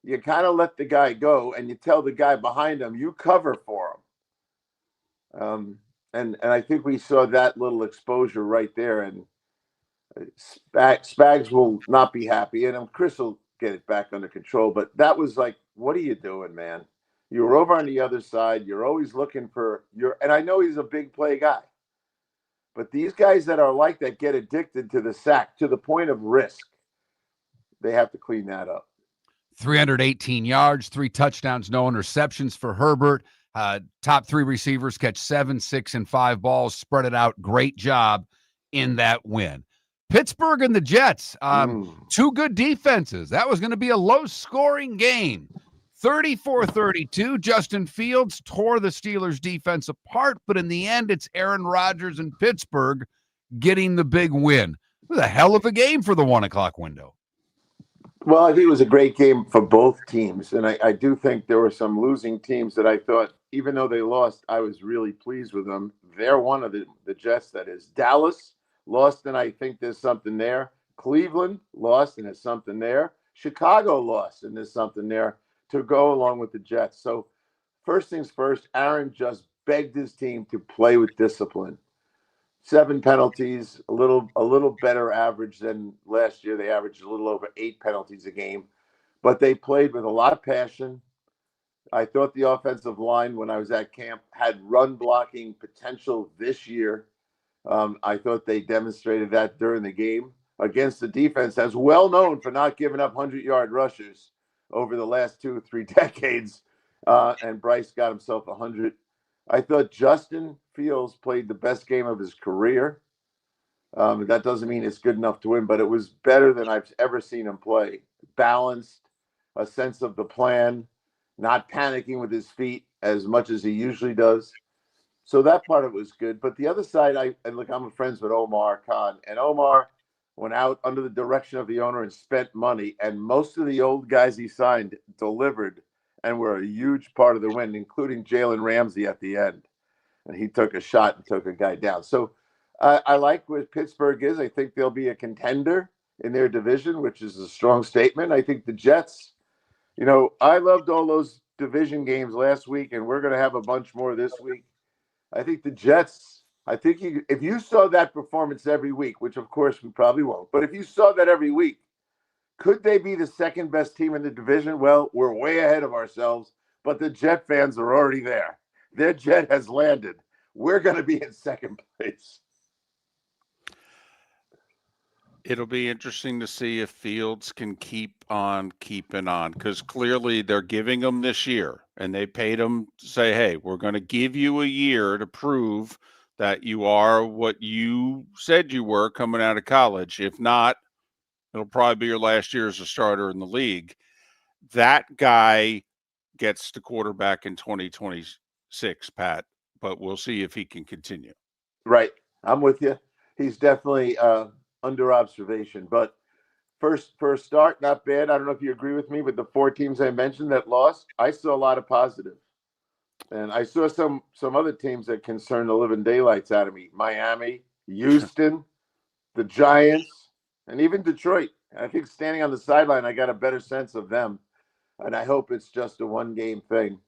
you kind of let the guy go and you tell the guy behind him, you cover for him. And I think we saw that little exposure right there. And Spags will not be happy. And Chris will get it back under control. But that was like, what are you doing, man? You were over on the other side. You're always looking for and I know he's a big play guy. But these guys that are like that get addicted to the sack to the point of risk. They have to clean that up. 318 yards, 3 touchdowns, no interceptions for Herbert. Top 3 receivers catch 7, 6, and 5 balls, spread it out. Great job in that win. Pittsburgh and the Jets, 2 good defenses. That was going to be a low-scoring game. 34-32, Justin Fields tore the Steelers' defense apart, but in the end, it's Aaron Rodgers and Pittsburgh getting the big win. It was a hell of a game for the 1 o'clock window. Well, I think it was a great game for both teams. And I do think there were some losing teams that I thought, even though they lost, I was really pleased with them. They're one of the Jets, that is. Dallas lost, and I think there's something there. Cleveland lost, and there's something there. Chicago lost, and there's something there to go along with the Jets. So first things first, Aaron just begged his team to play with discipline. 7 penalties, a little better average than last year. They averaged a little over 8 penalties a game, but they played with a lot of passion. I thought the offensive line, when I was at camp, had run blocking potential this year. I thought they demonstrated that during the game against the defense that's well known for not giving up 100-yard rushers over the last 2 or 3 decades. And Bryce got himself 100. I thought Justin Fields played the best game of his career. That doesn't mean it's good enough to win, but it was better than I've ever seen him play. Balanced, a sense of the plan, not panicking with his feet as much as he usually does. So that part of it was good. But the other side, I'm friends with Omar Khan, and Omar went out under the direction of the owner and spent money, and most of the old guys he signed delivered and were a huge part of the win, including Jalen Ramsey at the end. And he took a shot and took a guy down. So I like what Pittsburgh is. I think they'll be a contender in their division, which is a strong statement. I think the Jets, I loved all those division games last week, and we're going to have a bunch more this week. I think the Jets, if you saw that performance every week, which of course we probably won't, but if you saw that every week, could they be the second best team in the division? Well, we're way ahead of ourselves, but the Jet fans are already there. Their jet has landed. We're going to be in second place. It'll be interesting to see if Fields can keep on keeping on, because clearly they're giving him this year, and they paid him to say, hey, we're going to give you a year to prove that you are what you said you were coming out of college. If not, it'll probably be your last year as a starter in the league. That guy gets to quarterback in 2026, Pat, but we'll see if he can continue. Right. I'm with you. He's definitely under observation, but first start, not bad. I don't know if you agree with me, but the 4 teams I mentioned that lost, I saw a lot of positive. And I saw some other teams that concerned the living daylights out of me. Miami, Houston, the Giants, and even Detroit. I think standing on the sideline, I got a better sense of them. And I hope it's just a 1-game thing.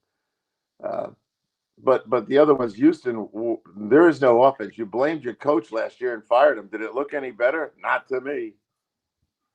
But the other one's Houston. There is no offense. You blamed your coach last year and fired him. Did it look any better? Not to me.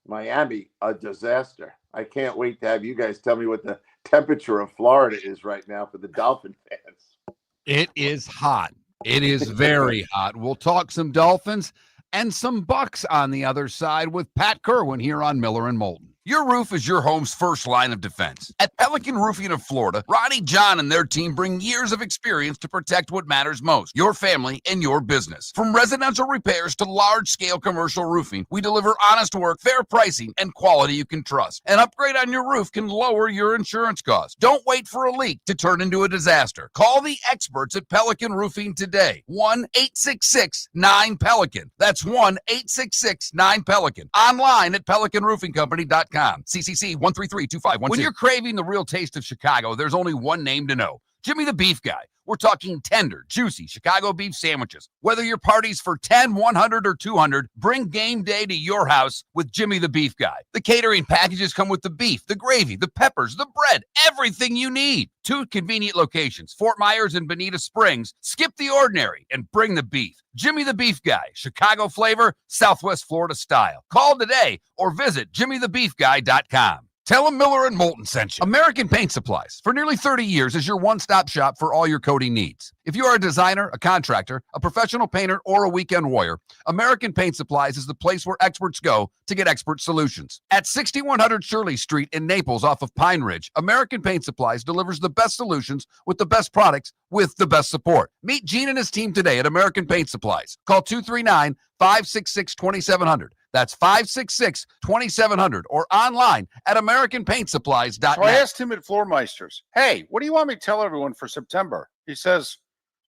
Miami, a disaster. I can't wait to have you guys tell me what the temperature of Florida is right now for the Dolphin fans. It is hot. It is very hot. We'll talk some Dolphins and some Bucks on the other side with Pat Kirwan here on Miller and Moulton. Your roof is your home's first line of defense. At Pelican Roofing of Florida, Ronnie John and their team bring years of experience to protect what matters most, your family and your business. From residential repairs to large-scale commercial roofing, we deliver honest work, fair pricing, and quality you can trust. An upgrade on your roof can lower your insurance costs. Don't wait for a leak to turn into a disaster. Call the experts at Pelican Roofing today. 1-866-9-PELICAN. That's 1-866-9-PELICAN. Online at PelicanRoofingCompany.com. CCC 1332512. When you're craving the real taste of Chicago, there's only one name to know. Jimmy the Beef Guy. We're talking tender, juicy Chicago beef sandwiches. Whether your party's for 10, 100, or 200, bring game day to your house with Jimmy the Beef Guy. The catering packages come with the beef, the gravy, the peppers, the bread, everything you need. 2 convenient locations, Fort Myers and Bonita Springs. Skip the ordinary and bring the beef. Jimmy the Beef Guy, Chicago flavor, Southwest Florida style. Call today or visit jimmythebeefguy.com. Tell them Miller and Moulton sent you. American Paint Supplies, for nearly 30 years, is your one-stop shop for all your coating needs. If you are a designer, a contractor, a professional painter, or a weekend warrior, American Paint Supplies is the place where experts go to get expert solutions. At 6100 Shirley Street in Naples off of Pine Ridge, American Paint Supplies delivers the best solutions with the best products with the best support. Meet Gene and his team today at American Paint Supplies. Call 239-566-2700. That's 566-2700 or online at AmericanPaintSupplies.net. So I asked him at Floormeisters, hey, what do you want me to tell everyone for September? He says,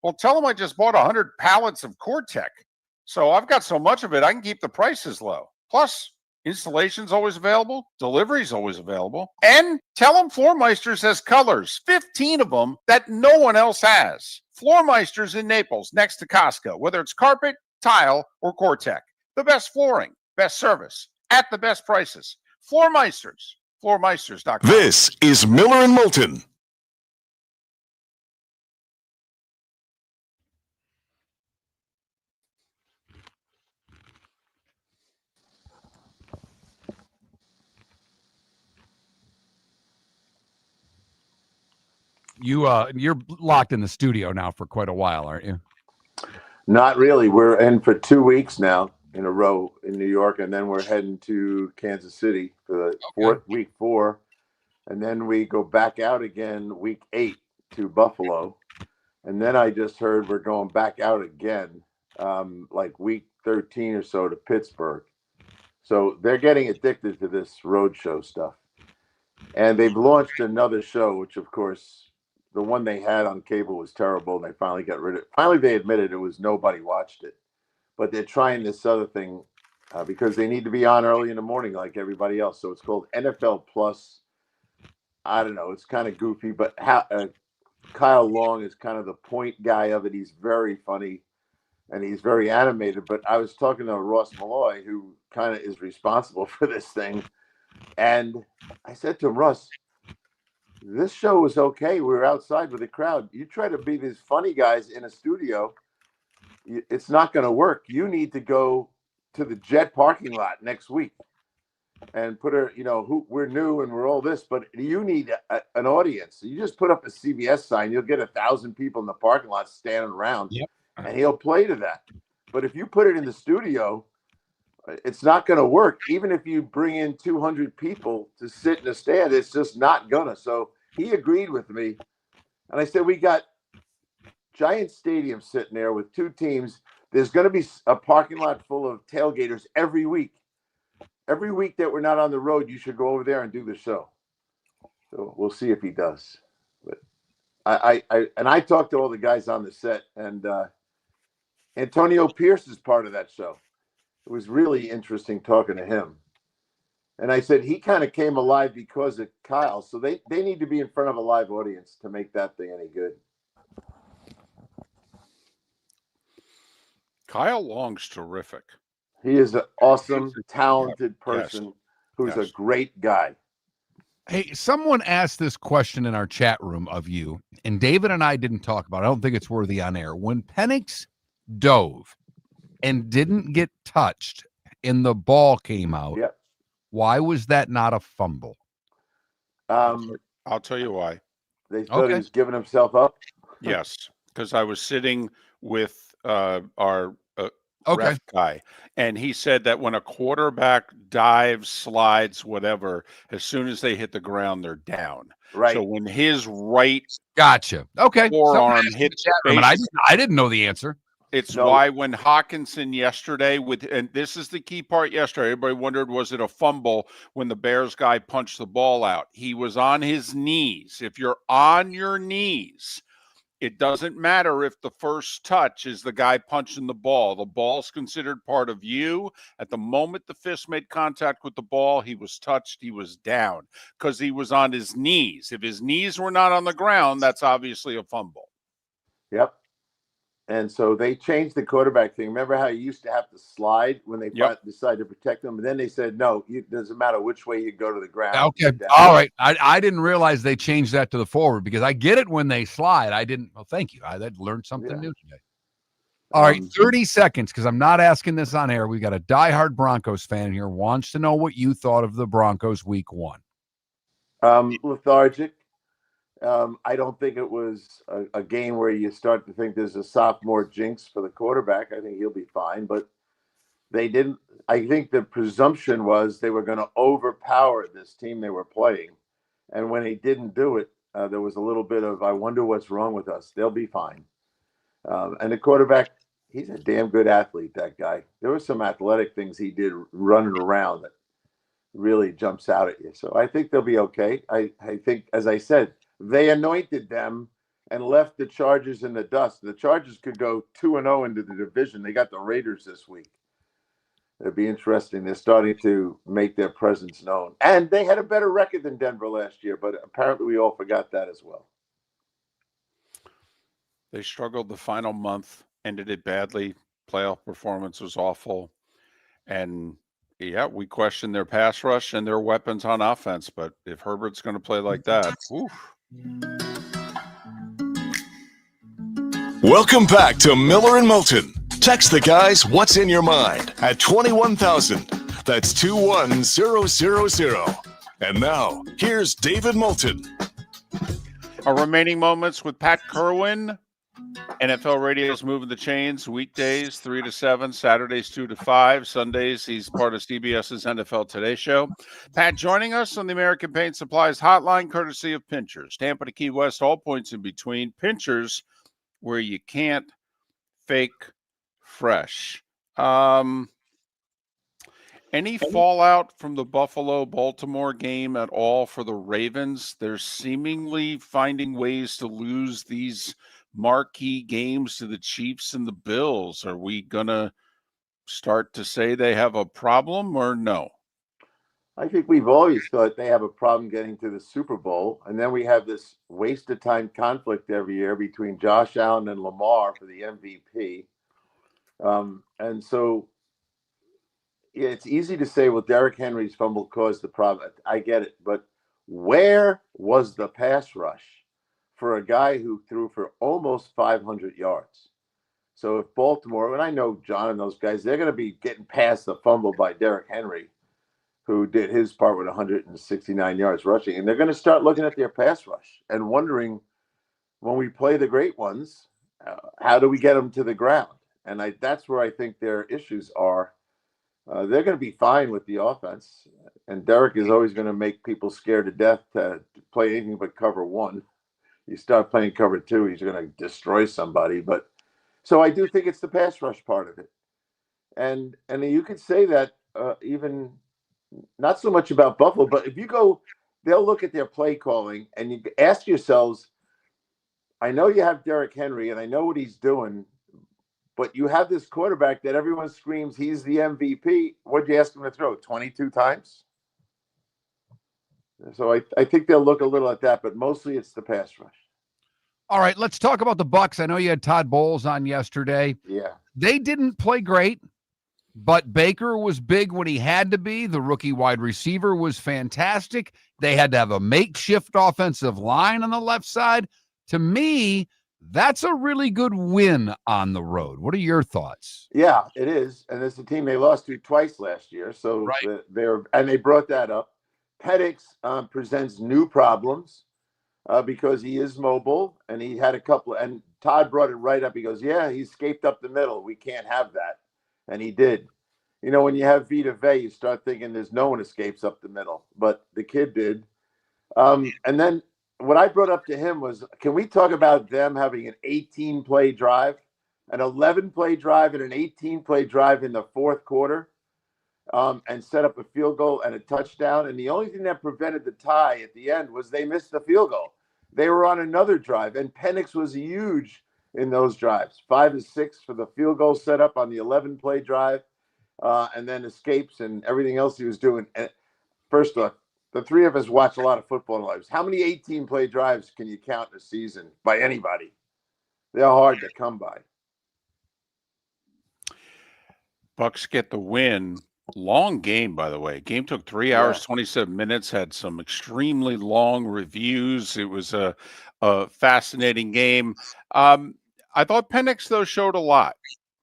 well, tell them I just bought 100 pallets of Core-Tech. So I've got so much of it, I can keep the prices low. Plus, installation's always available. Delivery's always available. And tell them Floormeisters has colors, 15 of them that no one else has. Floormeisters in Naples, next to Costco, whether it's carpet, tile, or Core-Tech. The best flooring. Best service at the best prices. Floormeisters. Floormeisters.com. This is Miller and Moulton. You're locked in the studio now for quite a while, aren't you? Not really. We're in for 2 weeks now in a row in New York, and then we're heading to Kansas City for the week 4, and then we go back out again week 8 to Buffalo, and then I just heard we're going back out again like week 13 or so to Pittsburgh. So they're getting addicted to this roadshow stuff, and they've launched another show, which of course the one they had on cable was terrible, and they finally got rid of it. Finally, they admitted it was nobody watched it. But they're trying this other thing because they need to be on early in the morning like everybody else. So it's called NFL Plus. I don't know. It's kind of goofy, but Kyle Long is kind of the point guy of it. He's very funny, and he's very animated. But I was talking to Ross Malloy, who kind of is responsible for this thing. And I said to him, Russ, this show was okay. We were outside with the crowd. You try to be these funny guys in a studio, it's not going to work. You need to go to the Jet parking lot next week and put we're new and we're all this, but you need an audience. You just put up a CBS sign, you'll get 1,000 people in the parking lot standing around, and he'll play to that. But if you put it in the studio, it's not going to work. Even if you bring in 200 people to sit in a stand, it's just not gonna. So he agreed with me, and I said, we got giant stadium sitting there with 2 teams. There's going to be a parking lot full of tailgaters every week. Every week that we're not on the road, you should go over there and do the show. So we'll see if he does. But I talked to all the guys on the set, and Antonio Pierce is part of that show. It was really interesting talking to him. And I said he kind of came alive because of Kyle. So they need to be in front of a live audience to make that thing any good. Kyle Long's terrific. He is an awesome, talented person who's a great guy. Hey, someone asked this question in our chat room of you, and David and I didn't talk about it. I don't think it's worthy on air. When Penix dove and didn't get touched and the ball came out, why was that not a fumble? I'll tell you why. They thought he was giving himself up? Yes, because I was sitting with our ref guy. And he said that when a quarterback dives, slides, whatever, as soon as they hit the ground, they're down. Right. So when his right Gotcha. Okay. forearm Someone asked in hit the chat the room, and base, I didn't know the answer. it's No. why when Hawkinson yesterday and this is the key part yesterday, everybody wondered, was it a fumble when the Bears guy punched the ball out? He was on his knees. If you're on your knees, it doesn't matter if the first touch is the guy punching the ball. The ball's considered part of you. At the moment the fist made contact with the ball, he was touched, he was down because he was on his knees. If his knees were not on the ground, that's obviously a fumble. Yep. And so they changed the quarterback thing. Remember how you used to have to slide when they decided to protect them? And then they said, no, it doesn't matter which way you go to the ground. Okay. All right. I didn't realize they changed that to the forward because I get it when they slide. I didn't. Well, thank you. I learned something new today. All right. 30 seconds because I'm not asking this on air. We got a diehard Broncos fan here wants to know what you thought of the Broncos week 1. Lethargic. I don't think it was a game where you start to think there's a sophomore jinx for the quarterback. I think he'll be fine, but they didn't. I think the presumption was they were going to overpower this team they were playing. And when they didn't do it, there was a little bit of, I wonder what's wrong with us. They'll be fine. And the quarterback, he's a damn good athlete, that guy. There were some athletic things he did running around that really jumps out at you. So I think they'll be okay. I think, as I said, they anointed them and left the Chargers in the dust. The Chargers could go 2-0 into the division. They got the Raiders this week. It'd be interesting. They're starting to make their presence known. And they had a better record than Denver last year, but apparently we all forgot that as well. They struggled the final month, ended it badly. Playoff performance was awful. And yeah, we questioned their pass rush and their weapons on offense. But if Herbert's going to play like that, oof. Welcome back to Miller and Moulton. Text the guys what's in your mind at 21,000. That's 21000. And now, here's David Moulton. Our remaining moments with Pat Kirwan. NFL Radio is moving the chains. Weekdays 3 to 7, Saturdays 2 to 5, Sundays he's part of CBS's NFL Today Show. Pat joining us on the American Paint Supplies hotline, courtesy of Pinchers. Tampa to Key West, all points in between. Pinchers, where you can't fake fresh. Any fallout from the Buffalo-Baltimore game at all for the Ravens? They're seemingly finding ways to lose these marquee games to the Chiefs and the Bills. Are we going to start to say they have a problem or no? I think we've always thought they have a problem getting to the Super Bowl. And then we have this waste of time conflict every year between Josh Allen and Lamar for the MVP. And so it's easy to say, well, Derrick Henry's fumble caused the problem. I get it. But where was the pass rush for a guy who threw for almost 500 yards? So if Baltimore, and I know John and those guys, they're going to be getting past the fumble by Derrick Henry, who did his part with 169 yards rushing. And they're going to start looking at their pass rush and wondering, when we play the great ones, how do we get them to the ground? And that's where I think their issues are. They're going to be fine with the offense. And Derrick is always going to make people scared to death to play anything but cover one. You start playing cover two, he's going to destroy somebody. But so I do think it's the pass rush part of it. And you could say that even not so much about Buffalo, but if you go, they'll look at their play calling and you ask yourselves, I know you have Derrick Henry and I know what he's doing, but you have this quarterback that everyone screams he's the MVP. What'd you ask him to throw? 22 times? So I think they'll look a little at that, but mostly it's the pass rush. All right, let's talk about the Bucs. I know you had Todd Bowles on yesterday. Yeah. They didn't play great, but Baker was big when he had to be. The rookie wide receiver was fantastic. They had to have a makeshift offensive line on the left side. To me, that's a really good win on the road. What are your thoughts? Yeah, it is. And it's a team they lost to twice last year. So right. They brought that up. Penix presents new problems because he is mobile and he had a couple, and Todd brought it right up. He goes, yeah, he escaped up the middle. We can't have that. and he did. You know, when you have Vita Vea, you start thinking there's no one escapes up the middle, but the kid did. And then what I brought up to him was, can we talk about them having an 18-play drive, an 11-play drive, and an 18-play drive in the fourth quarter, and set up a field goal and a touchdown? And the only thing that prevented the tie at the end was they missed the field goal. They were on another drive, and Penix was huge in those drives. 5 of 6 for the field goal set up on the 11-play drive, and then escapes and everything else he was doing. And first off, the three of us watch a lot of football in our lives. How many 18-play drives can you count in a season by anybody? They're hard to come by. Bucks get the win. Long game, by the way. Game took 3 hours, 27 minutes, had some extremely long reviews. It was a fascinating game. I thought Penix, though, showed a lot.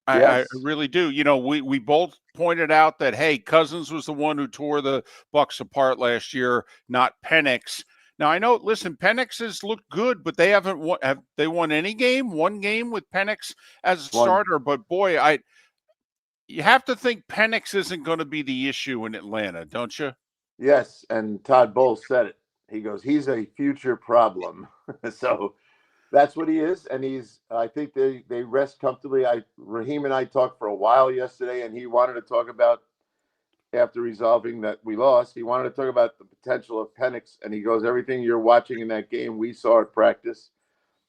I really do. You know, we both pointed out that, hey, Cousins was the one who tore the Bucks apart last year, not Penix. Now, I know, listen, Penix has looked good, but they haven't won. Have they won any game? One game with Penix as a starter. But, boy, you have to think Penix isn't going to be the issue in Atlanta, don't you? Yes, and Todd Bowles said it. He goes, he's a future problem. So that's what he is, and I think they rest comfortably. Raheem and I talked for a while yesterday, and he wanted to talk about, after resolving that we lost, he wanted to talk about the potential of Penix, and he goes, everything you're watching in that game, we saw at practice.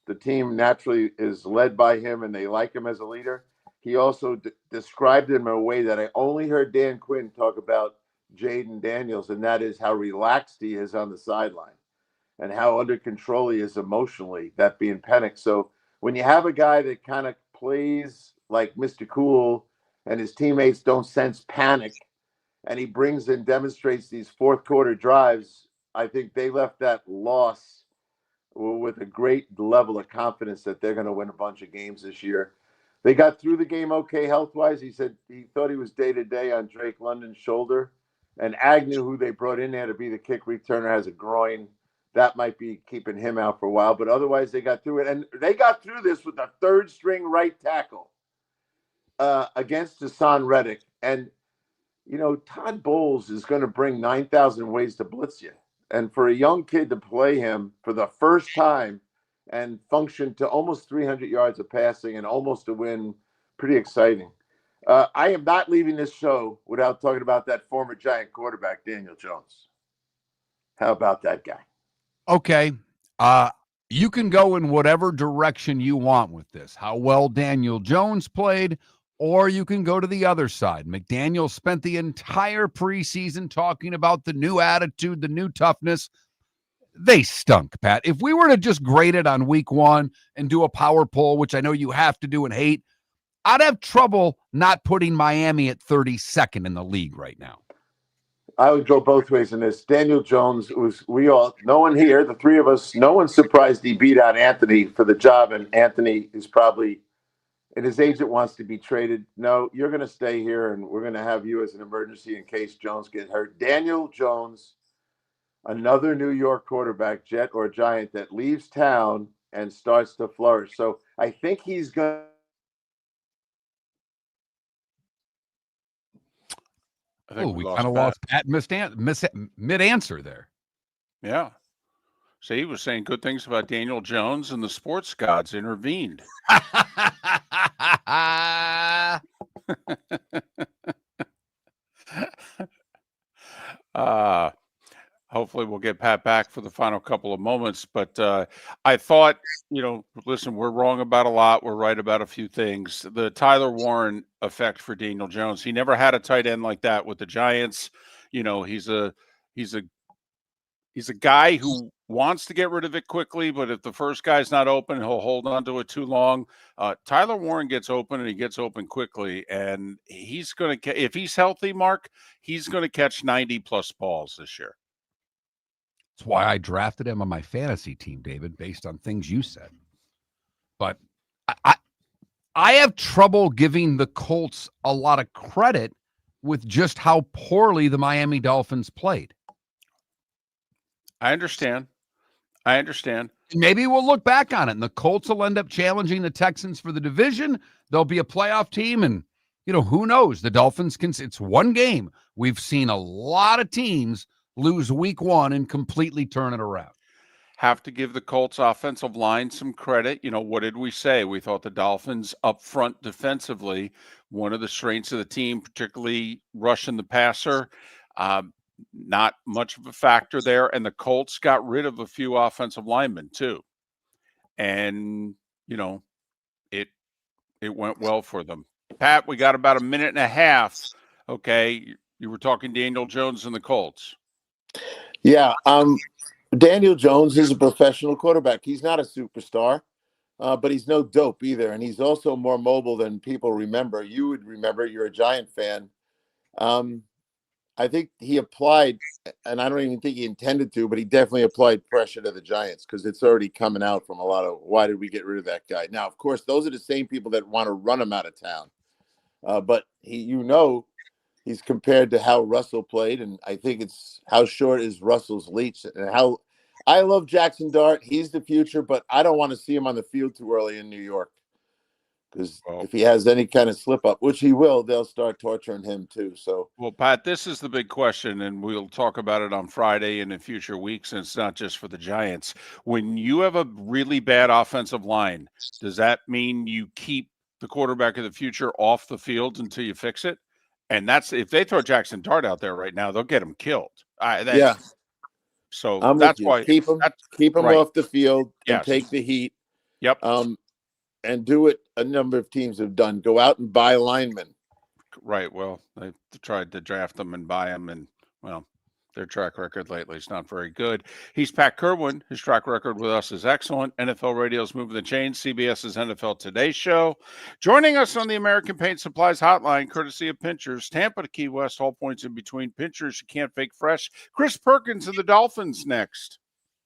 The team naturally is led by him, and they like him as a leader. He also described him in a way that I only heard Dan Quinn talk about Jaden Daniels, and that is how relaxed he is on the sideline and how under control he is emotionally, that being Penix. So when you have a guy that kind of plays like Mr. Cool and his teammates don't sense panic, and he brings and demonstrates these fourth quarter drives, I think they left that loss with a great level of confidence that they're going to win a bunch of games this year. They got through the game okay health-wise. He said he thought he was day-to-day on Drake London's shoulder. And Agnew, who they brought in there to be the kick returner, has a groin. That might be keeping him out for a while. But otherwise, they got through it. And they got through this with a third-string right tackle against Hassan Reddick. And, you know, Todd Bowles is going to bring 9,000 ways to blitz you. And for a young kid to play him for the first time and function to almost 300 yards of passing and almost a win, pretty exciting. I am not leaving this show without talking about that former Giant quarterback, Daniel Jones. How about that guy? Okay. You can go in whatever direction you want with this, how well Daniel Jones played, or you can go to the other side. McDaniel spent the entire preseason talking about the new attitude, the new toughness. They stunk, Pat. If we were to just grade it on week one and do a power poll, which I know you have to do and hate, I'd have trouble not putting Miami at 32nd in the league right now. I would go both ways in this. Daniel Jones no one here, the three of us, no one's surprised he beat out Anthony for the job, and Anthony is probably, and his agent wants to be traded. No, you're going to stay here, and we're going to have you as an emergency in case Jones gets hurt. Daniel Jones, another New York quarterback, Jet or Giant, that leaves town and starts to flourish. So I think he's going to. We kind of lost Pat mid-answer there. Yeah. So he was saying good things about Daniel Jones, and the sports gods intervened. Hopefully we'll get Pat back for the final couple of moments. But I thought, listen, we're wrong about a lot. We're right about a few things. The Tyler Warren effect for Daniel Jones. He never had a tight end like that with the Giants. He's a guy who wants to get rid of it quickly, but if the first guy's not open, he'll hold on to it too long. Tyler Warren gets open, and he gets open quickly, and he's going to, if he's healthy, Mark, he's going to catch 90-plus balls this year. That's why I drafted him on my fantasy team, David, based on things you said. But I have trouble giving the Colts a lot of credit with just how poorly the Miami Dolphins played. I understand. Maybe we'll look back on it, and the Colts will end up challenging the Texans for the division. They'll be a playoff team, and Who knows? The Dolphins it's one game. We've seen a lot of teams lose week one and completely turn it around. Have to give the Colts offensive line some credit. What did we say? We thought the Dolphins up front defensively, one of the strengths of the team, particularly rushing the passer, not much of a factor there. And the Colts got rid of a few offensive linemen too. And, it went well for them. Pat, we got about a minute and a half. Okay. You were talking Daniel Jones and the Colts. Yeah. Daniel Jones is a professional quarterback. He's not a superstar, but he's no dope either. And he's also more mobile than people remember. You would remember, you're a Giant fan. I think he applied, and I don't even think he intended to, but he definitely applied pressure to the Giants because it's already coming out from a lot of, why did we get rid of that guy? Now, of course, those are the same people that want to run him out of town. But he's compared to how Russell played, and I think it's how short is Russell's leash, and how I love Jackson Dart. He's the future, but I don't want to see him on the field too early in New York. Because if he has any kind of slip up, which he will, they'll start torturing him too. So, well, Pat, this is the big question, and we'll talk about it on Friday and in future weeks. And it's not just for the Giants. When you have a really bad offensive line, does that mean you keep the quarterback of the future off the field until you fix it? And that's if they throw Jackson Dart out there right now, they'll get him killed. yeah. So I'm that's with you. why Keep him right. off the field and Yes. take the heat. Yep. And do what a number of teams have done. Go out and buy linemen. Right. Well, they tried to draft them and buy them, and their track record lately is not very good. He's Pat Kirwan. His track record with us is excellent. NFL Radio's Moving the Chains, CBS's NFL Today show. Joining us on the American Paint Supplies hotline, courtesy of Pinchers, Tampa to Key West, all points in between. Pinchers, you can't fake fresh. Chris Perkins of the Dolphins next.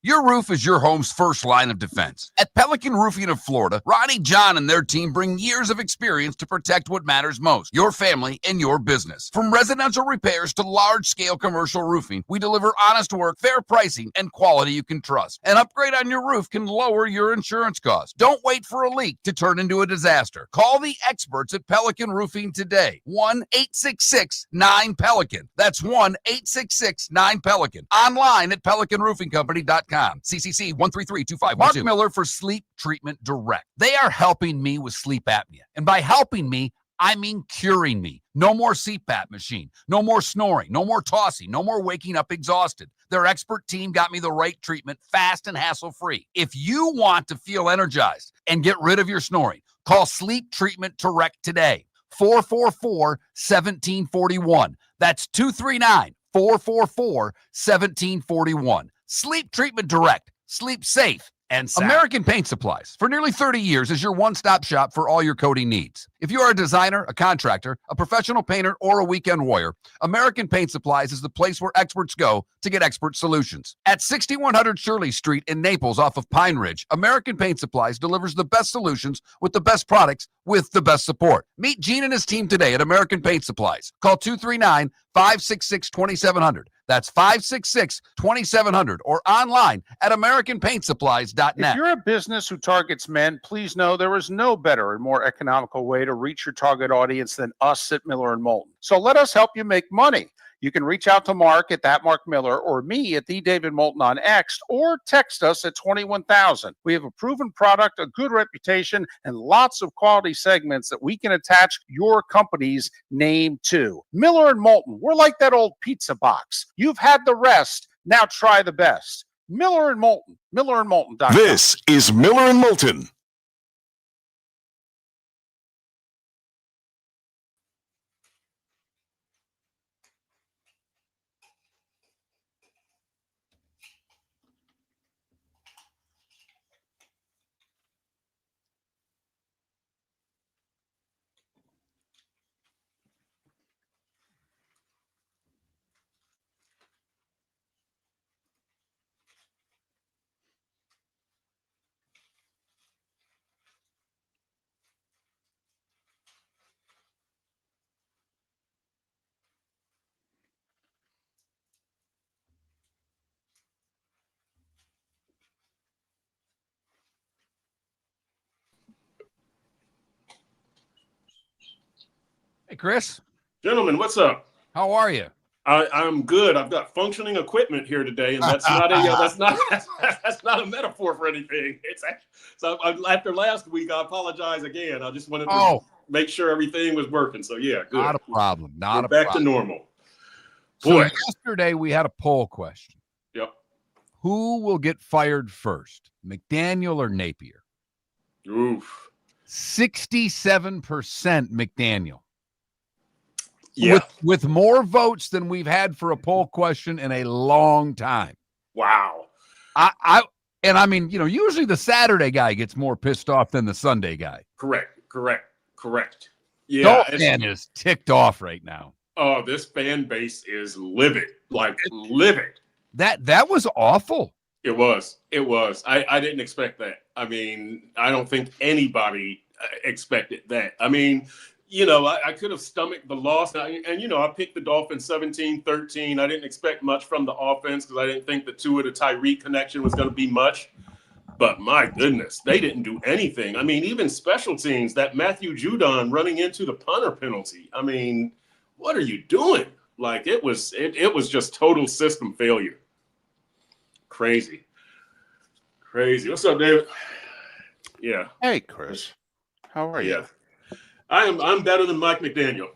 Your roof is your home's first line of defense. At Pelican Roofing of Florida, Ronnie John and their team bring years of experience to protect what matters most, your family and your business. From residential repairs to large-scale commercial roofing, we deliver honest work, fair pricing, and quality you can trust. An upgrade on your roof can lower your insurance costs. Don't wait for a leak to turn into a disaster. Call the experts at Pelican Roofing today. 1-866-9-PELICAN. That's 1-866-9-PELICAN. Online at pelicanroofingcompany.com. CCC 1332512. Mark Miller for Sleep Treatment Direct. They are helping me with sleep apnea. And by helping me, I mean curing me. No more CPAP machine. No more snoring. No more tossing. No more waking up exhausted. Their expert team got me the right treatment fast and hassle-free. If you want to feel energized and get rid of your snoring, call Sleep Treatment Direct today. 444-1741. That's 239-444-1741. Sleep Treatment Direct. Sleep safe and sound. American Paint Supplies, for nearly 30 years, is your one-stop shop for all your coating needs. If you are a designer, a contractor, a professional painter, or a weekend warrior, American Paint Supplies is the place where experts go to get expert solutions. At 6100 Shirley Street in Naples off of Pine Ridge, American Paint Supplies delivers the best solutions with the best products with the best support. Meet Gene and his team today at American Paint Supplies. Call 239-566-2700. That's 566-2700 or online at AmericanPaintSupplies.net. If you're a business who targets men, please know there is no better and more economical way to reach your target audience than us at Miller & Moulton. So let us help you make money. You can reach out to Mark at that Mark Miller or me at the David Moulton on X or text us at 21,000. We have a proven product, a good reputation, and lots of quality segments that we can attach your company's name to. Miller & Moulton, we're like that old pizza box. You've had the rest, now try the best. Miller & Moulton, millerandmoulton.com. This is Miller & Moulton. Chris. Gentlemen, what's up? How are you? I'm good. I've got functioning equipment here today, and that's not that's not a metaphor for anything. It's after last week. I apologize again. I just wanted to make sure everything was working. So yeah, good. Not a problem. We're back to normal. So yesterday we had a poll question. Yep. Who will get fired first, McDaniel or Napier? Oof. 67% McDaniel. Yeah. With more votes than we've had for a poll question in a long time. Wow. I mean, usually the Saturday guy gets more pissed off than the Sunday guy. Correct. Yeah. Man is ticked off right now. Oh, this fan base is livid. Like livid. That was awful. It was. I didn't expect that. I mean, I don't think anybody expected that. I mean, I could have stomached the loss. And I picked the Dolphins 17-13. I didn't expect much from the offense because I didn't think the Tua to Tyreek connection was going to be much. But my goodness, they didn't do anything. I mean, even special teams, that Matthew Judon running into the punter penalty. I mean, what are you doing? Like, it was just total system failure. Crazy. What's up, David? Yeah. Hey, Chris. How are you? I'm better than Mike McDaniel.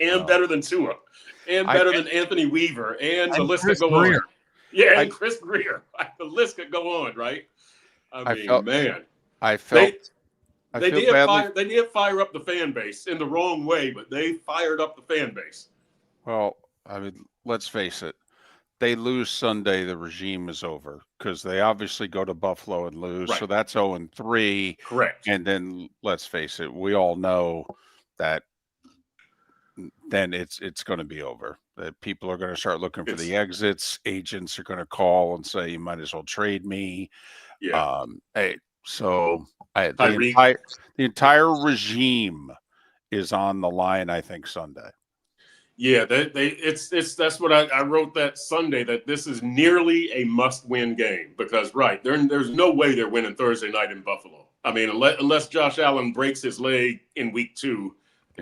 And better than Tua. And better than Anthony Weaver. And the list could go on. Yeah, and Chris Greer. The list could go on, right? I mean, man. They did fire up the fan base in the wrong way, but they fired up the fan base. Well, I mean, let's face it. They lose Sunday, the regime is over because they obviously go to Buffalo and lose. Right. So that's 0-3. Correct. And then let's face it, we all know that then it's going to be over. That people are going to start looking for the exits. Agents are going to call and say, you might as well trade me. Yeah. The entire regime is on the line, I think, Sunday. Yeah, that's what I wrote that Sunday, that this is nearly a must-win game because, there's no way they're winning Thursday night in Buffalo. I mean, unless Josh Allen breaks his leg in week 2,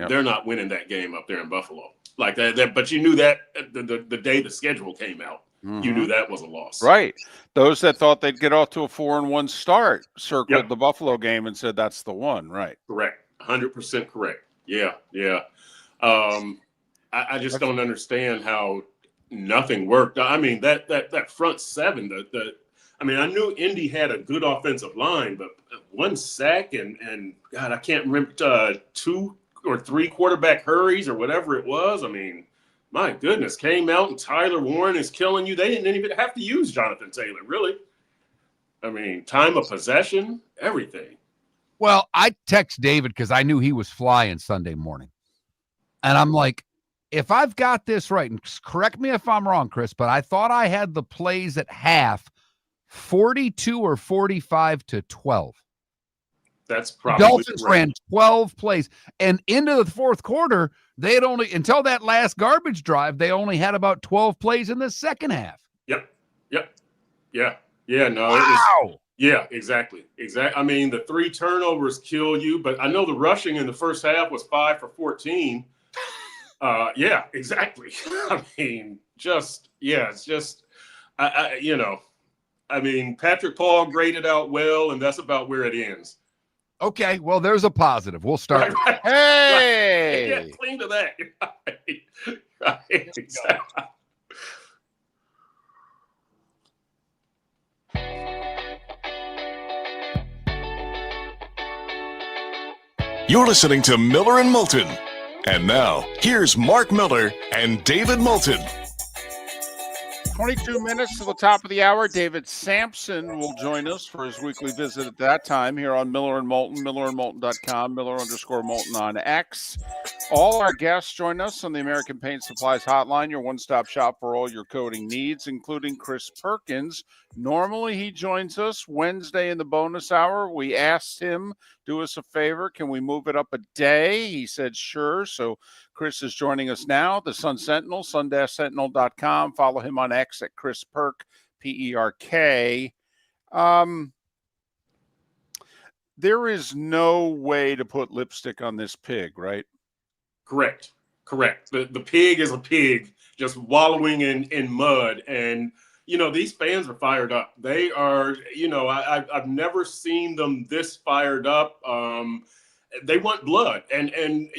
they're not winning that game up there in Buffalo. Like that. But you knew that the day the schedule came out, you knew that was a loss. Right. Those that thought they'd get off to a 4-1 start circled the Buffalo game and said that's the one. Right. Correct. 100% correct. Yeah. I just don't understand how nothing worked. I mean, that front seven, I knew Indy had a good offensive line, but one sack and God, I can't remember 2 or 3 quarterback hurries or whatever it was. I mean, my goodness, came out and Tyler Warren is killing you. They didn't even have to use Jonathan Taylor, really. I mean, time of possession, everything. Well, I text David because I knew he was flying Sunday morning. And I'm like, if I've got this right, and correct me if I'm wrong, Chris, but I thought I had the plays at half 42 or 45-12. That's probably Dolphins ran 12 plays. And into the fourth quarter, they had only, until that last garbage drive, they only had about 12 plays in the second half. Yep. Yeah, no. Wow. Yeah, exactly. I mean, the 3 turnovers kill you, but I know the rushing in the first half was 5 for 14. Yeah, exactly. I mean, it's just, I mean, Patrick Paul graded out well, and that's about where it ends. Okay, well, there's a positive. We'll start. Right. Hey! Yeah, clean to that. Right. Exactly. You're listening to Miller and Moulton. And now, here's Mark Miller and David Moulton. 22 minutes to the top of the hour. David Samson will join us for his weekly visit at that time here on Miller and Moulton, millerandmoulton.com, Miller_Moulton on X. All our guests join us on the American Paint Supplies Hotline, your one-stop shop for all your coating needs, including Chris Perkins. Normally, he joins us Wednesday in the bonus hour. We asked him, do us a favor, can we move it up a day? He said, sure. So Chris is joining us now, the Sun Sentinel, sun-sentinel.com. Follow him on X at Chris Perk, Perk. there is no way to put lipstick on this pig, right? Correct. The pig is a pig just wallowing in mud. And, these fans are fired up. They are, I've never seen them this fired up. They want blood. And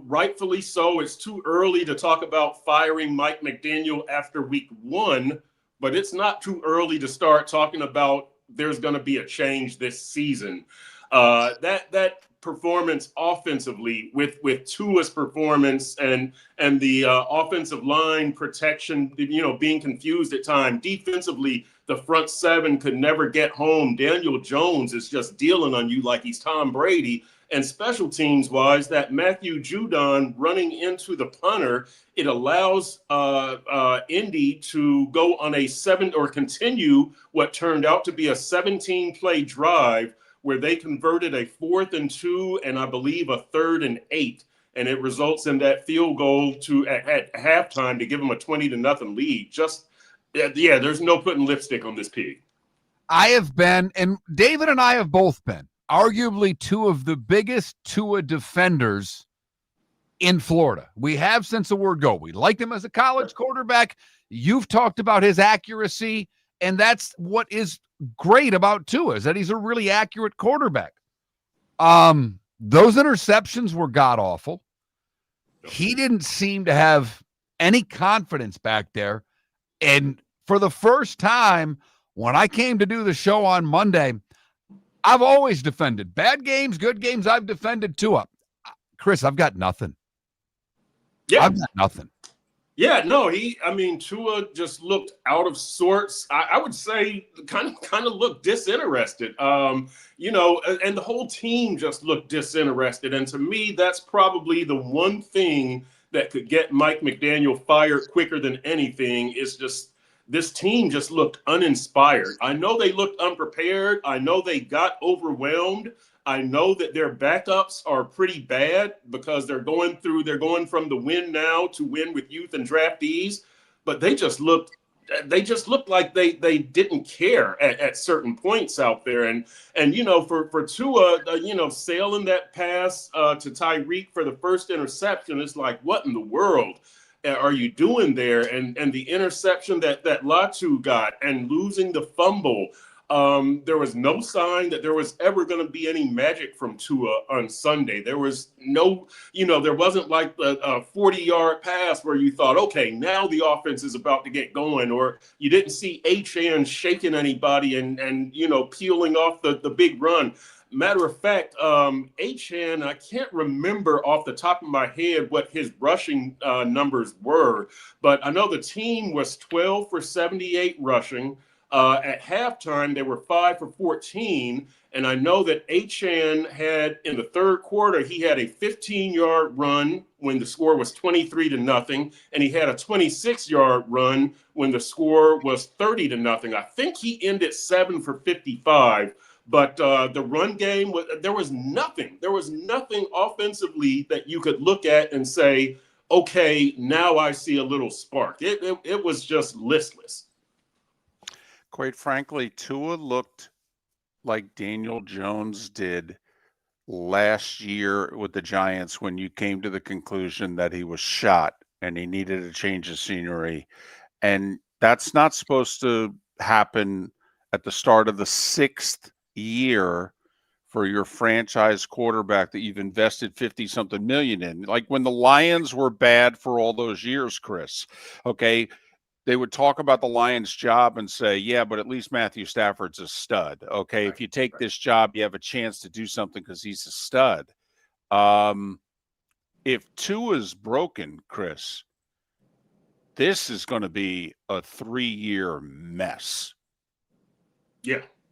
rightfully so. It's too early to talk about firing Mike McDaniel after week 1, but it's not too early to start talking about there's going to be a change this season. That performance offensively with Tua's performance and the offensive line protection, being confused at time. Defensively, the front seven could never get home. Daniel Jones is just dealing on you like he's Tom Brady. And special teams wise, that Matthew Judon running into the punter, it allows Indy to go on continue what turned out to be a 17-play drive where they converted a 4th and 2 and I believe a 3rd and 8. And it results in that field goal at halftime to give them a 20-0 lead. There's no putting lipstick on this pig. I have been, and David and I have both been, arguably two of the biggest Tua defenders in Florida. We have since the word go. We liked him as a college quarterback. You've talked about his accuracy, and that's what is great about Tua, is that he's a really accurate quarterback. Those interceptions were god-awful. He didn't seem to have any confidence back there. And for the first time, when I came to do the show on Monday, I've always defended. Bad games, good games, I've defended Tua. Chris, I've got nothing. Yeah. I've got nothing. Yeah, no, Tua just looked out of sorts. I would say kind of looked disinterested. And the whole team just looked disinterested. And to me, that's probably the one thing that could get Mike McDaniel fired quicker than anything is just this team just looked uninspired. I know they looked unprepared. I know they got overwhelmed. I know that their backups are pretty bad because they're going from the win now to win with youth and draftees, but they just looked like they didn't care at certain points out there. And for Tua, sailing that pass to Tyreek for the first interception, it's like, what in the world are you doing there? And the interception that Latu got and losing the fumble, there was no sign that there was ever going to be any magic from Tua on Sunday. There was no, there wasn't like a 40-yard pass where you thought, okay, now the offense is about to get going, or you didn't see Achane shaking anybody and peeling off the big run. Matter of fact, Achane, I can't remember off the top of my head what his rushing numbers were, but I know the team was 12 for 78 rushing. At halftime, they were 5 for 14, and I know that Achane had, in the third quarter, he had a 15-yard run when the score was 23-0, and he had a 26-yard run when the score was 30-0. I think he ended 7 for 55. But the run game, there was nothing. There was nothing offensively that you could look at and say, okay, now I see a little spark. It was just listless. Quite frankly, Tua looked like Daniel Jones did last year with the Giants when you came to the conclusion that he was shot and he needed a change of scenery. And that's not supposed to happen at the start of the 6th year for your franchise quarterback that you've invested 50-something million in. Like when the Lions were bad for all those years, Chris, okay, they would talk about the Lions' job and say, yeah, but at least Matthew Stafford's a stud. Okay, if you take this job, you have a chance to do something because he's a stud. If Tua's broken, Chris, this is going to be a 3-year mess.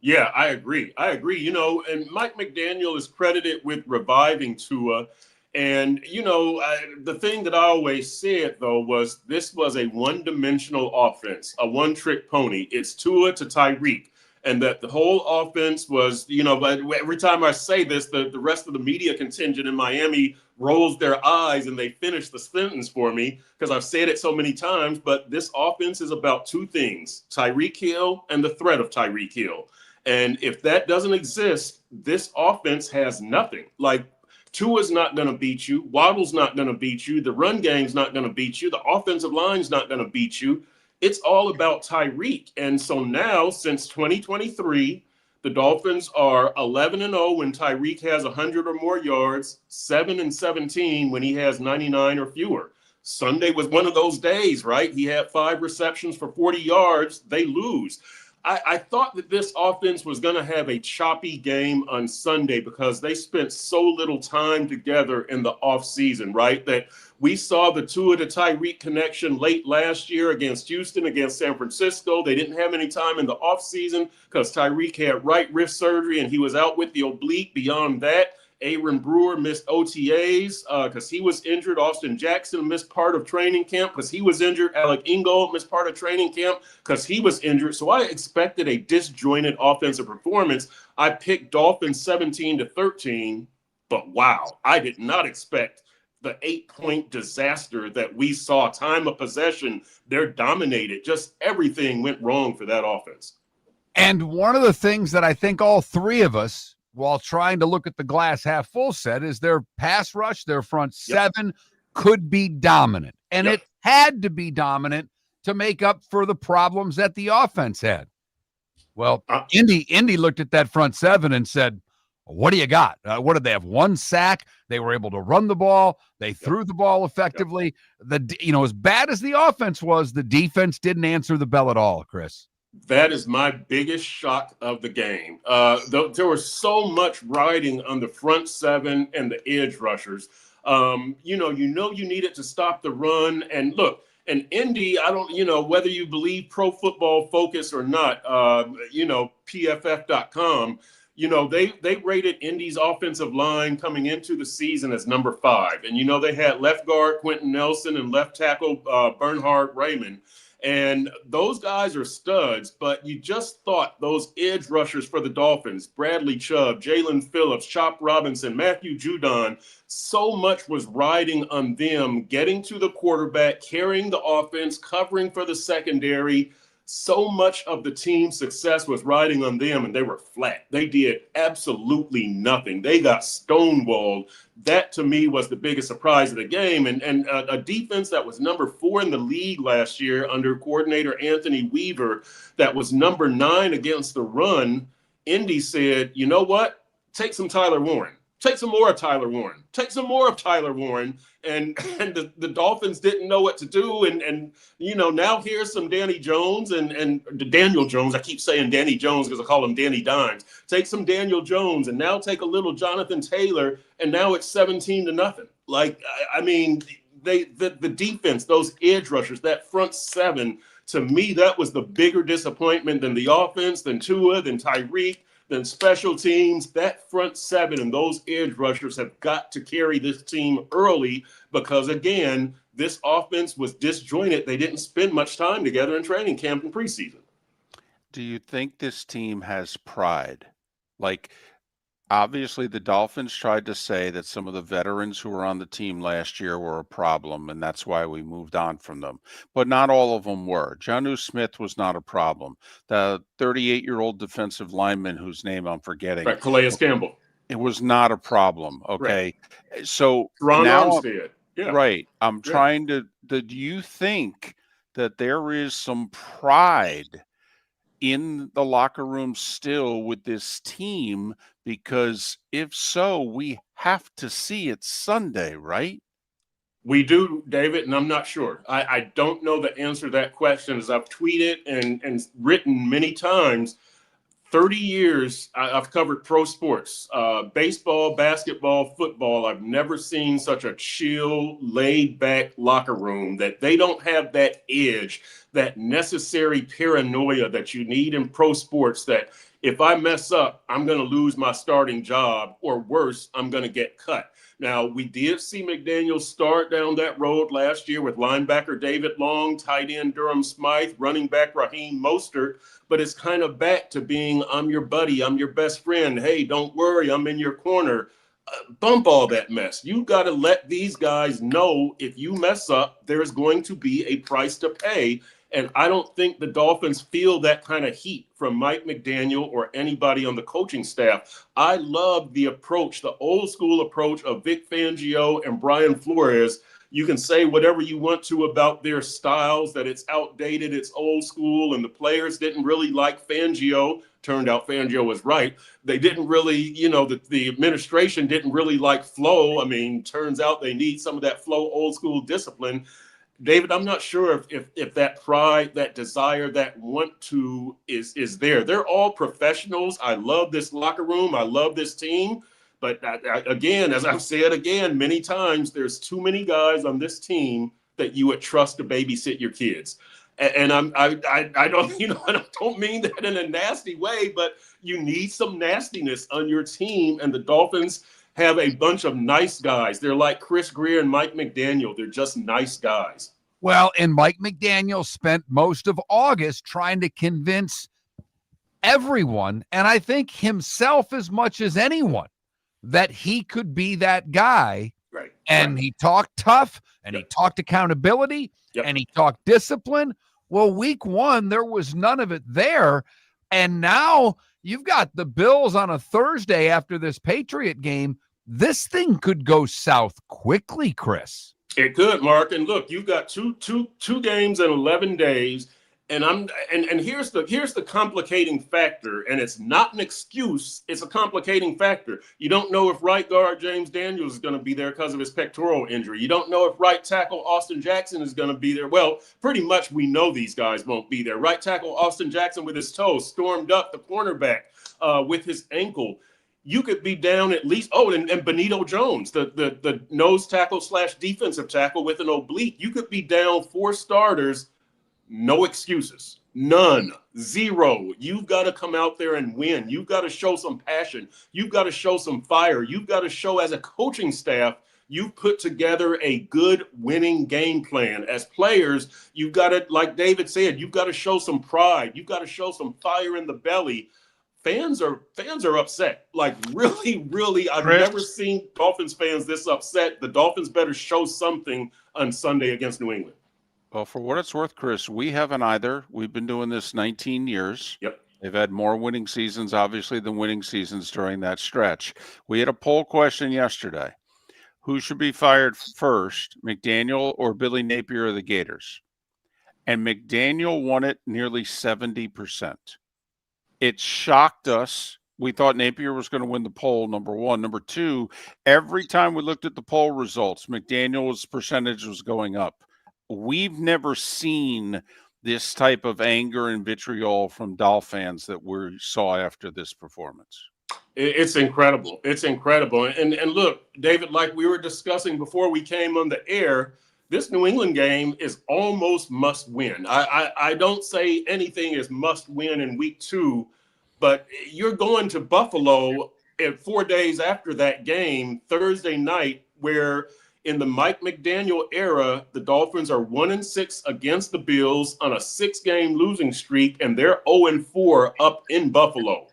Yeah, I agree. And Mike McDaniel is credited with reviving Tua. And, the thing that I always said, though, was this was a one-dimensional offense, a one-trick pony. It's Tua to Tyreek. And that the whole offense was, but every time I say this, the rest of the media contingent in Miami rolls their eyes and they finish the sentence for me because I've said it so many times. But this offense is about two things, Tyreek Hill and the threat of Tyreek Hill. And if that doesn't exist, this offense has nothing. Like, Tua's not going to beat you. Waddle's not going to beat you. The run game's not going to beat you. The offensive line's not going to beat you. It's all about Tyreek. And so now, since 2023, the Dolphins are 11-0 when Tyreek has 100 or more yards, 7-17 when he has 99 or fewer. Sunday was one of those days, right? He had 5 receptions for 40 yards. They lose. I thought that this offense was going to have a choppy game on Sunday because they spent so little time together in the offseason, right? That we saw the Tua to Tyreek connection late last year against Houston, against San Francisco. They didn't have any time in the offseason because Tyreek had right wrist surgery and he was out with the oblique. Beyond that, Aaron Brewer missed OTAs because he was injured. Austin Jackson missed part of training camp because he was injured. Alec Ingold missed part of training camp because he was injured. So I expected a disjointed offensive performance. I picked Dolphins 17-13, but wow, I did not expect the 8-point disaster that we saw. Time of possession, they're dominated. Just everything went wrong for that offense. And one of the things that I think all three of us, while trying to look at the glass half full, said is their pass rush, their front seven could be dominant. And it had to be dominant to make up for the problems that the offense had. Well, Indy looked at that front seven and said, what do you got? What did they have? 1 sack. They were able to run the ball. They threw the ball effectively. As bad as the offense was, the defense didn't answer the bell at all, Chris. That is my biggest shock of the game. There was so much riding on the front seven and the edge rushers. You needed to stop the run. And look, and Indy, I don't, whether you believe Pro Football Focus or not, PFF.com, they rated Indy's offensive line coming into the season as number 5. And, they had left guard Quentin Nelson and left tackle Bernhard Raymond. And those guys are studs, but you just thought those edge rushers for the Dolphins, Bradley Chubb, Jalen Phillips, Chop Robinson, Matthew Judon, so much was riding on them, getting to the quarterback, carrying the offense, covering for the secondary. So much of the team's success was riding on them, and they were flat. They did absolutely nothing. They got stonewalled. That, to me, was the biggest surprise of the game. And a defense that was number 4 in the league last year under coordinator Anthony Weaver, that was number 9 against the run. Indy said, you know what? Take some Tyler Warren. Take some more of Tyler Warren. Take some more of Tyler Warren. And the Dolphins didn't know what to do. And now here's some Danny Jones and Daniel Jones. I keep saying Danny Jones because I call him Danny Dimes. Take some Daniel Jones and now take a little Jonathan Taylor. And now it's 17-0. Like, I mean, the defense, those edge rushers, that front seven, to me, that was the bigger disappointment than the offense, than Tua, than Tyreek, than special teams. That front seven and those edge rushers have got to carry this team early because, again, this offense was disjointed. They didn't spend much time together in training camp and preseason. Do you think this team has pride? Like, obviously, the Dolphins tried to say that some of the veterans who were on the team last year were a problem, and that's why we moved on from them. But not all of them were. Jonnu Smith was not a problem. The 38-year-old defensive lineman whose name I'm forgetting. Right, Calais Campbell. It was not a problem, okay? Right. So Ron now, Armstead. Yeah. Right. I'm trying to do you think that there is some pride in the locker room still with this team? Because if so, we have to see it Sunday, right? We do, David, and I'm not sure. I don't know the answer to that question. As I've tweeted and written many times, 30 years I've covered pro sports, baseball, basketball, football. I've never seen such a chill, laid-back locker room that they don't have that edge, that necessary paranoia that you need in pro sports, that if I mess up, I'm going to lose my starting job, or worse, I'm going to get cut. Now, we did see McDaniel start down that road last year with linebacker David Long, tight end Durham Smythe, running back Raheem Mostert, but it's kind of back to being, I'm your buddy, I'm your best friend. Hey, don't worry, I'm in your corner. Bump all that mess. You got to let these guys know if you mess up, there's going to be a price to pay. And I don't think the Dolphins feel that kind of heat from Mike McDaniel or anybody on the coaching staff. I love the approach, the old school approach of Vic Fangio and Brian Flores. You can say whatever you want to about their styles, that it's outdated, it's old school, and the players didn't really like Fangio. Turned out Fangio was right. They didn't really, the administration didn't really like flow. I mean, turns out they need some of that flow, old school discipline. David, I'm not sure if that pride, that desire, that want to is there. They're all professionals. I love this locker room. I love this team. But again, as I've said again many times, there's too many guys on this team that you would trust to babysit your kids. And I don't, I don't mean that in a nasty way, but you need some nastiness on your team. And the Dolphins have a bunch of nice guys. They're like Chris Greer and Mike McDaniel. They're just nice guys. Well, and Mike McDaniel spent most of August trying to convince everyone, and I think himself as much as anyone, that he could be that guy. Right. And he talked tough, and he talked accountability, and he talked discipline. Well, week one, there was none of it there. And now you've got the Bills on a Thursday after this Patriot game. This thing could go south quickly, Chris. It could, Mark. And look, you've got two games in 11 days. And here's the complicating factor, and it's not an excuse. It's a complicating factor. You don't know if right guard James Daniels is going to be there because of his pectoral injury. You don't know if right tackle Austin Jackson is going to be there. Well, pretty much we know these guys won't be there. Right tackle Austin Jackson with his toe, stormed up the cornerback with his ankle. You could be down at least, and Benito Jones, the nose tackle / defensive tackle with an oblique. You could be down 4 starters. No excuses. None. Zero. You've got to come out there and win. You've got to show some passion. You've got to show some fire. You've got to show, as a coaching staff, you've put together a good winning game plan. As players, you've got to, like David said, you've got to show some pride. You've got to show some fire in the belly. Fans are upset. Like, really, really, I've never seen Dolphins fans this upset. The Dolphins better show something on Sunday against New England. Well, for what it's worth, Chris, we haven't either. We've been doing this 19 years. Yep. They've had more winning seasons, obviously, than winning seasons during that stretch. We had a poll question yesterday. Who should be fired first, McDaniel or Billy Napier of the Gators? And McDaniel won it nearly 70%. It shocked us. We thought Napier was going to win the poll, number one. Number two, every time we looked at the poll results, McDaniel's percentage was going up. We've never seen this type of anger and vitriol from Dolph fans that we saw after this performance. It's incredible. It's incredible. And look, David, like we were discussing before we came on the air, this New England game is almost must win. I don't say anything is must win in week 2, but you're going to Buffalo 4 days after that game, Thursday night, where in the Mike McDaniel era, the Dolphins are 1-6 against the Bills on a 6-game losing streak, and they're 0-4 up in Buffalo.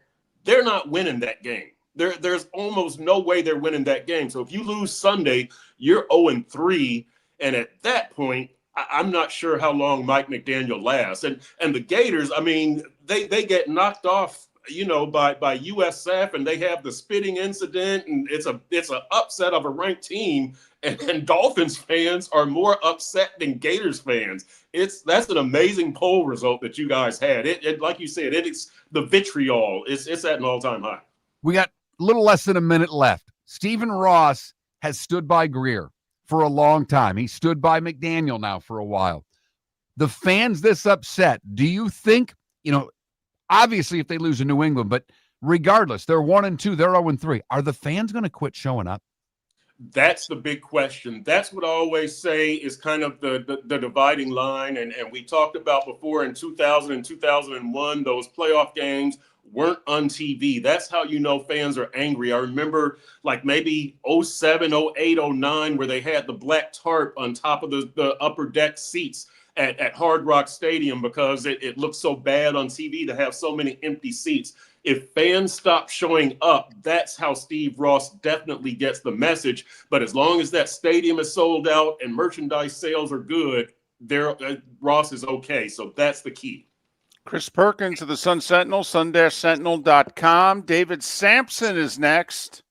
They're not winning that game. There's almost no way they're winning that game. So if you lose Sunday, you're 0-3, and at that point, I'm not sure how long Mike McDaniel lasts. And the Gators, I mean, they get knocked off, by USF, and they have the spitting incident, and it's an upset of a ranked team. And Dolphins fans are more upset than Gators fans. That's an amazing poll result that you guys had. It like you said, it's the vitriol. It's at an all-time high. We got a little less than a minute left. Stephen Ross has stood by Greer for a long time. He stood by McDaniel now for a while. The fans this upset, do you think, obviously if they lose in New England, but regardless, they're 1-2, they're 0-3. Are the fans going to quit showing up? That's the big question. That's what I always say is kind of the dividing line. And we talked about before in 2000 and 2001, those playoff games weren't on TV. That's how fans are angry. I remember like maybe 07, 08, 09, where they had the black tarp on top of the upper deck seats at Hard Rock Stadium because it looked so bad on TV to have so many empty seats. If fans stop showing up, that's how Steve Ross definitely gets the message. But as long as that stadium is sold out and merchandise sales are good, Ross is okay. So that's the key. Chris Perkins of the Sun Sentinel, sun-sentinel.com. David Samson is next.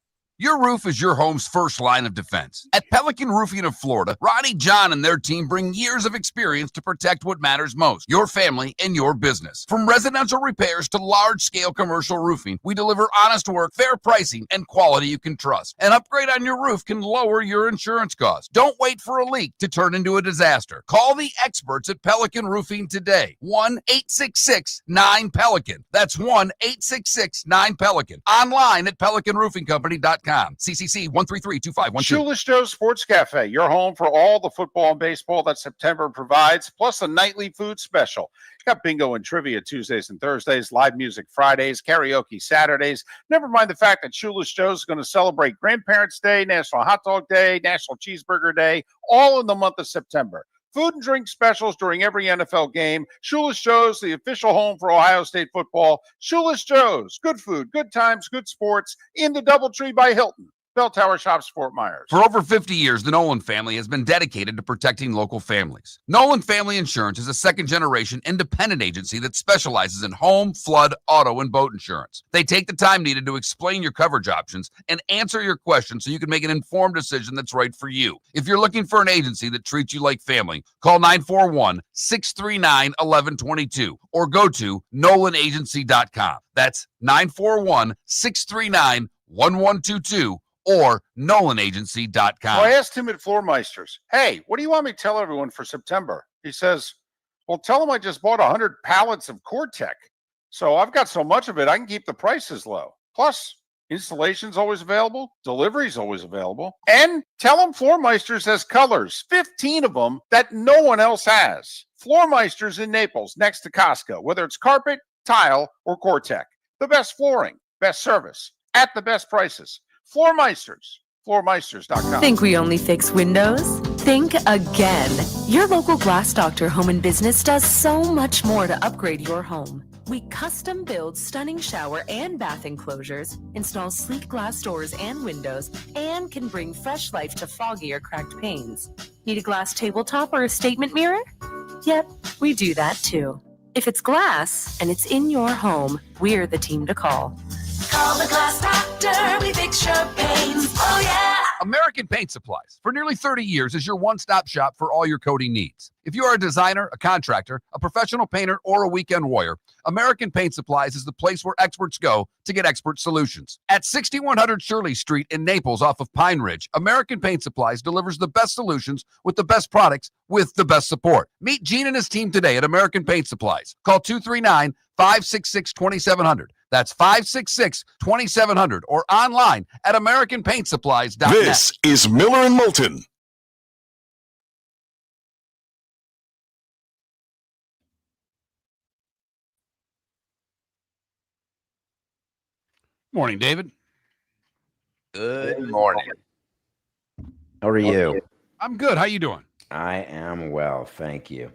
Your roof is your home's first line of defense. At Pelican Roofing of Florida, Ronnie John and their team bring years of experience to protect what matters most, your family and your business. From residential repairs to large-scale commercial roofing, we deliver honest work, fair pricing, and quality you can trust. An upgrade on your roof can lower your insurance costs. Don't wait for a leak to turn into a disaster. Call the experts at Pelican Roofing today. 1-866-9-PELICAN. That's 1-866-9-PELICAN. Online at pelicanroofingcompany.com. CCC 1332512. Shoeless Joe's Sports Cafe, your home for all the football and baseball that September provides, plus a nightly food special. Got bingo and trivia Tuesdays and Thursdays, live music Fridays, karaoke Saturdays. Never mind the fact that Shoeless Joe's is going to celebrate Grandparents' Day, National Hot Dog Day, National Cheeseburger Day, all in the month of September. Food and drink specials during every NFL game. Shoeless Joe's, the official home for Ohio State football. Shoeless Joe's, good food, good times, good sports in the Doubletree by Hilton. Bell Tower Shops, Fort Myers. For over 50 years, the Nolan family has been dedicated to protecting local families. Nolan Family Insurance is a second-generation independent agency that specializes in home, flood, auto, and boat insurance. They take the time needed to explain your coverage options and answer your questions so you can make an informed decision that's right for you. If you're looking for an agency that treats you like family, call 941-639-1122 or go to nolanagency.com. That's 941-639-1122 or nolanagency.com. So I asked him at Floormeisters, hey, what do you want me to tell everyone for September? He says, well, tell them I just bought 100 pallets of Core-Tech. So I've got so much of it, I can keep the prices low. Plus, installation's always available. Delivery's always available. And tell them Floormeisters has colors, 15 of them that no one else has. Floormeisters in Naples, next to Costco, whether it's carpet, tile, or Core-Tech. The best flooring, best service, at the best prices. Floormeisters, floormeisters.com. Think we only fix windows? Think again. Your local Glass Doctor Home and Business does so much more to upgrade your home. We custom build stunning shower and bath enclosures, install sleek glass doors and windows, and can bring fresh life to foggy or cracked panes. Need a glass tabletop or a statement mirror? Yep, we do that too. If it's glass and it's in your home, we're the team to call. Call the Glass Doctor, we fix your pains. Oh, yeah. American Paint Supplies, for nearly 30 years, is your one-stop shop for all your coating needs. If you are a designer, a contractor, a professional painter, or a weekend warrior, American Paint Supplies is the place where experts go to get expert solutions. At 6100 Shirley Street in Naples off of Pine Ridge, American Paint Supplies delivers the best solutions with the best products with the best support. Meet Gene and his team today at American Paint Supplies. Call 239-566-2700. That's 566-2700 or online at AmericanPaintSupplies.net. This is Miller and Moulton. Morning, David. Good morning. How are you? I'm good. How you doing? I am well, thank you.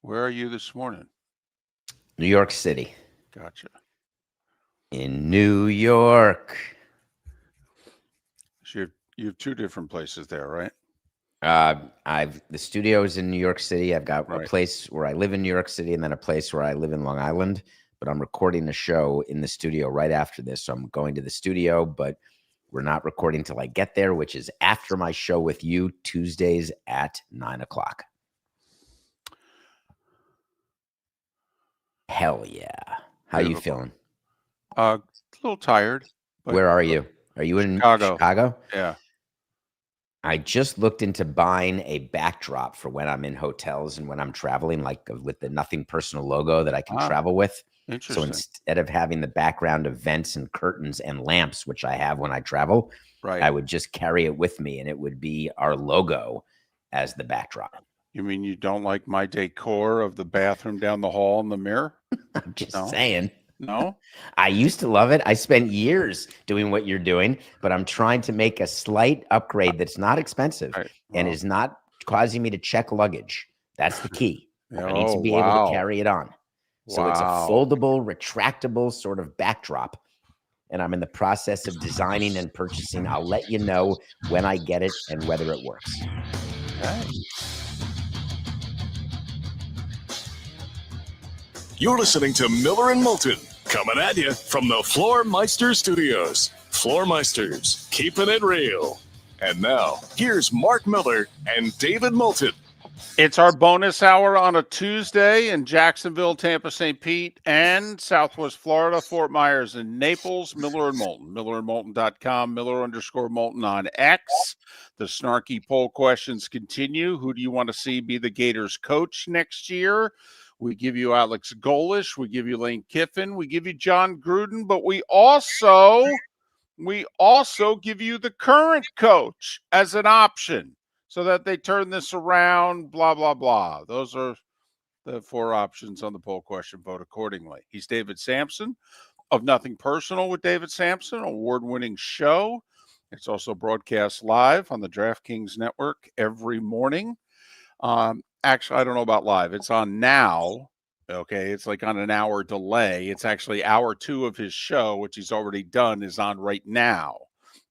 Where are you this morning? New York City. Gotcha. In New York. So you have two different places there, right? The studio is in New York City. I've got a Right. place where I live in New York City and then a place where I live in Long Island, but I'm recording the show in the studio right after this. So I'm going to the studio, but we're not recording till I get there, which is after my show with you Tuesdays at 9:00. Hell yeah. How you Beautiful. feeling? A little tired. But Where are you? Are you in Chicago? Yeah. I just looked into buying a backdrop for when I'm in hotels and when I'm traveling, like with the Nothing Personal logo that I can travel with. So Interesting. instead of having the background of vents and curtains and lamps, which I have when I travel, Right. I would just carry it with me and it would be our logo as the backdrop. You mean you don't like my decor of the bathroom down the hall and the mirror? I'm just saying. No? I used to love it. I spent years doing what you're doing, but I'm trying to make a slight upgrade that's not expensive and is not causing me to check luggage. That's the key. I need to be able to carry it on. So it's a foldable, retractable sort of backdrop. And I'm in the process of designing and purchasing. I'll let you know when I get it and whether it works. Okay. You're listening to Miller and Moulton, coming at you from the Floormeister Studios. Floormeisters, keeping it real. And now, here's Mark Miller and David Moulton. It's our bonus hour on a Tuesday in Jacksonville, Tampa, St. Pete, and Southwest Florida, Fort Myers, and Naples. Miller and Moulton. MillerandMoulton.com, Miller_Moulton on X. The snarky poll questions continue. Who do you want to see be the Gators coach next year? We give you Alex Golish. We give you Lane Kiffin. We give you John Gruden. But we also give you the current coach as an option so that they turn this around, blah, blah, blah. Those are the four options on the poll question. Vote accordingly. He's David Samson of Nothing Personal with David Samson, award-winning show. It's also broadcast live on the DraftKings Network every morning. Actually, I don't know about live. It's on now. Okay. It's like on an hour delay. It's actually hour 2 of his show, which he's already done, is on right now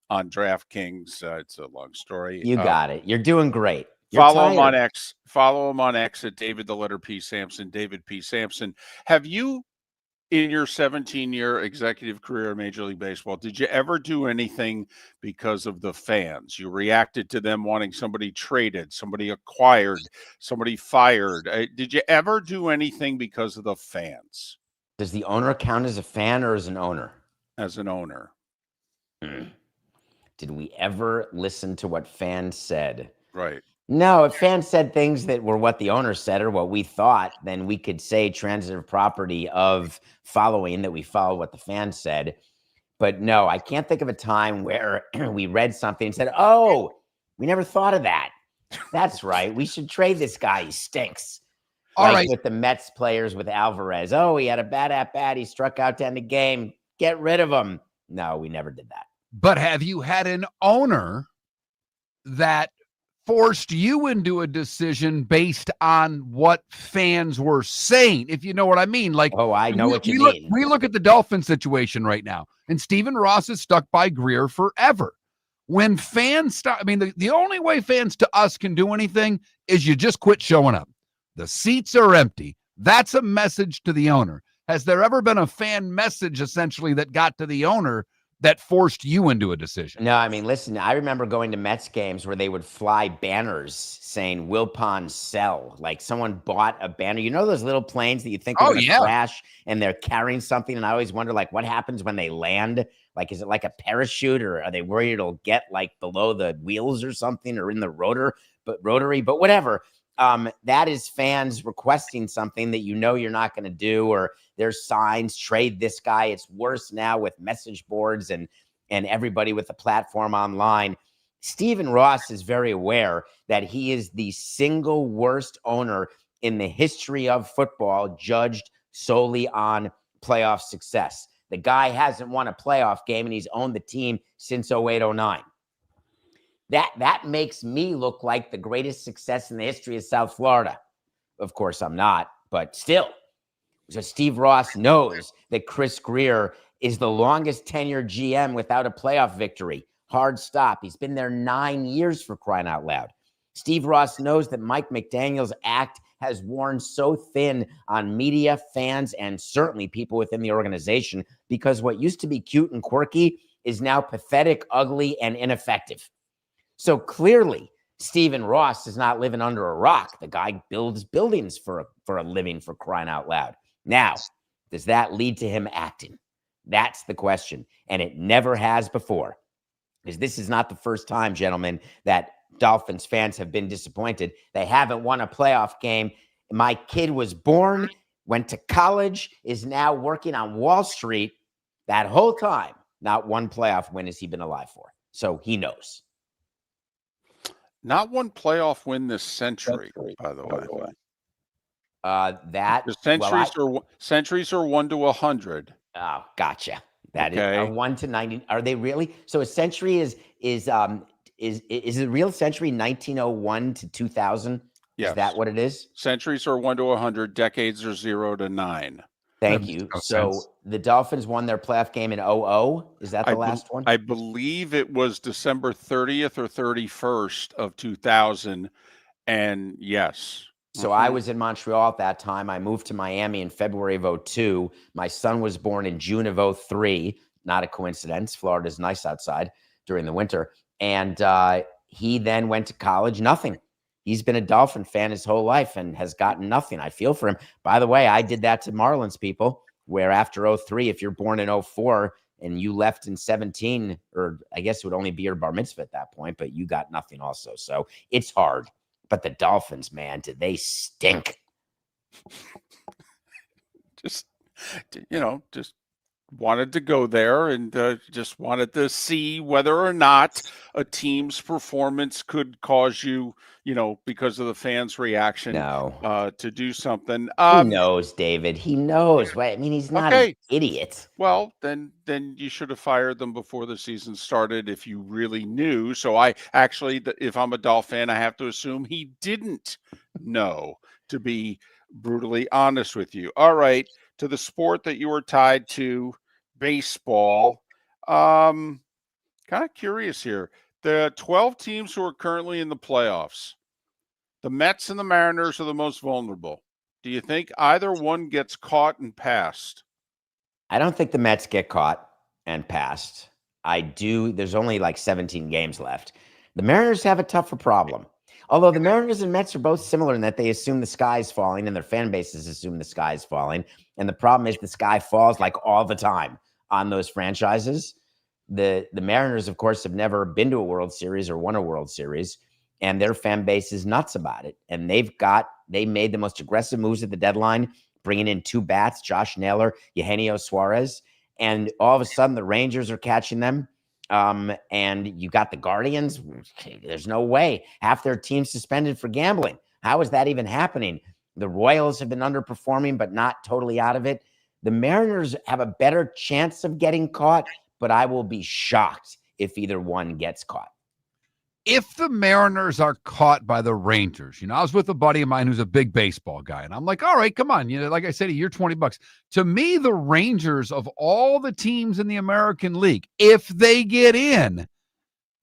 on DraftKings. It's a long story. You got it. You're doing great. You're Follow him tired. on X. Follow him on X at David the letter P Sampson, David P Sampson. Have you, in your 17-year executive career in Major League Baseball, did you ever do anything because of the fans? You reacted to them wanting somebody traded, somebody acquired, somebody fired. Did you ever do anything because of the fans? Does the owner count as a fan or as an owner? As an owner. Did we ever listen to what fans said? Right. No, if fans said things that were what the owner said or what we thought, then we could say transitive property of following that we follow what the fans said. But no, I can't think of a time where we read something and said, oh, we never thought of that. That's right. We should trade this guy. He stinks. All right. With the Mets players with Alvarez. Oh, he had a bad at-bat. He struck out to end the game. Get rid of him. No, we never did that. But have you had an owner that forced you into a decision based on what fans were saying, if you know what I mean? Like, oh, I know what you mean. We look at the Dolphin situation right now, and Stephen Ross is stuck by Greer forever. When fans start, I mean, the only way fans to us can do anything is you just quit showing up. The seats are empty. That's a message to the owner. Has there ever been a fan message essentially that got to the owner that forced you into a decision? No, I mean, listen, I remember going to Mets games where they would fly banners saying Wilpon sell. Like someone bought a banner. You know those little planes that you think are going to crash and they're carrying something? And I always wonder, like, what happens when they land? Like, is it like a parachute or are they worried it'll get like below the wheels or something or in the rotary, but whatever. That is fans requesting something that you know you're not going to do, or there's signs, trade this guy. It's worse now with message boards and everybody with the platform online. Stephen Ross is very aware that he is the single worst owner in the history of football, judged solely on playoff success. The guy hasn't won a playoff game and he's owned the team since 08-09. That makes me look like the greatest success in the history of South Florida. Of course, I'm not, but still. So Steve Ross knows that Chris Greer is the longest tenured GM without a playoff victory. Hard stop. He's been there 9 years, for crying out loud. Steve Ross knows that Mike McDaniel's act has worn so thin on media, fans, and certainly people within the organization, because what used to be cute and quirky is now pathetic, ugly, and ineffective. So clearly, Stephen Ross is not living under a rock. The guy builds buildings for a living, for crying out loud. Now, does that lead to him acting? That's the question. And it never has before. Because this is not the first time, gentlemen, that Dolphins fans have been disappointed. They haven't won a playoff game. My kid was born, went to college, is now working on Wall Street. That whole time, not one playoff win has he been alive for. So he knows. Not one playoff win this century, by the way. Centuries are 1 to 100. Oh, gotcha. That is 1 to 90. Are they really? So a century is a real century 1901 to 2000? Yes. Is that what it is? Centuries are 1 to 100. Decades are 0 to 9. Thank you. So the Dolphins won their playoff game in 00. Is that the last one? I believe it was December 30th or 31st of 2000. And yes. So I was in Montreal at that time. I moved to Miami in February of 02. My son was born in June of 03. Not a coincidence. Florida's nice outside during the winter. And he then went to college. Nothing. He's been a Dolphin fan his whole life and has gotten nothing. I feel for him. By the way, I did that to Marlins people, where after 03, if you're born in 04 and you left in 17, or I guess it would only be your bar mitzvah at that point, but you got nothing also. So it's hard. But the Dolphins, man, do they stink? Just wanted to go there and just wanted to see whether or not a team's performance could cause you, because of the fans' reaction, to do something. He knows, David. He knows. I mean, he's not an idiot. Well, then you should have fired them before the season started if you really knew. So I actually, if I'm a Dolphin fan, I have to assume he didn't know, to be brutally honest with you. All right. To the sport that you were tied to, baseball. Kind of curious here. The 12 teams who are currently in the playoffs, the Mets and the Mariners are the most vulnerable. Do you think either one gets caught and passed? I don't think the Mets get caught and passed. I do. There's only like 17 games left. The Mariners have a tougher problem. Although the Mariners and Mets are both similar in that they assume the sky is falling and their fan bases assume the sky is falling. And the problem is the sky falls like all the time on those franchises. The Mariners, of course, have never been to a World Series or won a World Series, and their fan base is nuts about it. And they made the most aggressive moves at the deadline, bringing in 2 bats, Josh Naylor, Eugenio Suarez. And all of a sudden the Rangers are catching them. And you got the Guardians. There's no way. Half their team suspended for gambling. How is that even happening? The Royals have been underperforming, but not totally out of it. The Mariners have a better chance of getting caught, but I will be shocked if either one gets caught. If the Mariners are caught by the Rangers, I was with a buddy of mine who's a big baseball guy, and I'm like, all right, come on. Like I said, you're $20. To me, the Rangers, of all the teams in the American League, if they get in,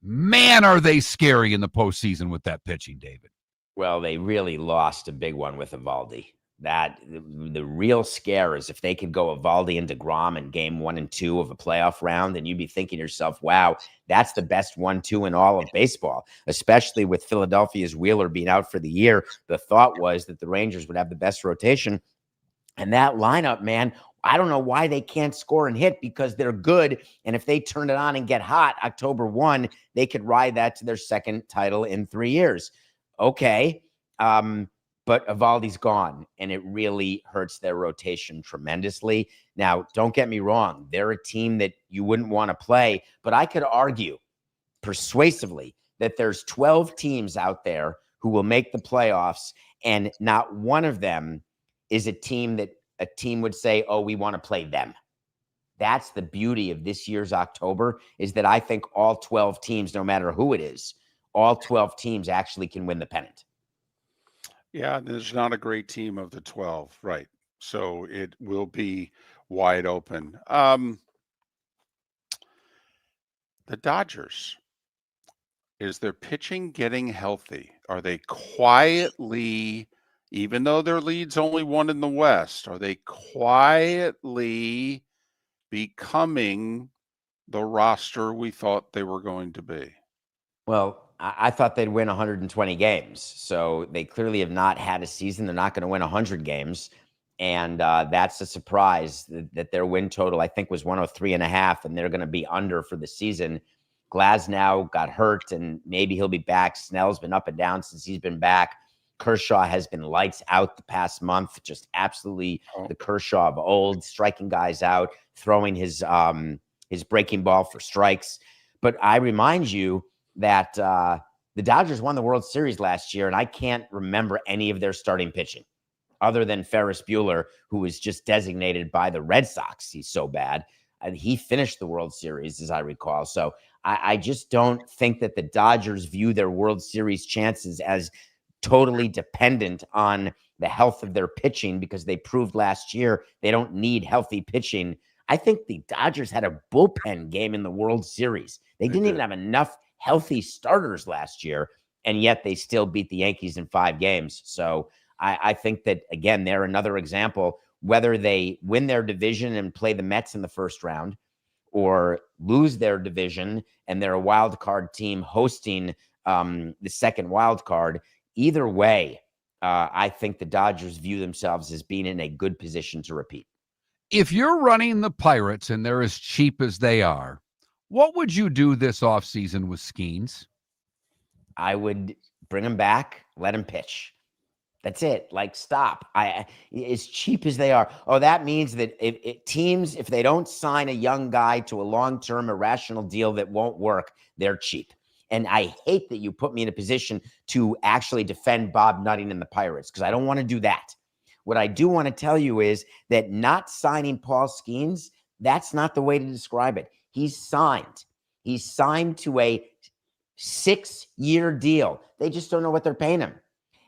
man, are they scary in the postseason with that pitching, David. Well, they really lost a big one with Eovaldi. The real scare is if they could go Eovaldi and DeGrom in game 1 and 2 of a playoff round, then you'd be thinking to yourself, wow, that's the best 1-2 in all of baseball, especially with Philadelphia's Wheeler being out for the year. The thought was that the Rangers would have the best rotation. And that lineup, man, I don't know why they can't score and hit, because they're good. And if they turn it on and get hot October 1, they could ride that to their second title in 3 years. Okay. But Eovaldi's gone, and it really hurts their rotation tremendously. Now, don't get me wrong. They're a team that you wouldn't want to play, but I could argue persuasively that there's 12 teams out there who will make the playoffs, and not one of them is a team that a team would say, oh, we want to play them. That's the beauty of this year's October, is that I think all 12 teams, no matter who it is, all 12 teams actually can win the pennant. Yeah, there's not a great team of the 12, right? So it will be wide open. The Dodgers, is their pitching getting healthy? Are they quietly, even though their lead's only one in the West, are they quietly becoming the roster we thought they were going to be? Well, I thought they'd win 120 games. So they clearly have not had a season. They're not going to win 100 games. And that's a surprise that their win total, I think, was 103.5, and they're going to be under for the season. Glasnow got hurt, and maybe he'll be back. Snell's been up and down since he's been back. Kershaw has been lights out the past month, just absolutely the Kershaw of old, striking guys out, throwing his breaking ball for strikes. But I remind you that the Dodgers won the World Series last year, and I can't remember any of their starting pitching other than Ferris Bueller, who was just designated by the Red Sox. He's so bad. And he finished the World Series, as I recall. So I just don't think that the Dodgers view their World Series chances as totally dependent on the health of their pitching, because they proved last year they don't need healthy pitching. I think the Dodgers had a bullpen game in the World Series. They didn't even have enough healthy starters last year, and yet they still beat the Yankees in 5 games. So I think that, again, they're another example. Whether they win their division and play the Mets in the first round, or lose their division and they're a wild card team hosting the second wild card, either way, I think the Dodgers view themselves as being in a good position to repeat. If you're running the Pirates and they're as cheap as they are, what would you do this offseason with Skeens? I would bring him back, let him pitch. That's it. Like, stop. As cheap as they are. Oh, that means that if teams, if they don't sign a young guy to a long-term irrational deal that won't work, they're cheap. And I hate that you put me in a position to actually defend Bob Nutting and the Pirates, because I don't want to do that. What I do want to tell you is that not signing Paul Skeens, that's not the way to describe it. He's signed. He's signed to a 6-year deal. They just don't know what they're paying him.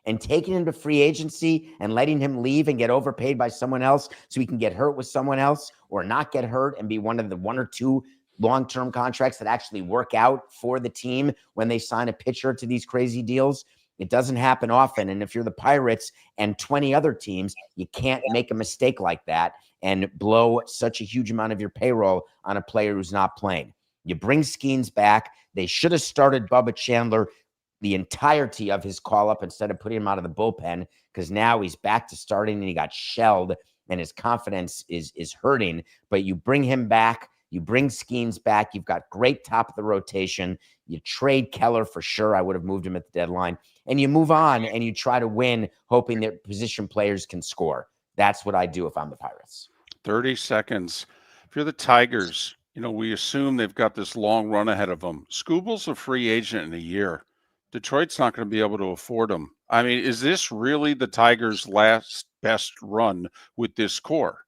And taking him to free agency and letting him leave and get overpaid by someone else so he can get hurt with someone else, or not get hurt and be one of the 1 or 2 long-term contracts that actually work out for the team when they sign a pitcher to these crazy deals. It doesn't happen often. And if you're the Pirates and 20 other teams, you can't make a mistake like that and blow such a huge amount of your payroll on a player who's not playing. You bring Skeens back. They should have started Bubba Chandler the entirety of his call-up instead of putting him out of the bullpen, because now he's back to starting and he got shelled and his confidence is hurting. But you bring him back, you bring Skeens back, you've got great top of the rotation, you trade Keller for sure. I would have moved him at the deadline. And you move on and you try to win, hoping that position players can score. That's what I do if I'm the Pirates. 30 seconds. If you're the Tigers, we assume they've got this long run ahead of them. Skubal's a free agent in a year. Detroit's not going to be able to afford him. I mean, is this really the Tigers' last best run with this core?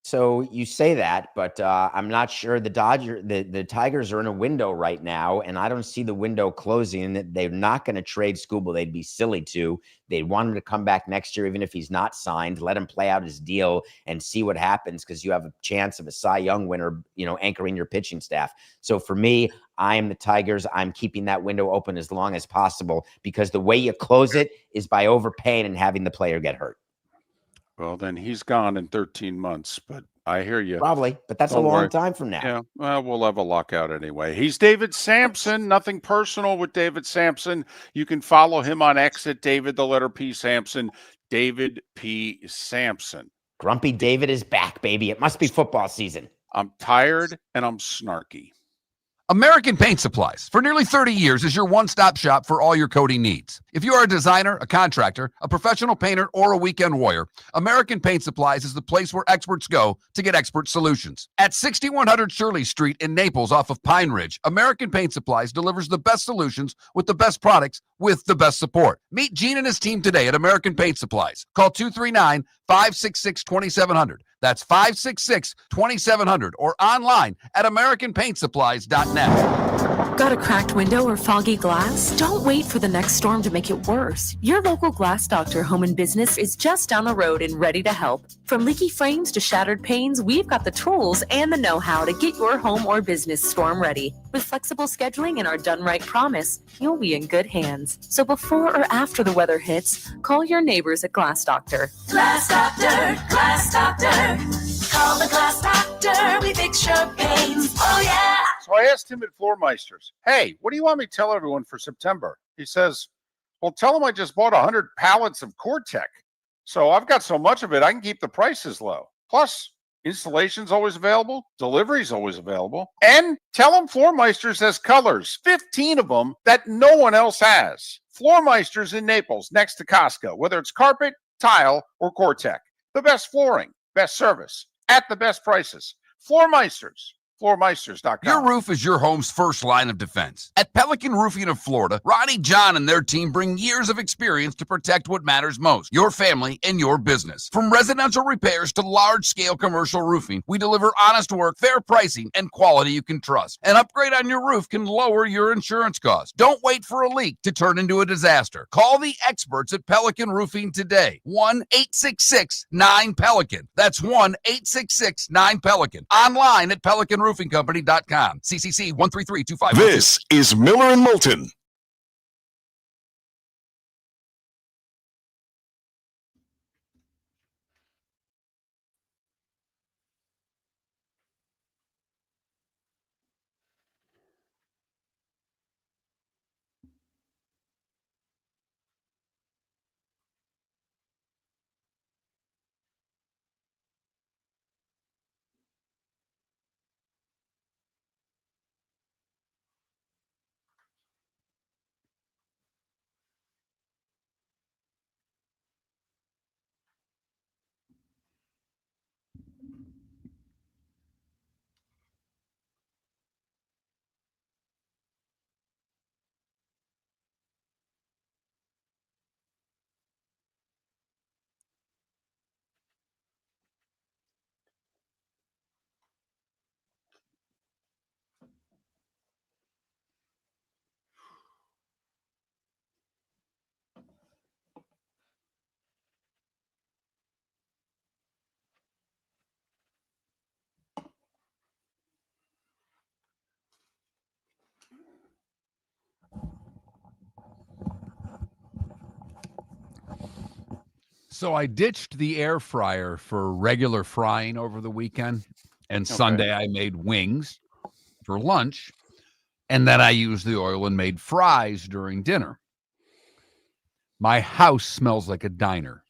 So you say that, but I'm not sure. The Tigers are in a window right now, and I don't see the window closing. They're not going to trade Skubal. They'd be silly to. They'd want him to come back next year, even if he's not signed. Let him play out his deal and see what happens, because you have a chance of a Cy Young winner, anchoring your pitching staff. So for me, I am the Tigers. I'm keeping that window open as long as possible, because the way you close it is by overpaying and having the player get hurt. Well, then he's gone in 13 months, but I hear you. Probably, but that's a long time from now. Yeah, well, we'll have a lockout anyway. He's David Samson. Nothing personal with David Samson. You can follow him on X at David, the letter P, Samson. David P. Samson. Grumpy David is back, baby. It must be football season. I'm tired and I'm snarky. American Paint Supplies, for nearly 30 years, is your one-stop shop for all your coating needs. If you are a designer, a contractor, a professional painter, or a weekend warrior, American Paint Supplies is the place where experts go to get expert solutions. At 6100 Shirley Street in Naples off of Pine Ridge, American Paint Supplies delivers the best solutions with the best products with the best support. Meet Gene and his team today at American Paint Supplies. Call 239-566-2700. That's 566-2700, or online at AmericanPaintSupplies.net. Got a cracked window or foggy glass? Don't wait for the next storm to make it worse. Your local Glass Doctor Home and Business is just down the road and ready to help. From leaky frames to shattered panes, we've got the tools and the know-how to get your home or business storm ready. With flexible scheduling and our done right promise, you'll be in good hands. So before or after the weather hits, call your neighbors at Glass Doctor. Glass Doctor, Glass Doctor. Call the Glass Doctor. We fix your pains. Oh, yeah. So I asked him at Floormeisters, hey, what do you want me to tell everyone for September? He says, well, tell them I just bought 100 pallets of Core-Tech. So I've got so much of it, I can keep the prices low. Plus, installation's always available. Delivery's always available. And tell them Floormeisters has colors, 15 of them that no one else has. Floormeisters in Naples, next to Costco, whether it's carpet, tile, or Core-Tech. The best flooring, best service, at the best prices. Floormeisters. Floormeisters.com. Your roof is your home's first line of defense. At Pelican Roofing of Florida, Ronnie John and their team bring years of experience to protect what matters most, your family and your business. From residential repairs to large-scale commercial roofing, we deliver honest work, fair pricing, and quality you can trust. An upgrade on your roof can lower your insurance costs. Don't wait for a leak to turn into a disaster. Call the experts at Pelican Roofing today. 1-866-9-PELICAN. That's 1-866-9-PELICAN. Online at pelicanroofingcompany.com. CCC 13325. This is Miller and Moulton. So I ditched the air fryer for regular frying over the weekend, and Sunday I made wings for lunch, and then I used the oil and made fries during dinner. My house smells like a diner.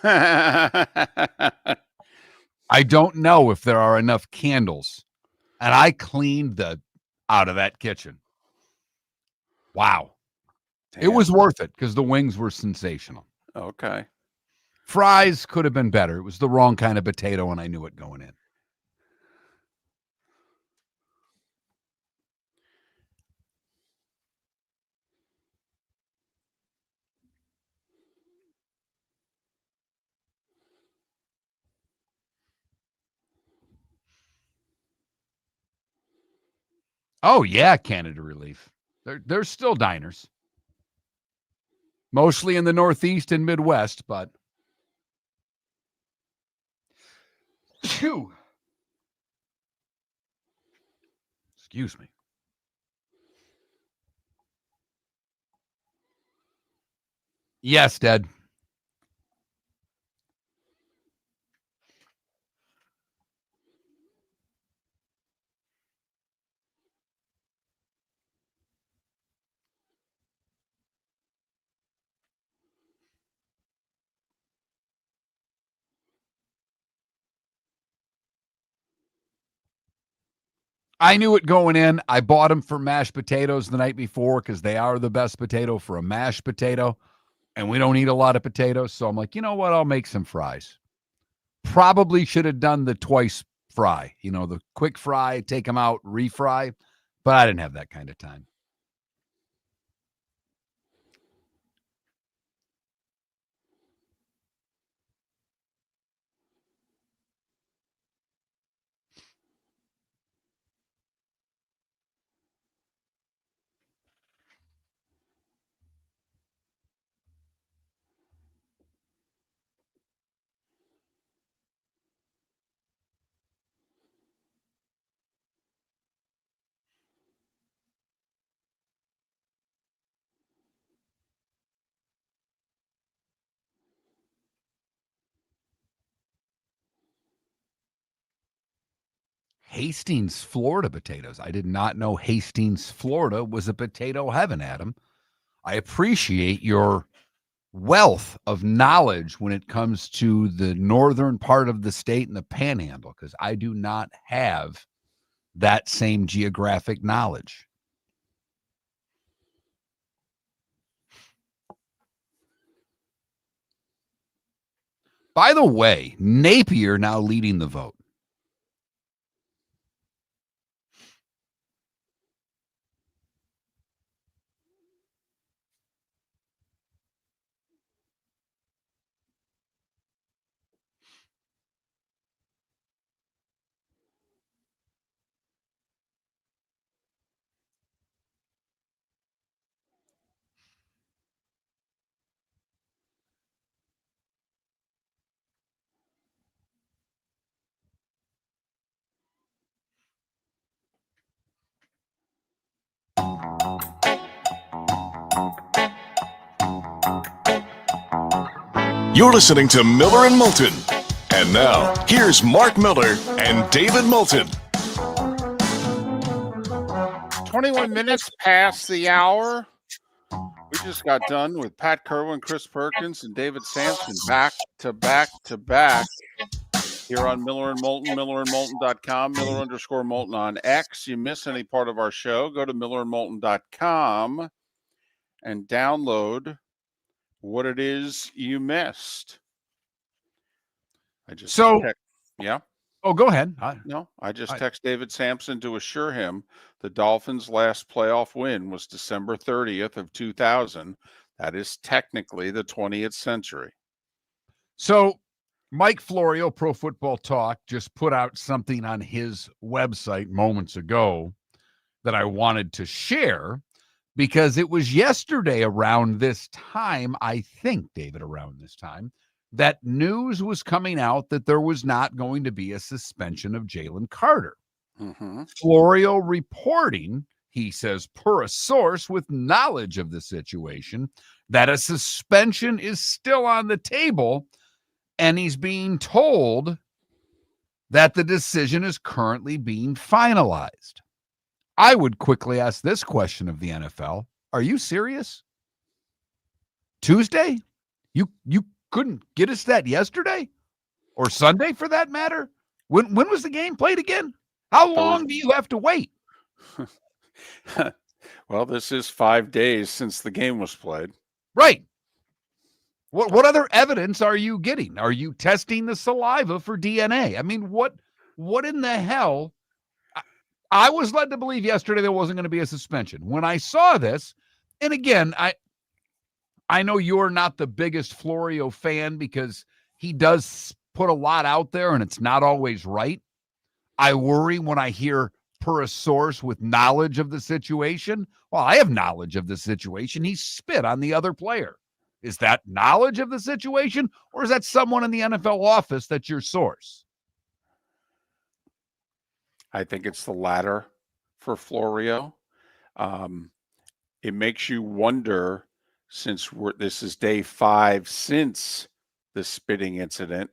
I don't know if there are enough candles, and I cleaned out of that kitchen. Wow. Damn. It was worth it because the wings were sensational. Okay. Fries could have been better. It was the wrong kind of potato, and I knew it going in. Oh, yeah, Canada Relief. There's still diners. Mostly in the Northeast and Midwest, but... Phew. Excuse me. Yes, Dad. I knew it going in. I bought them for mashed potatoes the night before because they are the best potato for a mashed potato, and we don't eat a lot of potatoes. So I'm like, you know what? I'll make some fries. Probably should have done the twice fry, the quick fry, take them out, refry, but I didn't have that kind of time. Hastings, Florida potatoes. I did not know Hastings, Florida was a potato heaven, Adam. I appreciate your wealth of knowledge when it comes to the northern part of the state and the panhandle, because I do not have that same geographic knowledge. By the way, Napier now leading the vote. You're listening to Miller and Moulton. And now, here's Mark Miller and David Moulton. 21 minutes past the hour. We just got done with Pat Kirwan, Chris Perkins, and David Samson back to back to back here on Miller and Moulton, millerandmoulton.com, Miller_Moulton on X. You miss any part of our show, go to millerandmoulton.com and download what it is you missed. I just yeah. Oh, go ahead. I just text David Samson to assure him the Dolphins' last playoff win was December 30th of 2000. That is technically the 20th century. So Mike Florio, Pro Football Talk, just put out something on his website moments ago that I wanted to share, because it was yesterday around this time, I think, David, around this time, that news was coming out that there was not going to be a suspension of Jalen Carter. Mm-hmm. Florio reporting, he says, per a source with knowledge of the situation, that a suspension is still on the table, and he's being told that the decision is currently being finalized. I would quickly ask this question of the NFL. Are you serious? Tuesday? You couldn't get us that yesterday? Or Sunday, for that matter? When was the game played again? How long do you have to wait? Well, this is 5 days since the game was played. Right. What other evidence are you getting? Are you testing the saliva for DNA? I mean, what in the hell? I was led to believe yesterday there wasn't going to be a suspension. When I saw this, and again, I know you're not the biggest Florio fan because he does put a lot out there and it's not always right. I worry when I hear per a source with knowledge of the situation. Well, I have knowledge of the situation. He spit on the other player. Is that knowledge of the situation, or is that someone in the NFL office that's your source? I think it's the latter for Florio. It makes you wonder, since this is day 5 since the spitting incident,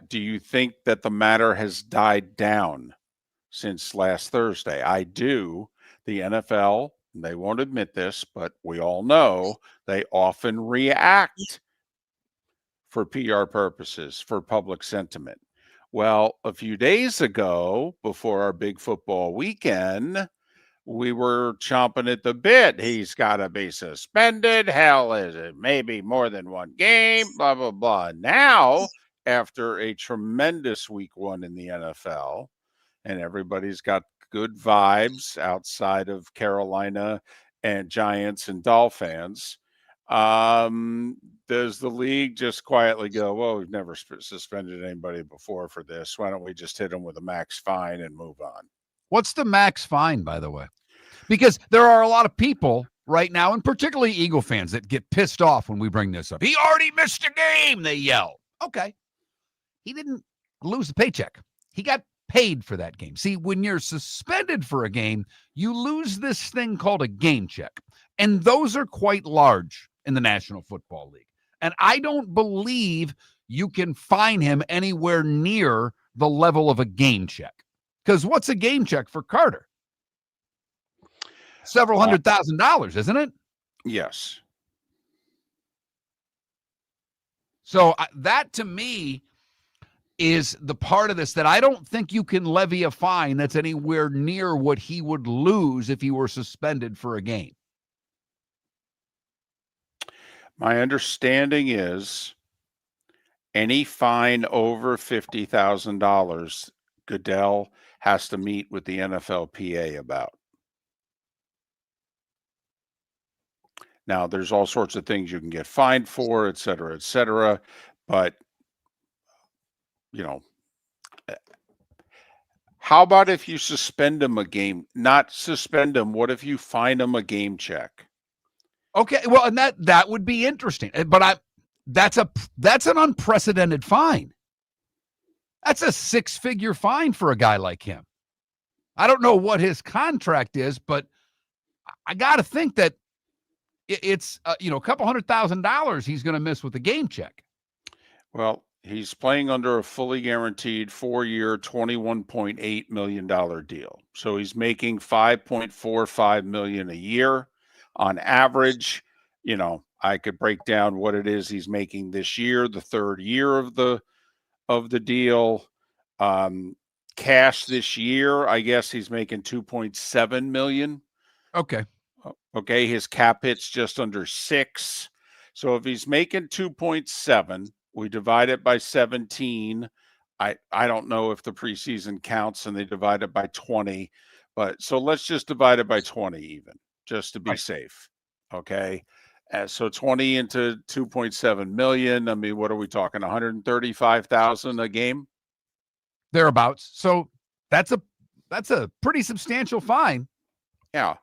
do you think that the matter has died down since last Thursday? I do. The NFL, they won't admit this, but we all know they often react for PR purposes, for public sentiment. Well, a few days ago, before our big football weekend, we were chomping at the bit. He's got to be suspended. Hell, is it maybe more than one game? Blah, blah, blah. Now, after a tremendous week 1 in the NFL, and everybody's got good vibes outside of Carolina and Giants and Dolphins, does the league just quietly go, well, we've never suspended anybody before for this. Why don't we just hit them with a max fine and move on? What's the max fine, by the way? Because there are a lot of people right now, and particularly Eagle fans, that get pissed off when we bring this up. He already missed a game, they yell. Okay. He didn't lose the paycheck. He got paid for that game. See, when you're suspended for a game, you lose this thing called a game check. And those are quite large in the National Football League. And I don't believe you can fine him anywhere near the level of a game check. Because what's a game check for Carter? Several $100,000, isn't it? Yes. So that to me is the part of this that I don't think you can levy a fine that's anywhere near what he would lose if he were suspended for a game. My understanding is any fine over $50,000, Goodell has to meet with the NFLPA about. Now, there's all sorts of things you can get fined for, et cetera, but, you know, how about if you suspend him a game? Not suspend him. What if you fine him a game check? Okay, well, and that would be interesting. But that's an unprecedented fine. That's a six-figure fine for a guy like him. I don't know what his contract is, but I got to think that it's a couple $100,000 he's going to miss with the game check. Well, he's playing under a fully guaranteed 4-year, $21.8 million deal. So he's making $5.45 million a year on average. I could break down what it is he's making this year, the third year of the deal. Cash this year, I guess he's making $2.7 million. Okay. Okay, his cap hit's just under 6. So if he's making 2.7, we divide it by 17. I don't know if the preseason counts and they divide it by 20, but so let's just divide it by 20 even, just to be safe. Okay. So 20 into 2.7 million. I mean, what are we talking? 135,000 a game? Thereabouts. So that's a pretty substantial fine. Yeah.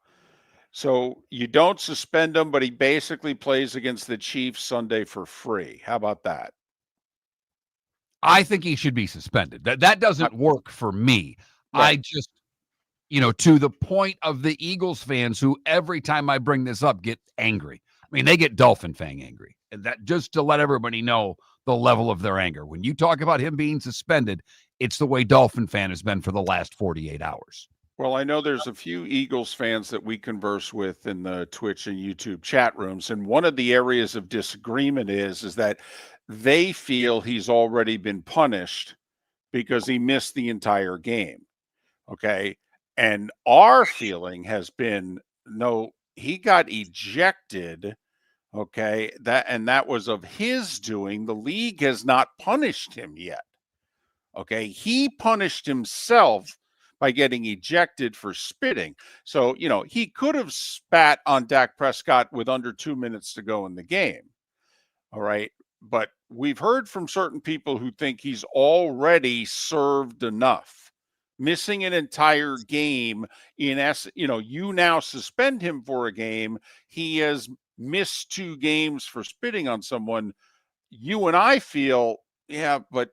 So you don't suspend him, but he basically plays against the Chiefs Sunday for free. How about that? I think he should be suspended. That doesn't work for me. Right. I just, to the point of the Eagles fans who every time I bring this up get angry. I mean, they get Dolphin fan angry. And that just to let everybody know the level of their anger. When you talk about him being suspended, it's the way Dolphin fan has been for the last 48 hours. Well, I know there's a few Eagles fans that we converse with in the Twitch and YouTube chat rooms, and one of the areas of disagreement is that they feel he's already been punished because he missed the entire game. Okay. And our feeling has been, no, he got ejected. Okay. That was of his doing. The league has not punished him yet. Okay. He punished himself by getting ejected for spitting. So, he could have spat on Dak Prescott with under 2 minutes to go in the game. All right. But we've heard from certain people who think he's already served enough. Missing an entire game you now suspend him for a game. He has missed 2 games for spitting on someone. You and I feel, yeah, but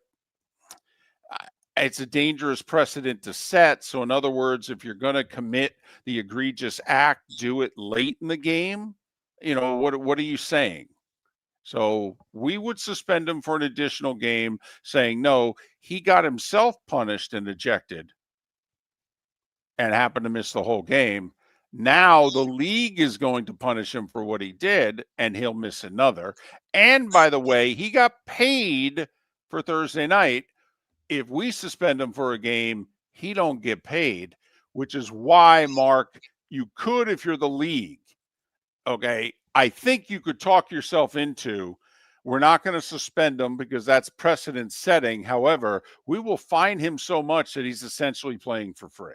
it's a dangerous precedent to set. So in other words, if you're going to commit the egregious act, do it late in the game. What are you saying? So we would suspend him for an additional game, saying, no, he got himself punished and ejected and happened to miss the whole game. Now the league is going to punish him for what he did, and he'll miss another. And by the way, he got paid for Thursday night. If we suspend him for a game, he don't get paid, which is why, Mark, you could, if you're the league, okay, I think you could talk yourself into, we're not going to suspend him because that's precedent setting. However, we will fine him so much that he's essentially playing for free.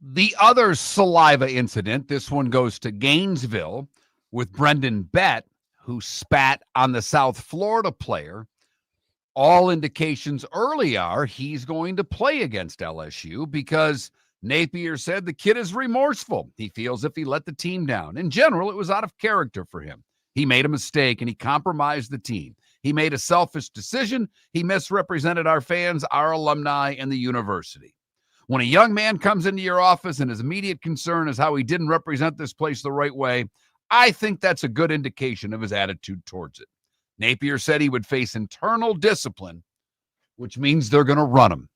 The other saliva incident, this one goes to Gainesville with Brendan Bett, who spat on the South Florida player. All indications early are he's going to play against LSU because Napier said the kid is remorseful. He feels if he let the team down. In general, it was out of character for him. He made a mistake and he compromised the team. He made a selfish decision. He misrepresented our fans, our alumni, and the university. When a young man comes into your office and his immediate concern is how he didn't represent this place the right way, I think that's a good indication of his attitude towards it. Napier said he would face internal discipline, which means they're going to run him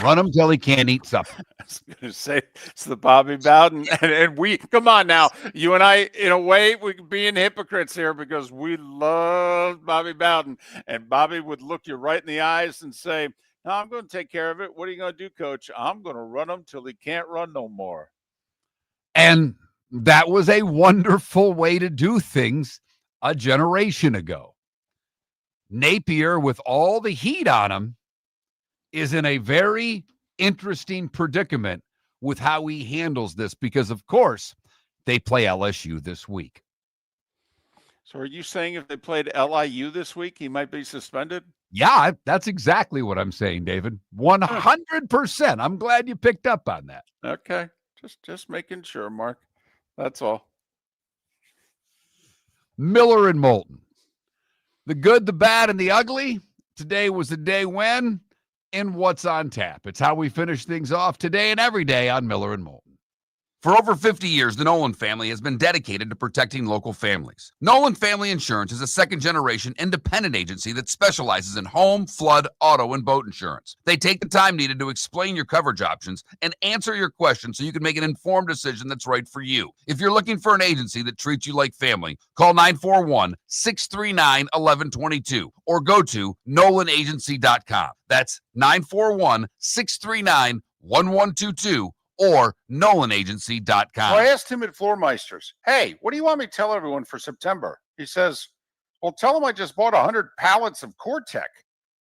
Run him till he can't eat supper. I was going to say it's the Bobby Bowden, and we come on now. You and I, in a way, we could being hypocrites here because we love Bobby Bowden, and Bobby would look you right in the eyes and say, "No, I'm going to take care of it. What are you going to do, Coach? I'm going to run him till he can't run no more." And that was a wonderful way to do things a generation ago. Napier, with all the heat on him, is in a very interesting predicament with how he handles this because, of course, they play LSU this week. So are you saying if they played LIU this week, he might be suspended? Yeah, that's exactly what I'm saying, David. 100%. I'm glad you picked up on that. Okay. Just making sure, Mark. That's all. Miller and Moulton. The good, the bad, and the ugly. Today was the day when and what's on tap. It's how we finish things off today and every day on Miller and Moulton. For over 50 years, the Nolan family has been dedicated to protecting local families. Nolan Family Insurance is a second-generation independent agency that specializes in home, flood, auto, and boat insurance. They take the time needed to explain your coverage options and answer your questions so you can make an informed decision that's right for you. If you're looking for an agency that treats you like family, call 941-639-1122 or go to nolanagency.com. That's 941-639-1122 or nolanagency.com. So I asked him at Floormeisters, "Hey, what do you want me to tell everyone for September?" He says, "Well, tell them I just bought 100 pallets of Core-Tech.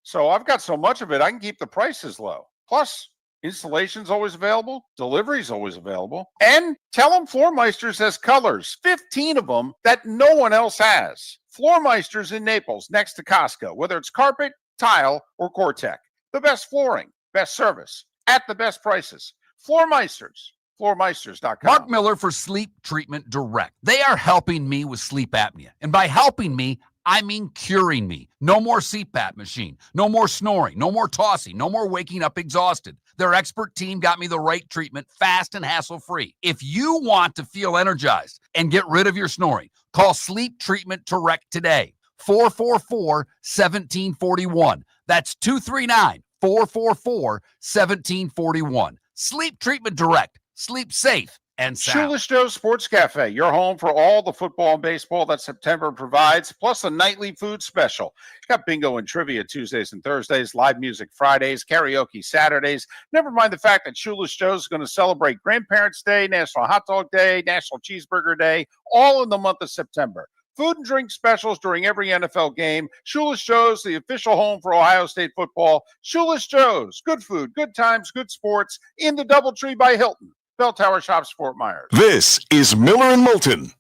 So I've got so much of it, I can keep the prices low. Plus, installation's always available, delivery's always available. And tell them Floormeisters has colors, 15 of them that no one else has. Floormeisters in Naples, next to Costco, whether it's carpet, tile, or Core-Tech. The best flooring, best service, at the best prices. Floormeisters, floormeisters.com. Mark Miller for Sleep Treatment Direct. They are helping me with sleep apnea. And by helping me, I mean curing me. No more CPAP machine. No more snoring. No more tossing. No more waking up exhausted. Their expert team got me the right treatment, fast and hassle-free. If you want to feel energized and get rid of your snoring, call Sleep Treatment Direct today. 444-1741. That's 239-444-1741. Sleep Treatment Direct. Sleep safe and sound. Shoeless Joe's Sports Cafe, your home for all the football and baseball that September provides, plus a nightly food special. Got bingo and trivia Tuesdays and Thursdays, live music Fridays, karaoke Saturdays. Never mind the fact that Shoeless Joe's is going to celebrate Grandparents' Day, National Hot Dog Day, National Cheeseburger Day, all in the month of September. Food and drink specials during every NFL game. Shoeless Joe's, the official home for Ohio State football. Shoeless Joe's, good food, good times, good sports in the Doubletree by Hilton. Bell Tower Shops, Fort Myers. This is Miller and Moulton.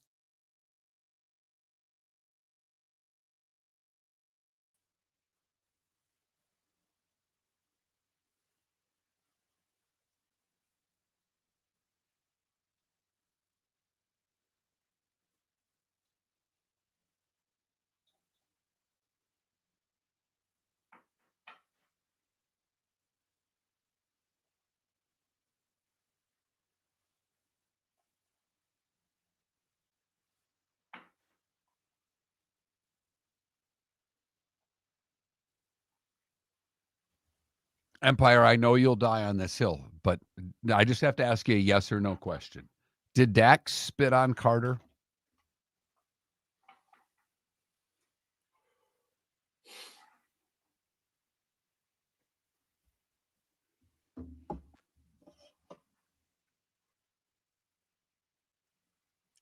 Empire, I know you'll die on this hill, but I just have to ask you a yes or no question. Did Dak spit on Carter?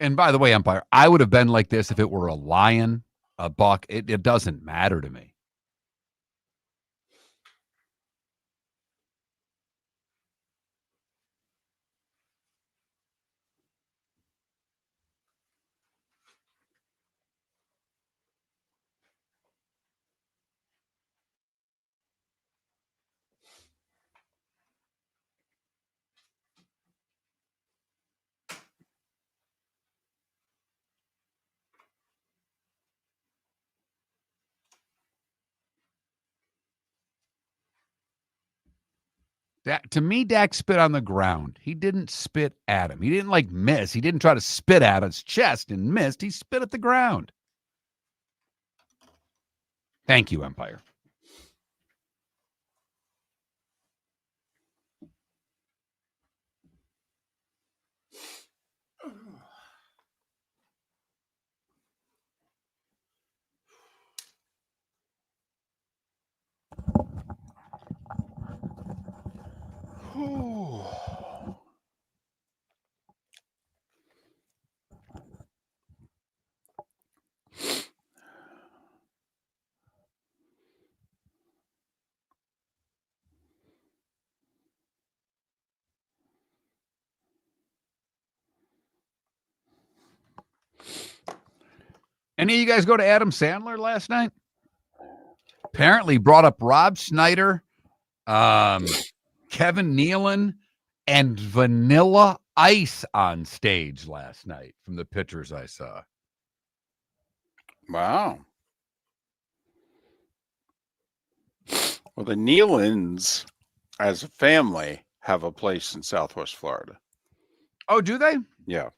And by the way, Empire, I would have been like this if it were a lion, a buck. It doesn't matter to me. To me, Dak spit on the ground. He didn't spit at him. He didn't miss. He didn't try to spit at his chest and missed. He spit at the ground. Thank you, Empire. Any of you guys go to Adam Sandler last night? Apparently brought up Rob Schneider, Kevin Nealon, and Vanilla Ice on stage last night from the pictures I saw. Wow. Well, the Nealons, as a family, have a place in Southwest Florida. Oh, do they? Yeah.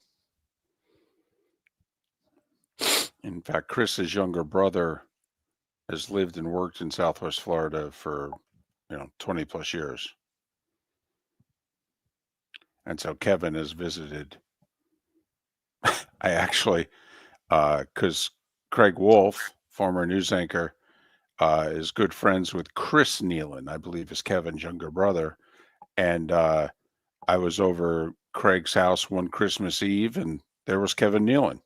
In fact, Chris's younger brother has lived and worked in Southwest Florida for, 20 plus years. And so Kevin has visited. I actually, because Craig Wolf, former news anchor, is good friends with Chris Nealon, I believe is Kevin's younger brother. And I was over Craig's house one Christmas Eve, and there was Kevin Nealon.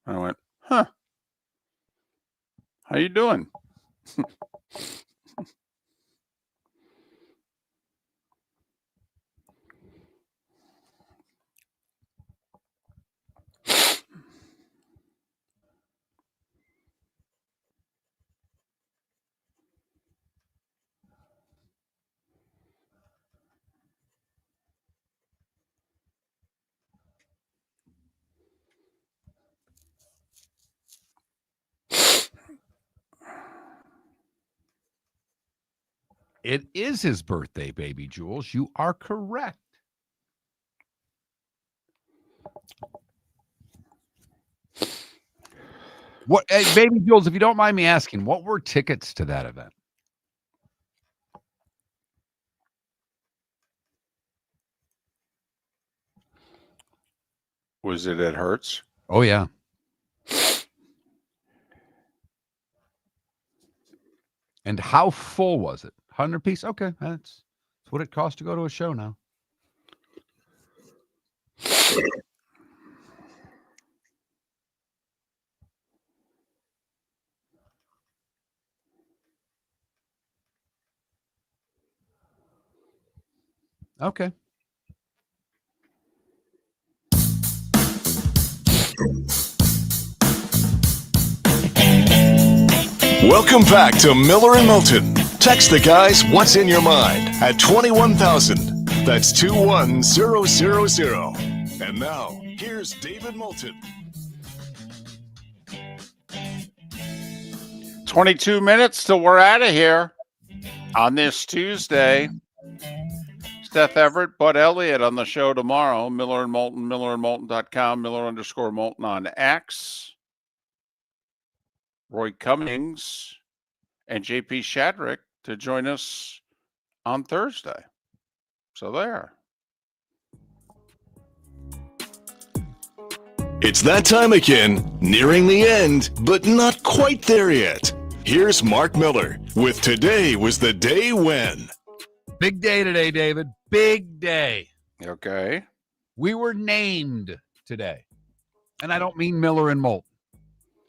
I went, huh, how you doing? It is his birthday, baby Jules. You are correct. What, hey, baby Jules, if you don't mind me asking, what were tickets to that event? Was it at Hertz? Oh, yeah. And how full was it? 100 piece? Okay, that's what it costs to go to a show now. Okay. Welcome back to Miller and Moulton. Text the guys what's in your mind at 21,000. That's 21000. And now, here's David Moulton. 22 minutes till we're out of here on this Tuesday. Seth Everett, Bud Elliott on the show tomorrow. Miller and Moulton, millerandmoulton.com, Miller_Moulton on X. Roy Cummings and JP Shadrick to join us on Thursday. So there. It's that time again, nearing the end, but not quite there yet. Here's Mark Miller with Today Was the Day When. Big day today, David. Big day. Okay. We were named today. And I don't mean Miller and Moulton.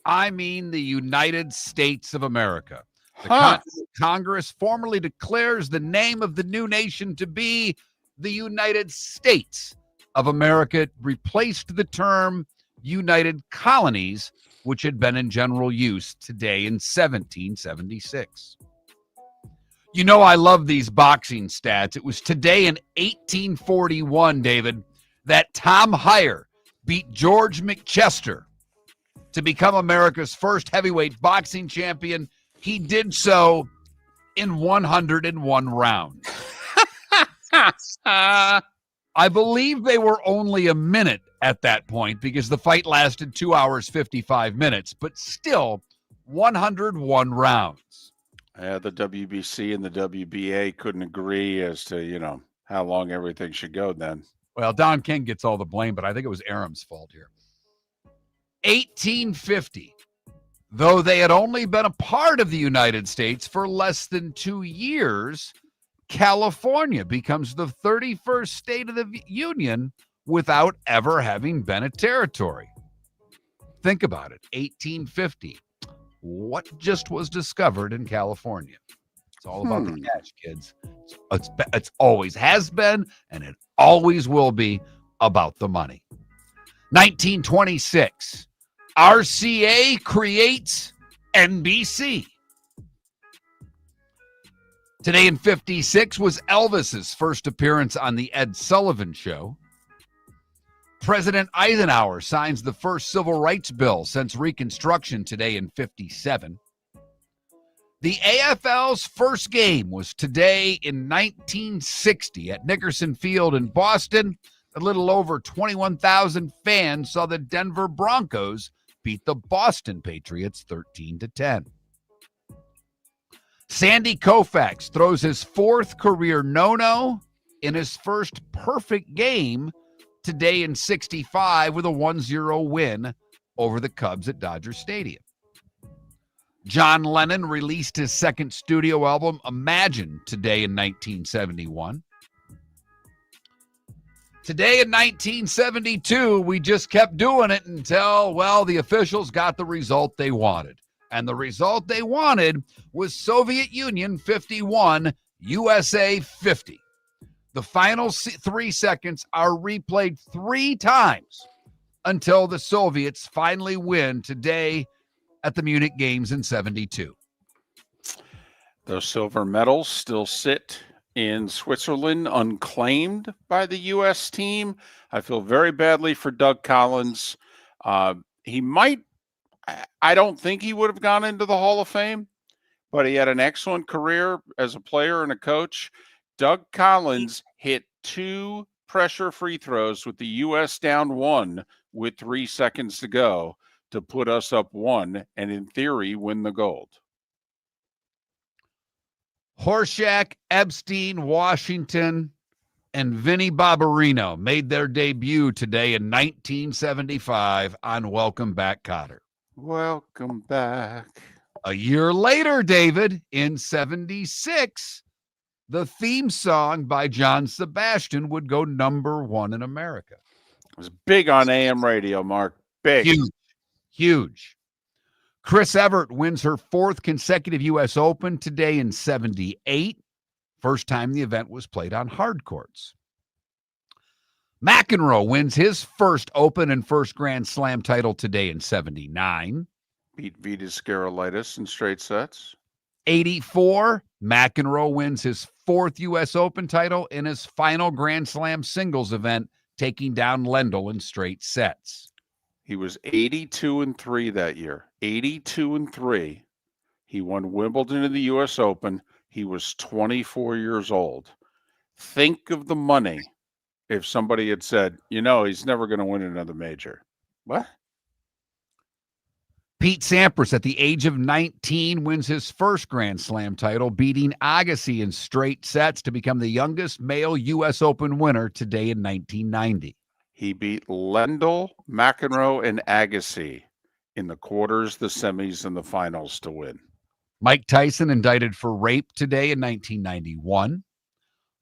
I mean the United States of America. The Congress formally declares the name of the new nation to be the United States of America. It replaced the term United Colonies, which had been in general use today in 1776. You know, I love these boxing stats. It was today in 1841, David, that Tom Heyer beat George McChester to become America's first heavyweight boxing champion. He did so in 101 rounds. I believe they were only a minute at that point because the fight lasted 2 hours, 55 minutes, but still 101 rounds. Yeah, the WBC and the WBA couldn't agree as to, how long everything should go then. Well, Don King gets all the blame, but I think it was Aram's fault here. 1850, though they had only been a part of the United States for less than 2 years, California becomes the 31st state of the Union without ever having been a territory. Think about it, 1850. What just was discovered in California? It's all about the cash, kids. It's always has been, and it always will be about the money. 1926. RCA creates NBC. Today in 56 was Elvis's first appearance on the Ed Sullivan Show. President Eisenhower signs the first civil rights bill since Reconstruction today in 57. The AFL's first game was today in 1960 at Nickerson Field in Boston. A little over 21,000 fans saw the Denver Broncos beat the Boston Patriots 13-10. Sandy Koufax throws his fourth career no-no in his first perfect game today in 65 with a 1-0 win over the Cubs at Dodger Stadium. John Lennon released his second studio album, Imagine, today in 1971. Today in 1972, we just kept doing it until, well, the officials got the result they wanted. And the result they wanted was Soviet Union 51, USA 50. The final 3 seconds are replayed 3 times until the Soviets finally win today at the Munich Games in 72. Those silver medals still sit in Switzerland unclaimed by the U.S. team. I feel very badly for Doug Collins. He might, I don't think he would have gone into the Hall of Fame, but he had an excellent career as a player and a coach. Doug Collins hit 2 pressure free throws with the U.S. down 1 with 3 seconds to go to put us up 1 and, in theory, win the gold. Horshack, Epstein, Washington, and Vinnie Barbarino made their debut today in 1975 on Welcome Back, Kotter. Welcome back. A year later, David, in 76, the theme song by John Sebastian would go #1 in America. It was big on AM radio, Mark. Big. Huge. Chris Evert wins her 4th consecutive U.S. Open today in 78. First time the event was played on hard courts. McEnroe wins his first Open and first Grand Slam title today in 79. Beat Vitas Gerulaitis in straight sets. 84, McEnroe wins his 4th U.S. Open title in his final Grand Slam singles event, taking down Lendl in straight sets. He was 82-3 that year. 82-3. He won Wimbledon and the U.S. Open. He was 24 years old. Think of the money if somebody had said, he's never going to win another major. What? Pete Sampras, at the age of 19, wins his first Grand Slam title, beating Agassi in straight sets to become the youngest male U.S. Open winner today in 1990. He beat Lendl, McEnroe, and Agassi in the quarters, the semis, and the finals to win. Mike Tyson indicted for rape today in 1991.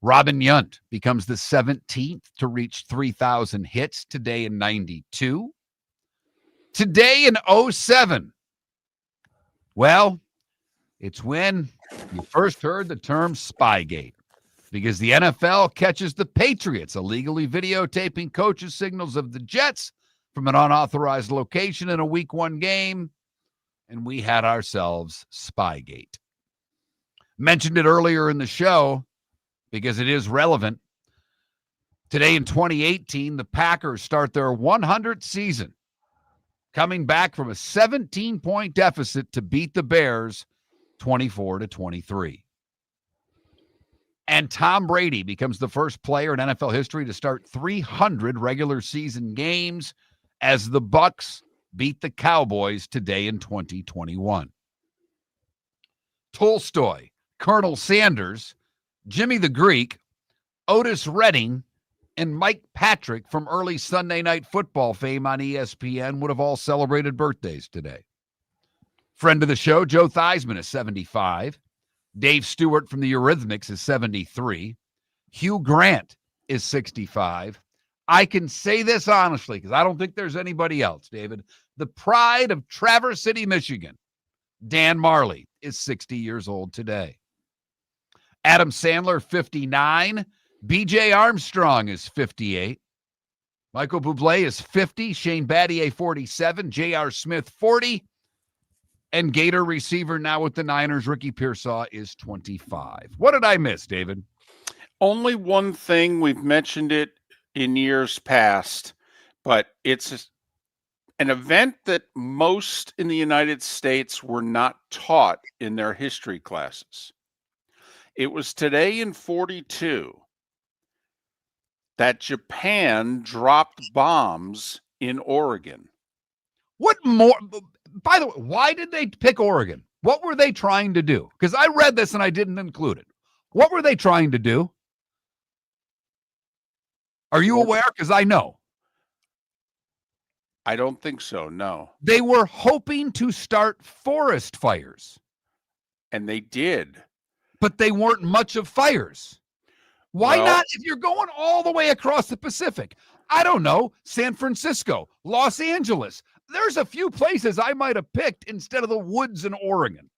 Robin Yount becomes the 17th to reach 3,000 hits today in 92. Today in 07. Well, it's when you first heard the term Spygate, because the NFL catches the Patriots illegally videotaping coaches' signals of the Jets from an unauthorized location in a Week 1 game, and we had ourselves Spygate. Mentioned it earlier in the show because it is relevant. Today in 2018, the Packers start their 100th season, coming back from a 17-point deficit to beat the Bears 24-23. And Tom Brady becomes the first player in NFL history to start 300 regular season games as the Bucs beat the Cowboys today in 2021. Tolstoy, Colonel Sanders, Jimmy the Greek, Otis Redding, and Mike Patrick from early Sunday Night Football fame on ESPN would have all celebrated birthdays today. Friend of the show, Joe Theismann, is 75. Dave Stewart from the Eurythmics is 73. Hugh Grant is 65. I can say this honestly because I don't think there's anybody else, David. The pride of Traverse City, Michigan, Dan Marley, is 60 years old today. Adam Sandler, 59. BJ Armstrong is 58. Michael Bublé is 50, Shane Battier 47, J.R. Smith 40, and Gator receiver now with the Niners, Ricky Pearsall, is 25. What did I miss, David? Only one thing. We've mentioned it in years past, but it's an event that most in the United States were not taught in their history classes. It was today in 42 that Japan dropped bombs in Oregon. What more? By the way, why did they pick Oregon? What were they trying to do? Because I read this and I didn't include it. What were they trying to do? Are you aware? Because I know. I don't think so, no. They were hoping to start forest fires. And they did. But they weren't much of fires. Why Well, not? If you're going all the way across the Pacific, I don't know, San Francisco, Los Angeles. There's a few places I might have picked instead of the woods in Oregon.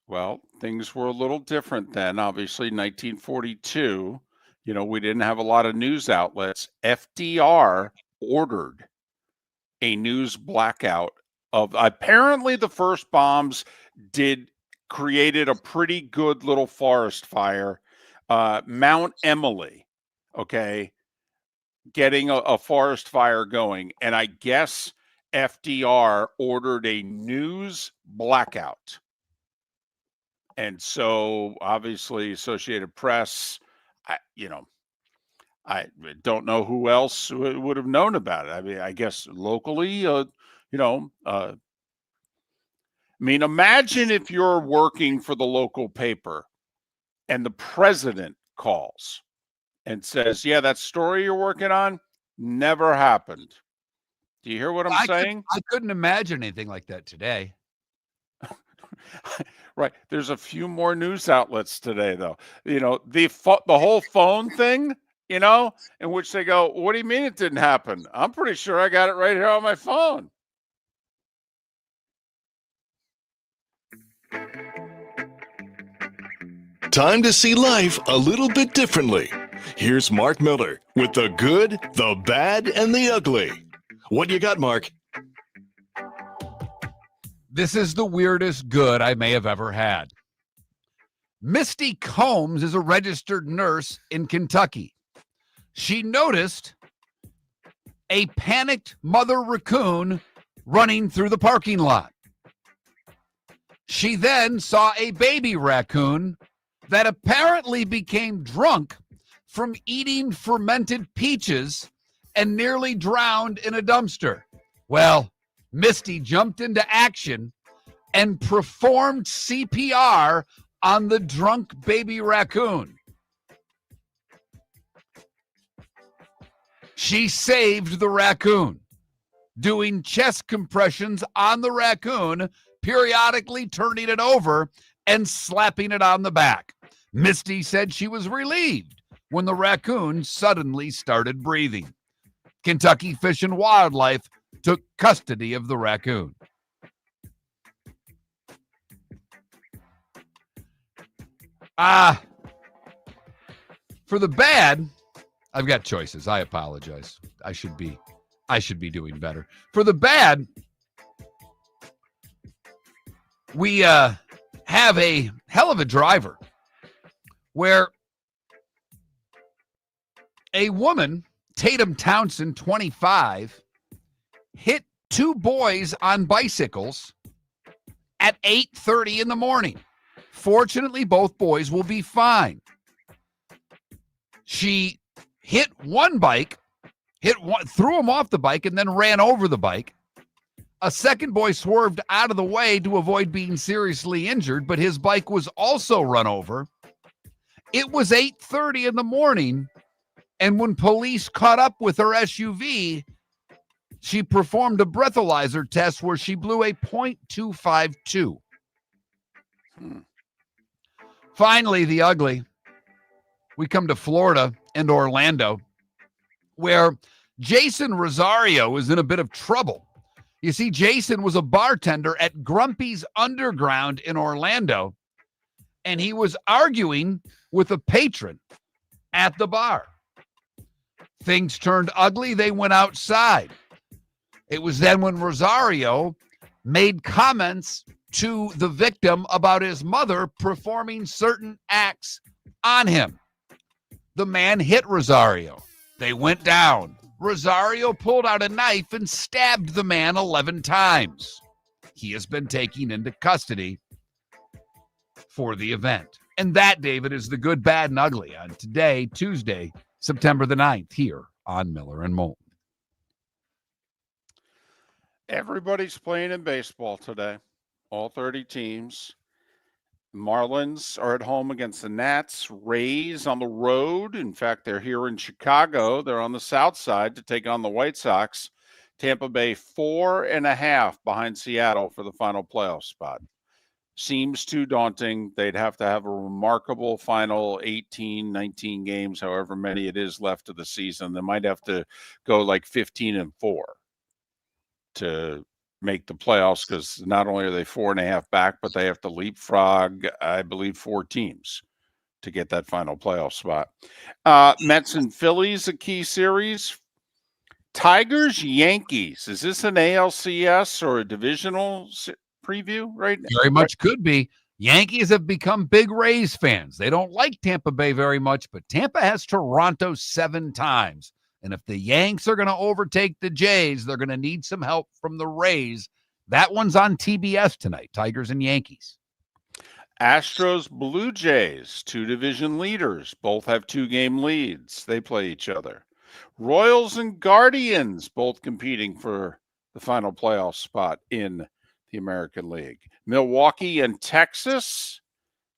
Well, things were a little different then. Obviously, 1942, we didn't have a lot of news outlets. FDR ordered a news blackout of apparently the first bombs created a pretty good little forest fire. Mount Emily, okay, getting a forest fire going. And I guess FDR ordered a news blackout. And so obviously Associated Press, I don't know who else would have known about it. I mean, I guess locally, imagine if you're working for the local paper and the president calls and says, yeah, that story you're working on never happened. Do you hear what I'm saying? I couldn't imagine anything like that today. Right. There's a few more news outlets today, though. The whole phone thing, in which they go, what do you mean it didn't happen? I'm pretty sure I got it right here on my phone. Time to see life a little bit differently. Here's Mark Miller with the good, the bad, and the ugly. What you got, Mark? This is the weirdest good I may have ever had. Misty Combs is a registered nurse in Kentucky. She noticed a panicked mother raccoon running through the parking lot. She then saw a baby raccoon that apparently became drunk from eating fermented peaches and nearly drowned in a dumpster. Well, Misty jumped into action and performed CPR on the drunk baby raccoon. She saved the raccoon, doing chest compressions on the raccoon, periodically turning it over and slapping it on the back. Misty said she was relieved when the raccoon suddenly started breathing. Kentucky Fish and Wildlife took custody of the raccoon. For the bad, I've got choices. I apologize. I should be doing better. For the bad, we have a hell of a driver where a woman, Tatum Townsend, 25, hit two boys on bicycles at 8:30 in the morning. Fortunately, both boys will be fine. She hit one bike, threw him off the bike, and then ran over the bike. A second boy swerved out of the way to avoid being seriously injured, but his bike was also run over. It was 8:30 in the morning, and when police caught up with her SUV, she performed a breathalyzer test where she blew a .252. Finally, the ugly. We come to Florida and Orlando, where Jason Rosario is in a bit of trouble. You see, Jason was a bartender at Grumpy's Underground in Orlando, and he was arguing with a patron at the bar. things turned ugly, they went outside. It was then when Rosario made comments to the victim about his mother performing certain acts on him. The man hit Rosario. They went down. Rosario pulled out a knife and stabbed the man 11 times. He has been taken into custody for the event. And that, David, is the good, bad, and ugly on today, Tuesday, September the 9th, here on Miller and Moulton. Everybody's playing in baseball today. All 30 teams. Marlins are at home against the Nats. Rays on the road. In fact, they're here in Chicago. They're on the south side to take on the White Sox. Tampa Bay 4.5 behind Seattle for the final playoff spot. Seems too daunting. They'd have to have a remarkable final 18, 19 games, however many it is left of the season. They might have to go like 15-4 to make the playoffs, because not only are they 4.5 back, but they have to leapfrog, I believe, 4 teams to get that final playoff spot. Mets and Phillies, a key series. Tigers, Yankees. Is this an ALCS or a divisional preview right now? Very much could be. Yankees have become big Rays fans. They don't like Tampa Bay very much, but Tampa has Toronto 7 times. And if the Yanks are going to overtake the Jays, they're going to need some help from the Rays. That one's on TBS tonight, Tigers and Yankees. Astros, Blue Jays, 2 division leaders. Both have 2-game leads. They play each other. Royals and Guardians, both competing for the final playoff spot in the American League. Milwaukee and Texas.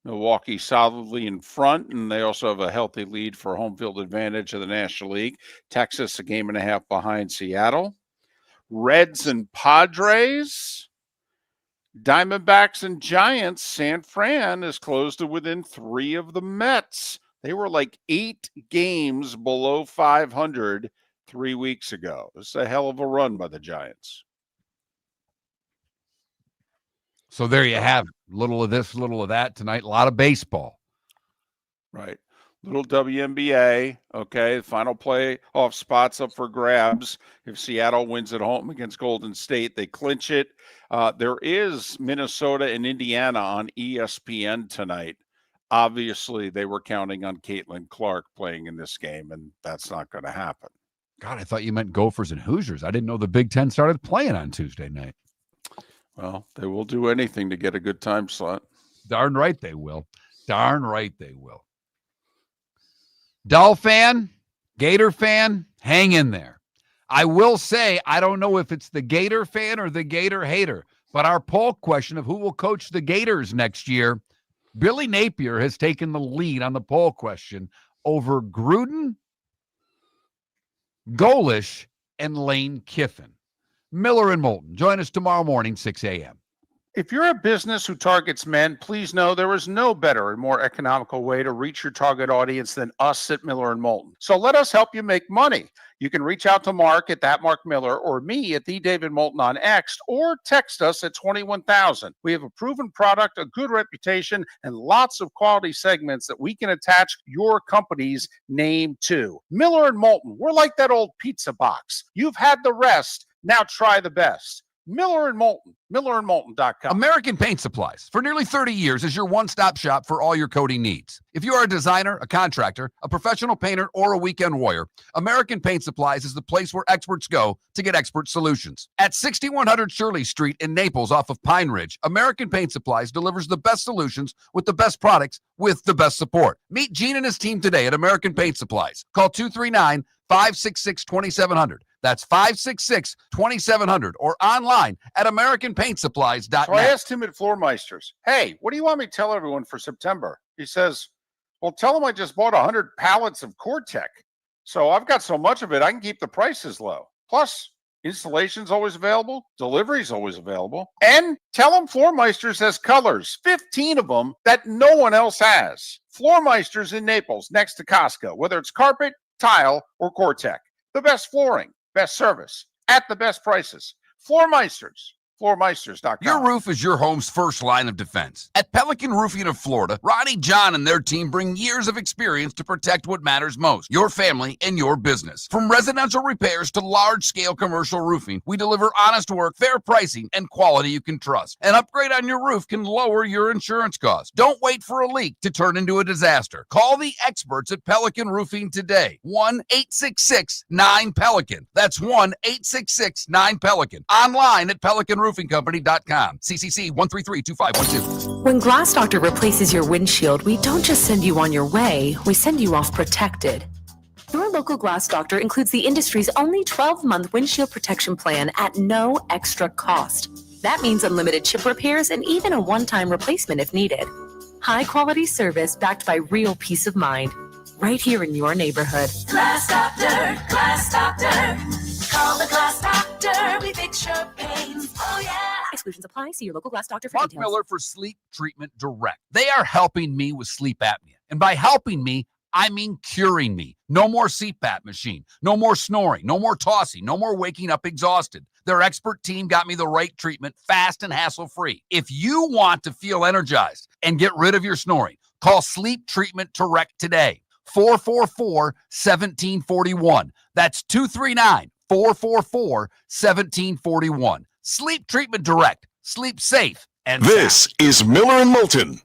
Milwaukee solidly in front, and they also have a healthy lead for home field advantage of the National League. Texas, a 1.5 games behind Seattle. Reds and Padres. Diamondbacks and Giants. San Fran is close to within 3 of the Mets. They were like 8 games below 500 3 weeks ago. It's a hell of a run by the Giants. So there you have it. Little of this, little of that tonight. A lot of baseball. Right. Little WNBA. Okay. The final playoff spots up for grabs. If Seattle wins at home against Golden State, they clinch it. There is Minnesota and Indiana on ESPN tonight. Obviously, they were counting on Caitlin Clark playing in this game, and that's not going to happen. God, I thought you meant Gophers and Hoosiers. I didn't know the Big Ten started playing on Tuesday night. Well, they will do anything to get a good time slot. Darn right they will. Darn right they will. Dull fan, Gator fan, hang in there. I will say, I don't know if it's the Gator fan or the Gator hater, but our poll question of who will coach the Gators next year, Billy Napier has taken the lead on the poll question over Gruden, Golish, and Lane Kiffin. Miller and Moulton. Join us tomorrow morning, 6 a.m. If you're a business who targets men, please know there is no better and more economical way to reach your target audience than us at Miller and Moulton. So let us help you make money. You can reach out to Mark at that Mark Miller or me at the David Moulton on X, or text us at 21,000. We have a proven product, a good reputation, and lots of quality segments that we can attach your company's name to. Miller and Moulton, we're like that old pizza box. You've had the rest. Now try the best. Miller and Moulton, millerandmoulton.com. American Paint Supplies, for nearly 30 years, is your one-stop shop for all your coating needs. If you are a designer, a contractor, a professional painter, or a weekend warrior, American Paint Supplies is the place where experts go to get expert solutions. At 6100 Shirley Street in Naples off of Pine Ridge, American Paint Supplies delivers the best solutions with the best products with the best support. Meet Gene and his team today at American Paint Supplies. Call 239-566-2700. That's 566-2700 or online at AmericanPaintSupplies.net. So I asked him at Floormeisters, hey, what do you want me to tell everyone for September? He says, well, tell them I just bought 100 pallets of Core-Tech. So I've got so much of it, I can keep the prices low. Plus, installation's always available. Delivery's always available. And tell them Floormeisters has colors, 15 of them that no one else has. Floormeisters in Naples, next to Costco, whether it's carpet, tile, or Core-Tech. The best flooring. Best service at the best prices. Floormeisters, Floormeisters.com. Your roof is your home's first line of defense. At Pelican Roofing of Florida, Ronnie, John, and their team bring years of experience to protect what matters most, your family and your business. From residential repairs to large-scale commercial roofing, we deliver honest work, fair pricing, and quality you can trust. An upgrade on your roof can lower your insurance costs. Don't wait for a leak to turn into a disaster. Call the experts at Pelican Roofing today. 1-866-9-PELICAN. That's 1-866-9-PELICAN. Online at PelicanRoofingCompany.com. CCC 1332512. When Glass Doctor replaces your windshield, we don't just send you on your way, we send you off protected. Your local Glass Doctor includes the industry's only 12-month windshield protection plan at no extra cost. That means unlimited chip repairs and even a one-time replacement if needed. High-quality service backed by real peace of mind, right here in your neighborhood. Glass Doctor, Glass Doctor. Call the Glass Doctor. We fix your pains. Oh, yeah. Exclusions apply. See your local Glass Doctor for Mark details. Miller for Sleep Treatment Direct. They are helping me with sleep apnea. And by helping me, I mean curing me. No more CPAP machine. No more snoring. No more tossing. No more waking up exhausted. Their expert team got me the right treatment, fast and hassle-free. If you want to feel energized and get rid of your snoring, call Sleep Treatment Direct today. 444-1741. That's 239-444-1741. Sleep Treatment Direct. Sleep safe and This is Miller and Moulton.